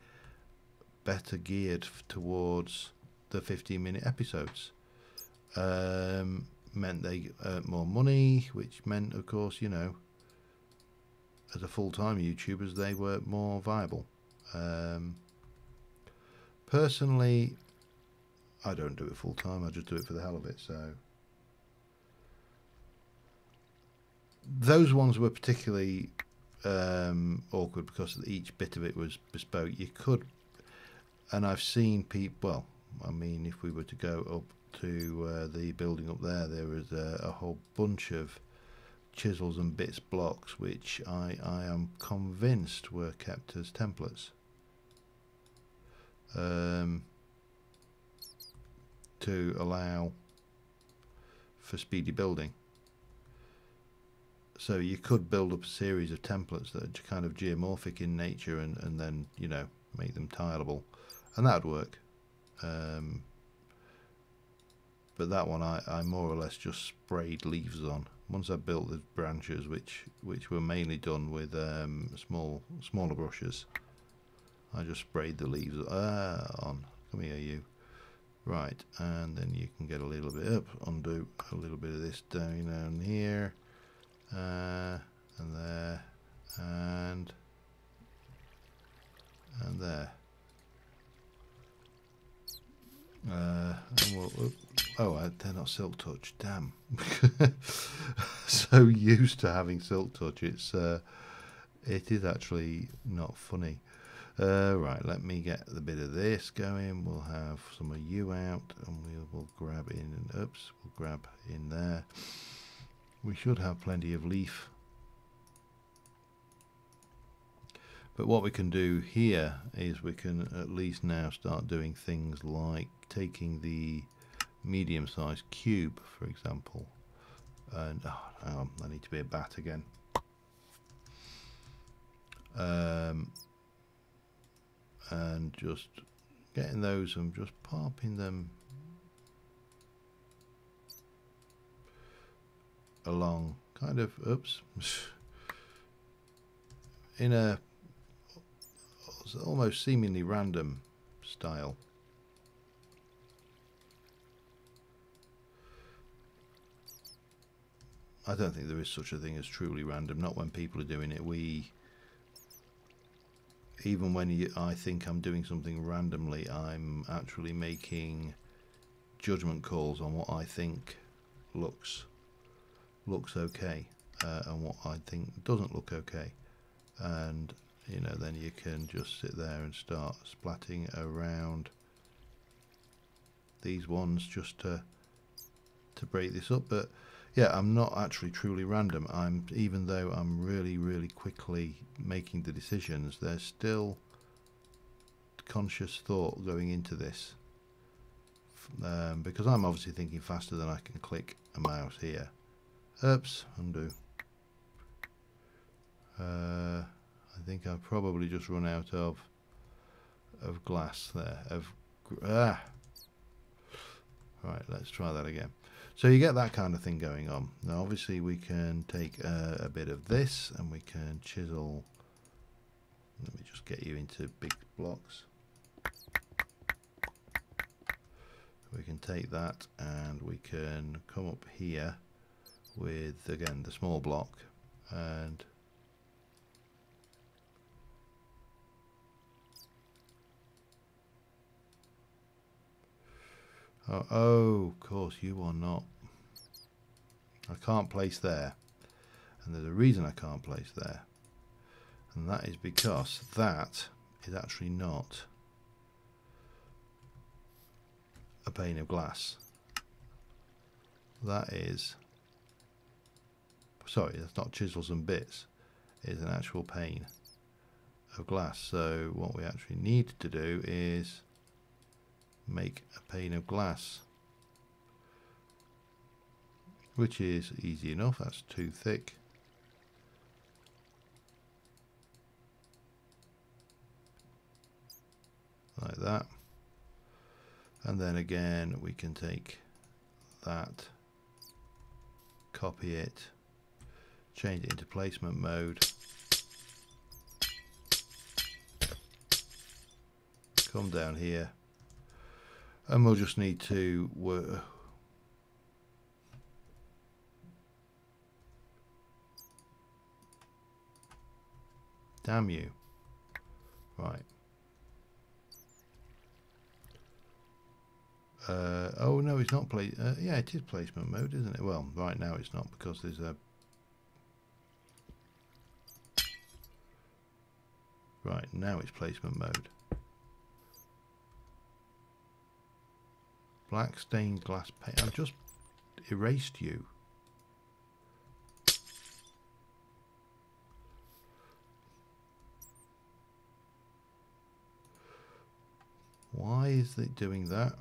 better geared towards the 15-minute episodes. Meant they earned more money, which meant, of course, you know, as a full-time YouTubers, they were more viable. Personally, I don't do it full-time. I just do it for the hell of it. So those ones were particularly awkward because each bit of it was bespoke. You could, and I've seen people, well, I mean, if we were to go up to the building up there, there was a whole bunch of chisels and bits blocks which I am convinced were kept as templates to allow for speedy building. So you could build up a series of templates that are kind of geomorphic in nature, and then, you know, make them tileable, and that would work. But that one I more or less just sprayed leaves on. Once I built the branches, which were mainly done with smaller brushes, I just sprayed the leaves on. Come here, you. Right, and then you can get a little bit up, undo a little bit of this down here, and there, and there. And they're not silk touch. Damn. So used to having silk touch, it is actually not funny. Right, let me get the bit of this going. We'll have some of you out, and we'll grab in, and we'll grab in there. We should have plenty of leaf. But what we can do here is we can at least now start doing things like taking the medium-sized cube, for example, and hang on, I need to be a bat again. And just getting those and just popping them along, kind of, oops, in a almost seemingly random style. I don't think there is such a thing as truly random, not when people are doing it. Even when I think I'm doing something randomly, I'm actually making judgment calls on what I think looks okay, and what I think doesn't look okay. And you know, then you can just sit there and start splatting around these ones just to break this up. But yeah, I'm not actually truly random. Even though I'm really quickly making the decisions, there's still conscious thought going into this, because I'm obviously thinking faster than I can click a mouse here. Oops, undo. I think I've probably just run out of glass there. Right, let's try that again. So you get that kind of thing going on. Now obviously we can take a bit of this and we can chisel. Let me just get you into big blocks. We can take that and we can come up here with, again, the small block, and oh, of course you are not. I can't place there. And there's a reason I can't place there. And that is because that is actually not a pane of glass. That is, sorry, that's not chisels and bits. It is an actual pane of glass. So what we actually need to do is make a pane of glass, which is easy enough. That's too thick. Like that. And then again we can take that, copy it, change it into placement mode, come down here, and we'll just need to work. Damn you. Right. Oh no, it's not yeah, it is placement mode, isn't it? Well, right now it's not, because there's a right now it's placement mode. Black stained glass paint. I've just erased you. Why is it doing that?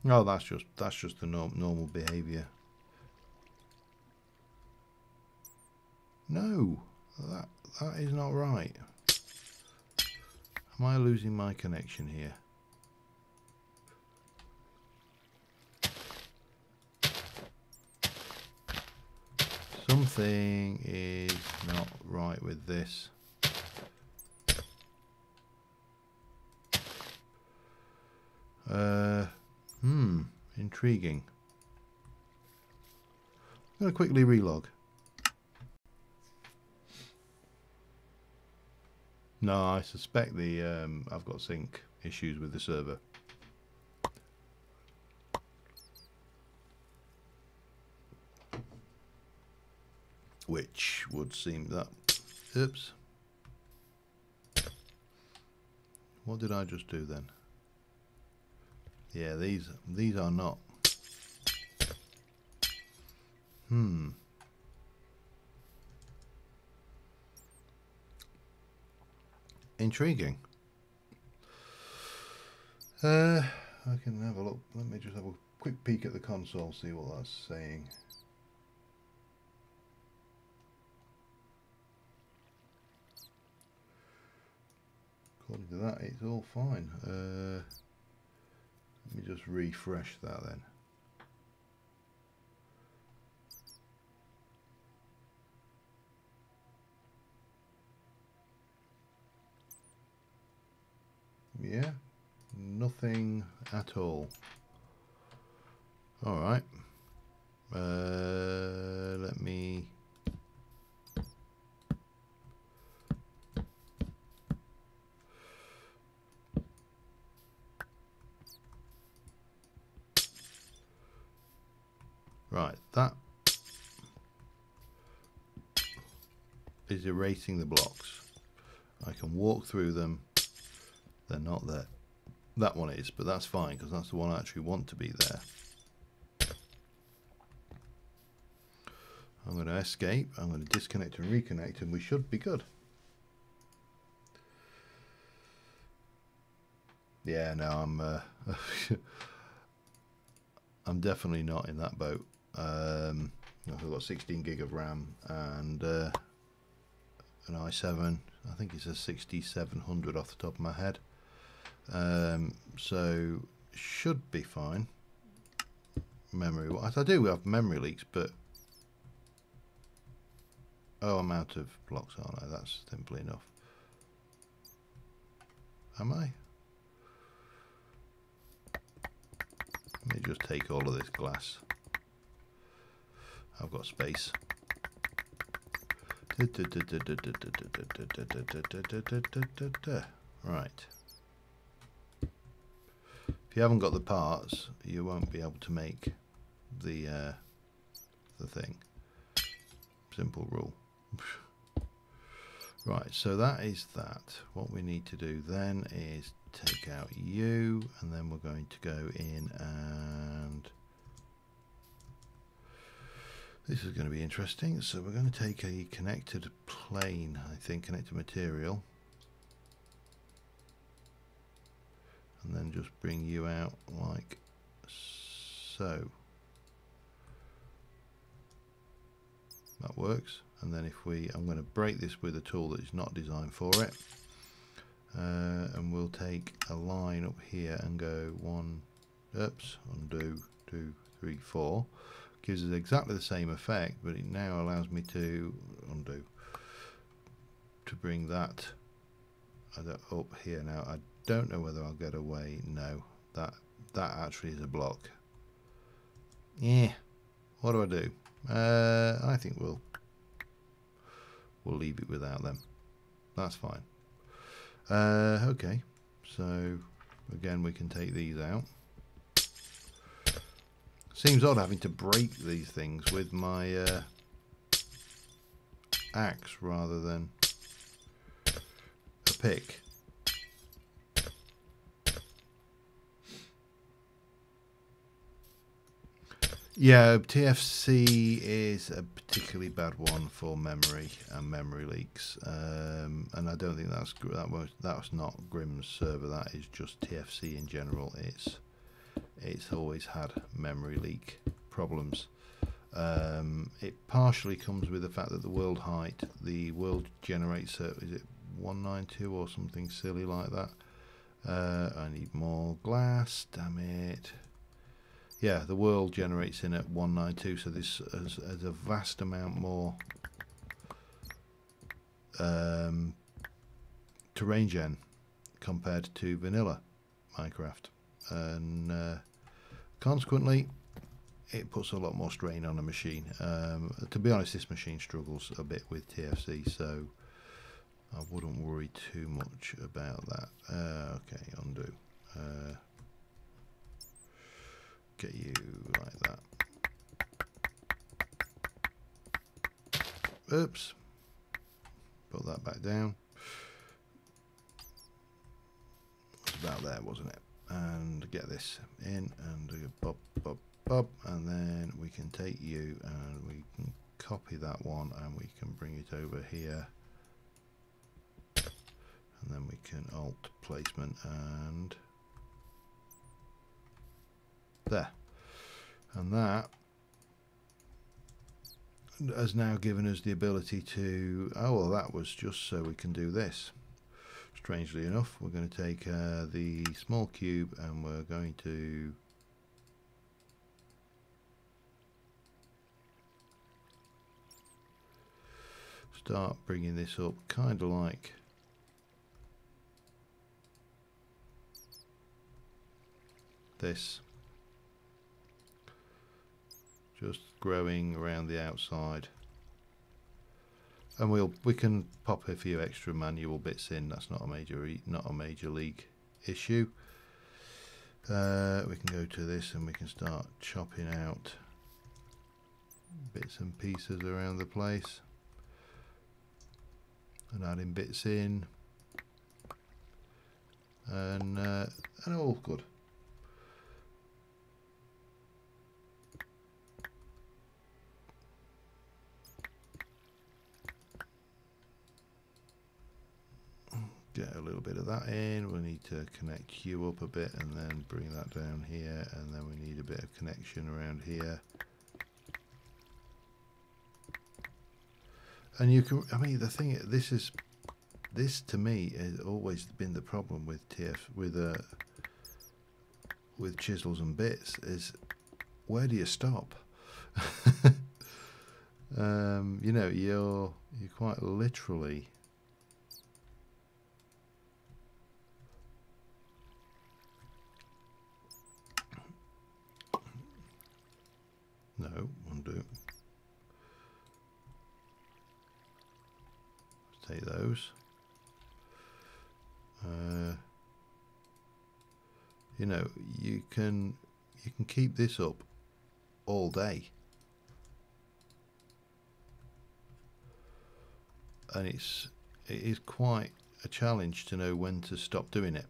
Oh, that's just the normal behavior. No, that is not right. Am I losing my connection here? Something is not right with this. Intriguing. I'm going to quickly relog. No, I suspect I've got sync issues with the server. Which would seem that. Oops. What did I just do then? Yeah, these are not. Intriguing. I can have a look. Let me just have a quick peek at the console, see what that's saying. According to that, it's all fine. Let me just refresh that then. Yeah, nothing at all. All right. Let me. Right, that is erasing the blocks. I can walk through them. They're not there. That one is, but that's fine because that's the one I actually want to be there. I'm going to escape. I'm going to disconnect and reconnect, and we should be good. Yeah, no, I'm definitely not in that boat. I've got 16 gig of RAM and an i7. I think it's a 6700 off the top of my head. So should be fine. Memory wise, I do have memory leaks, but oh, I'm out of blocks, aren't I? That's simply enough. Am I? Let me just take all of this glass. I've got space. Right. If you haven't got the parts, you won't be able to make the thing. Simple rule. Right, so that is that. What we need to do then is take out you, and then we're going to go in, and this is going to be interesting. So we're going to take a connected plane, I think, connected material, and then just bring you out like so. That works. And then if I'm going to break this with a tool that is not designed for it, and we'll take a line up here and go undo, 2, 3, 4. Gives us exactly the same effect, but it now allows me to undo, to bring that up here. Now I don't know whether I'll get away. No, that actually is a block. Yeah, what do I do? I think we'll leave it without them. That's fine. Okay, so again we can take these out. Seems odd having to break these things with my axe rather than a pick. Yeah, TFC is a particularly bad one for memory and memory leaks, and I don't think that's not Grimm's server. That is just TFC in general. It's always had memory leak problems. It partially comes with the fact that the world height, the world generates is it 192 or something silly like that. I need more glass. Damn it. Yeah, the world generates in at 192, so this has a vast amount more terrain gen compared to vanilla Minecraft, and consequently it puts a lot more strain on a machine. To be honest, this machine struggles a bit with TFC, so I wouldn't worry too much about that. Okay, undo. Get you like that. Oops. Put that back down. It was about there, wasn't it? And get this in and do a bob, bob, bob. And then we can take you and we can copy that one and we can bring it over here. And then we can alt placement and there, and that has now given us the ability to, oh well, that was just so we can do this. Strangely enough, we're going to take the small cube and we're going to start bringing this up kind of like this. Just growing around the outside, and we can pop a few extra manual bits in. That's not a major league issue. We can go to this and we can start chopping out bits and pieces around the place and adding bits in, and all good. Get a little bit of that in. We need to connect you up a bit and then bring that down here, and then we need a bit of connection around here. And you can, I mean, the thing, this to me has always been the problem with with chisels and bits, is where do you stop? You know, you're quite literally no, undo. Let's take those. You know, you can keep this up all day, and it is quite a challenge to know when to stop doing it.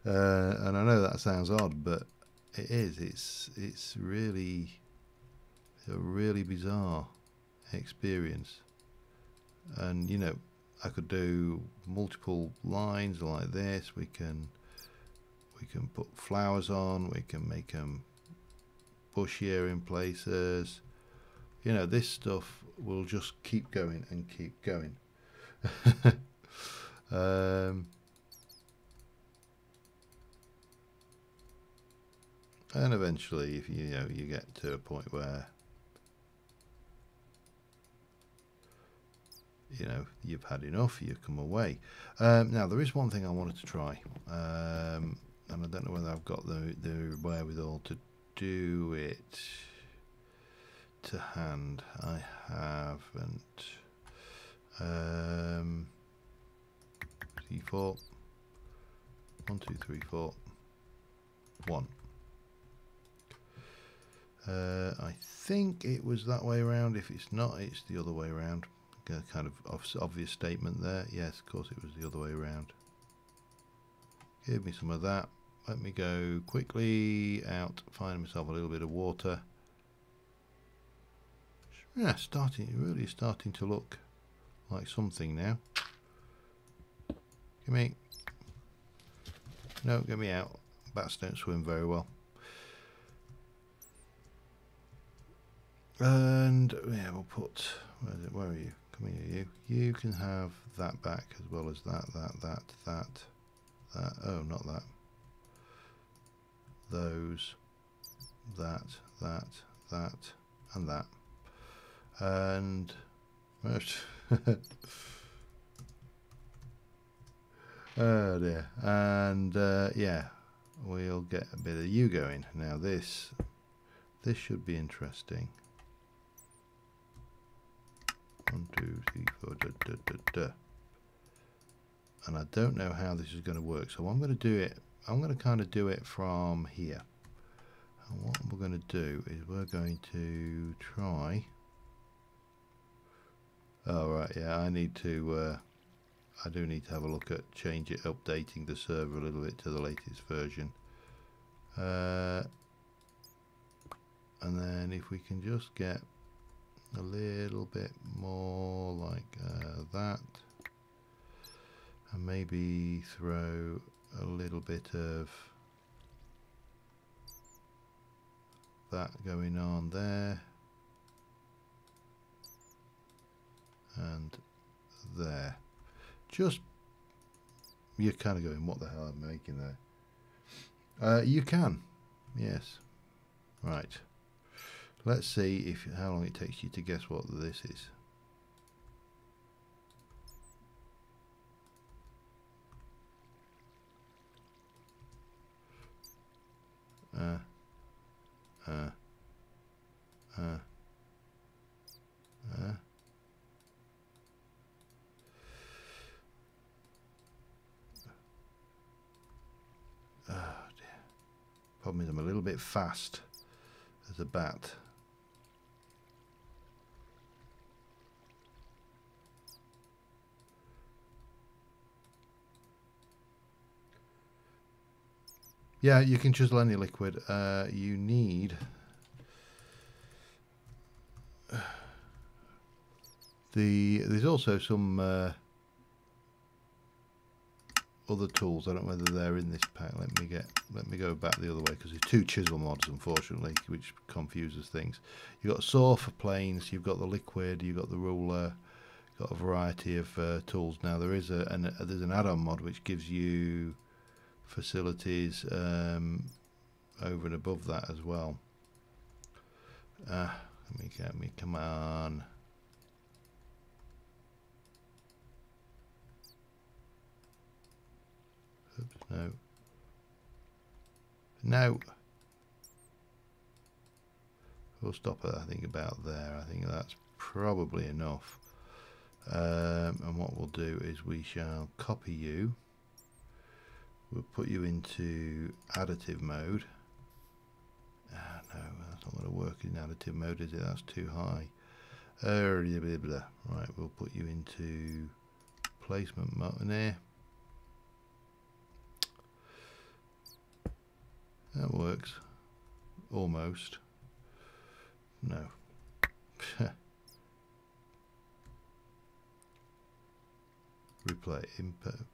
And I know that sounds odd, but it is. It's really a really bizarre experience. And you know, I could do multiple lines like this. We can put flowers on. We can make them bushier in places. You know, this stuff will just keep going and keep going. And eventually, if you know, you get to a point where you know you've had enough, you come away. Now there is one thing I wanted to try, and I don't know whether I've got the wherewithal to do it to hand. I haven't. C4. 1, 2, 3, 4. 1. I think it was that way around. If it's not, it's the other way around. Kind of obvious statement there. Yes, of course it was the other way around. Give me some of that. Let me go quickly out, find myself a little bit of water. Yeah, really starting to look like something now. Give me. No, get me out. Bats don't swim very well. And yeah, we'll put. Where are you? Come here, you. You can have that back as well as that. Oh, not that. Those. That, and that. And. Oh dear. And yeah, we'll get a bit of you going. Now this should be interesting. 1, 2, 3, 4. And I don't know how this is going to work, so I'm going to do it. I'm going to kind of do it from here. And what we're going to do is we're going to try. Oh right, yeah, I need to. I do need to have a look at updating the server a little bit to the latest version. And then if we can just get a little bit more like that, and maybe throw a little bit of that going on there and there. Just, you're kind of going, what the hell am I making there? You can, yes. Right. Let's see how long it takes you to guess what this is. Oh dear. Problem is I'm a little bit fast as a bat. Yeah, you can chisel any liquid. You need there's also some other tools. I don't know whether they're in this pack. Let me go back the other way because there's 2 chisel mods, unfortunately, which confuses things. You've got saw for planes. You've got the liquid. You've got the ruler. You've got a variety of tools. Now there is there's an add-on mod which gives you facilities over and above that as well. Let me come on. Oops, no. We'll stop it, I think, about there. I think that's probably enough. And what we'll do is we shall copy you. we'll put you into additive mode. No, that's not going to work in additive mode, is it? That's too high. Right, we'll put you into placement mode there. That works. Almost. No. Replay input.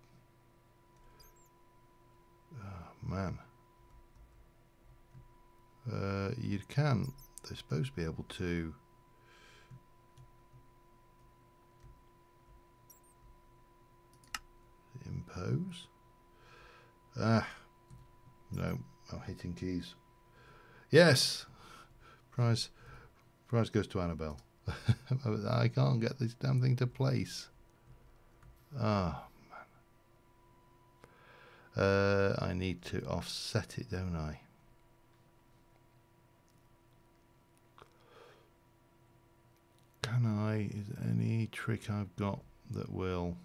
Oh, man. You can. They're supposed to be able to. Impose. No, I'm hitting keys. Yes. Prize goes to Annabelle. I can't get this damn thing to place. Ah, man. I need to offset it, don't I? Can I? Is there any trick I've got that will?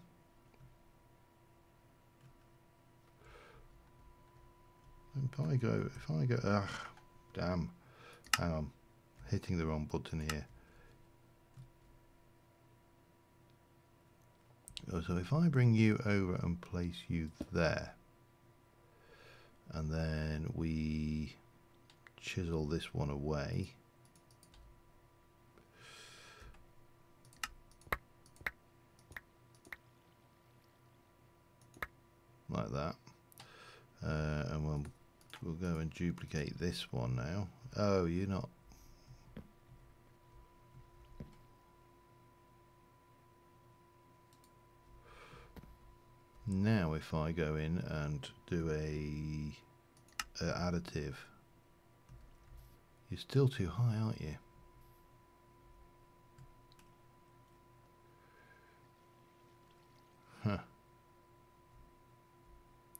If I go, ugh, damn, hang on, hitting the wrong button here. Oh, so if I bring you over and place you there, and then we chisel this one away. Like that. And we'll go and duplicate this one now. Oh, you're not. Now if I go in and do a additive, you're still too high, aren't you? Huh.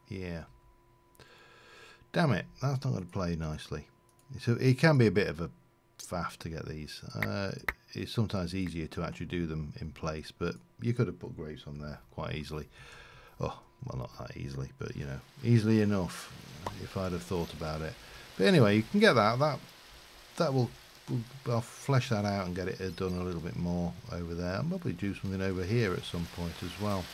Yeah. Damn it, that's not going to play nicely. So it can be a bit of a faff to get these. It's sometimes easier to actually do them in place, but you could have put grapes on there quite easily. Oh, well, not that easily, but you know, easily enough if I'd have thought about it. But anyway, you can get that. I'll flesh that out and get it done a little bit more over there. I'll probably do something over here at some point as well.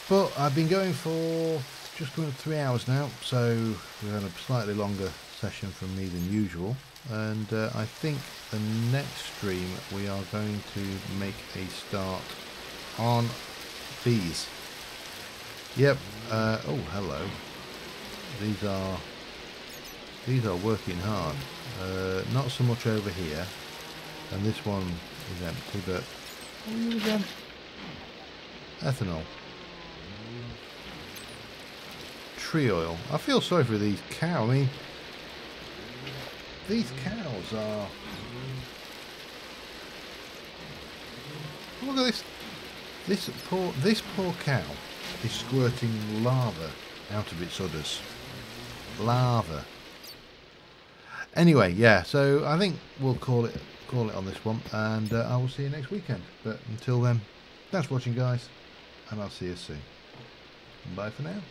But I've been going for just coming up 3 hours now, so we've had a slightly longer session from me than usual. And I think the next stream we are going to make a start on bees. Yep. Oh, hello. These are working hard. Not so much over here, and this one is empty. But what are you again? Ethanol. Tree oil. I feel sorry for these cows. I mean, these cows are. Look at this. This poor cow is squirting lava out of its udders. Lava. Anyway, yeah. So I think we'll call it on this one, and I will see you next weekend. But until then, thanks for watching, guys, and I'll see you soon. Bye for now.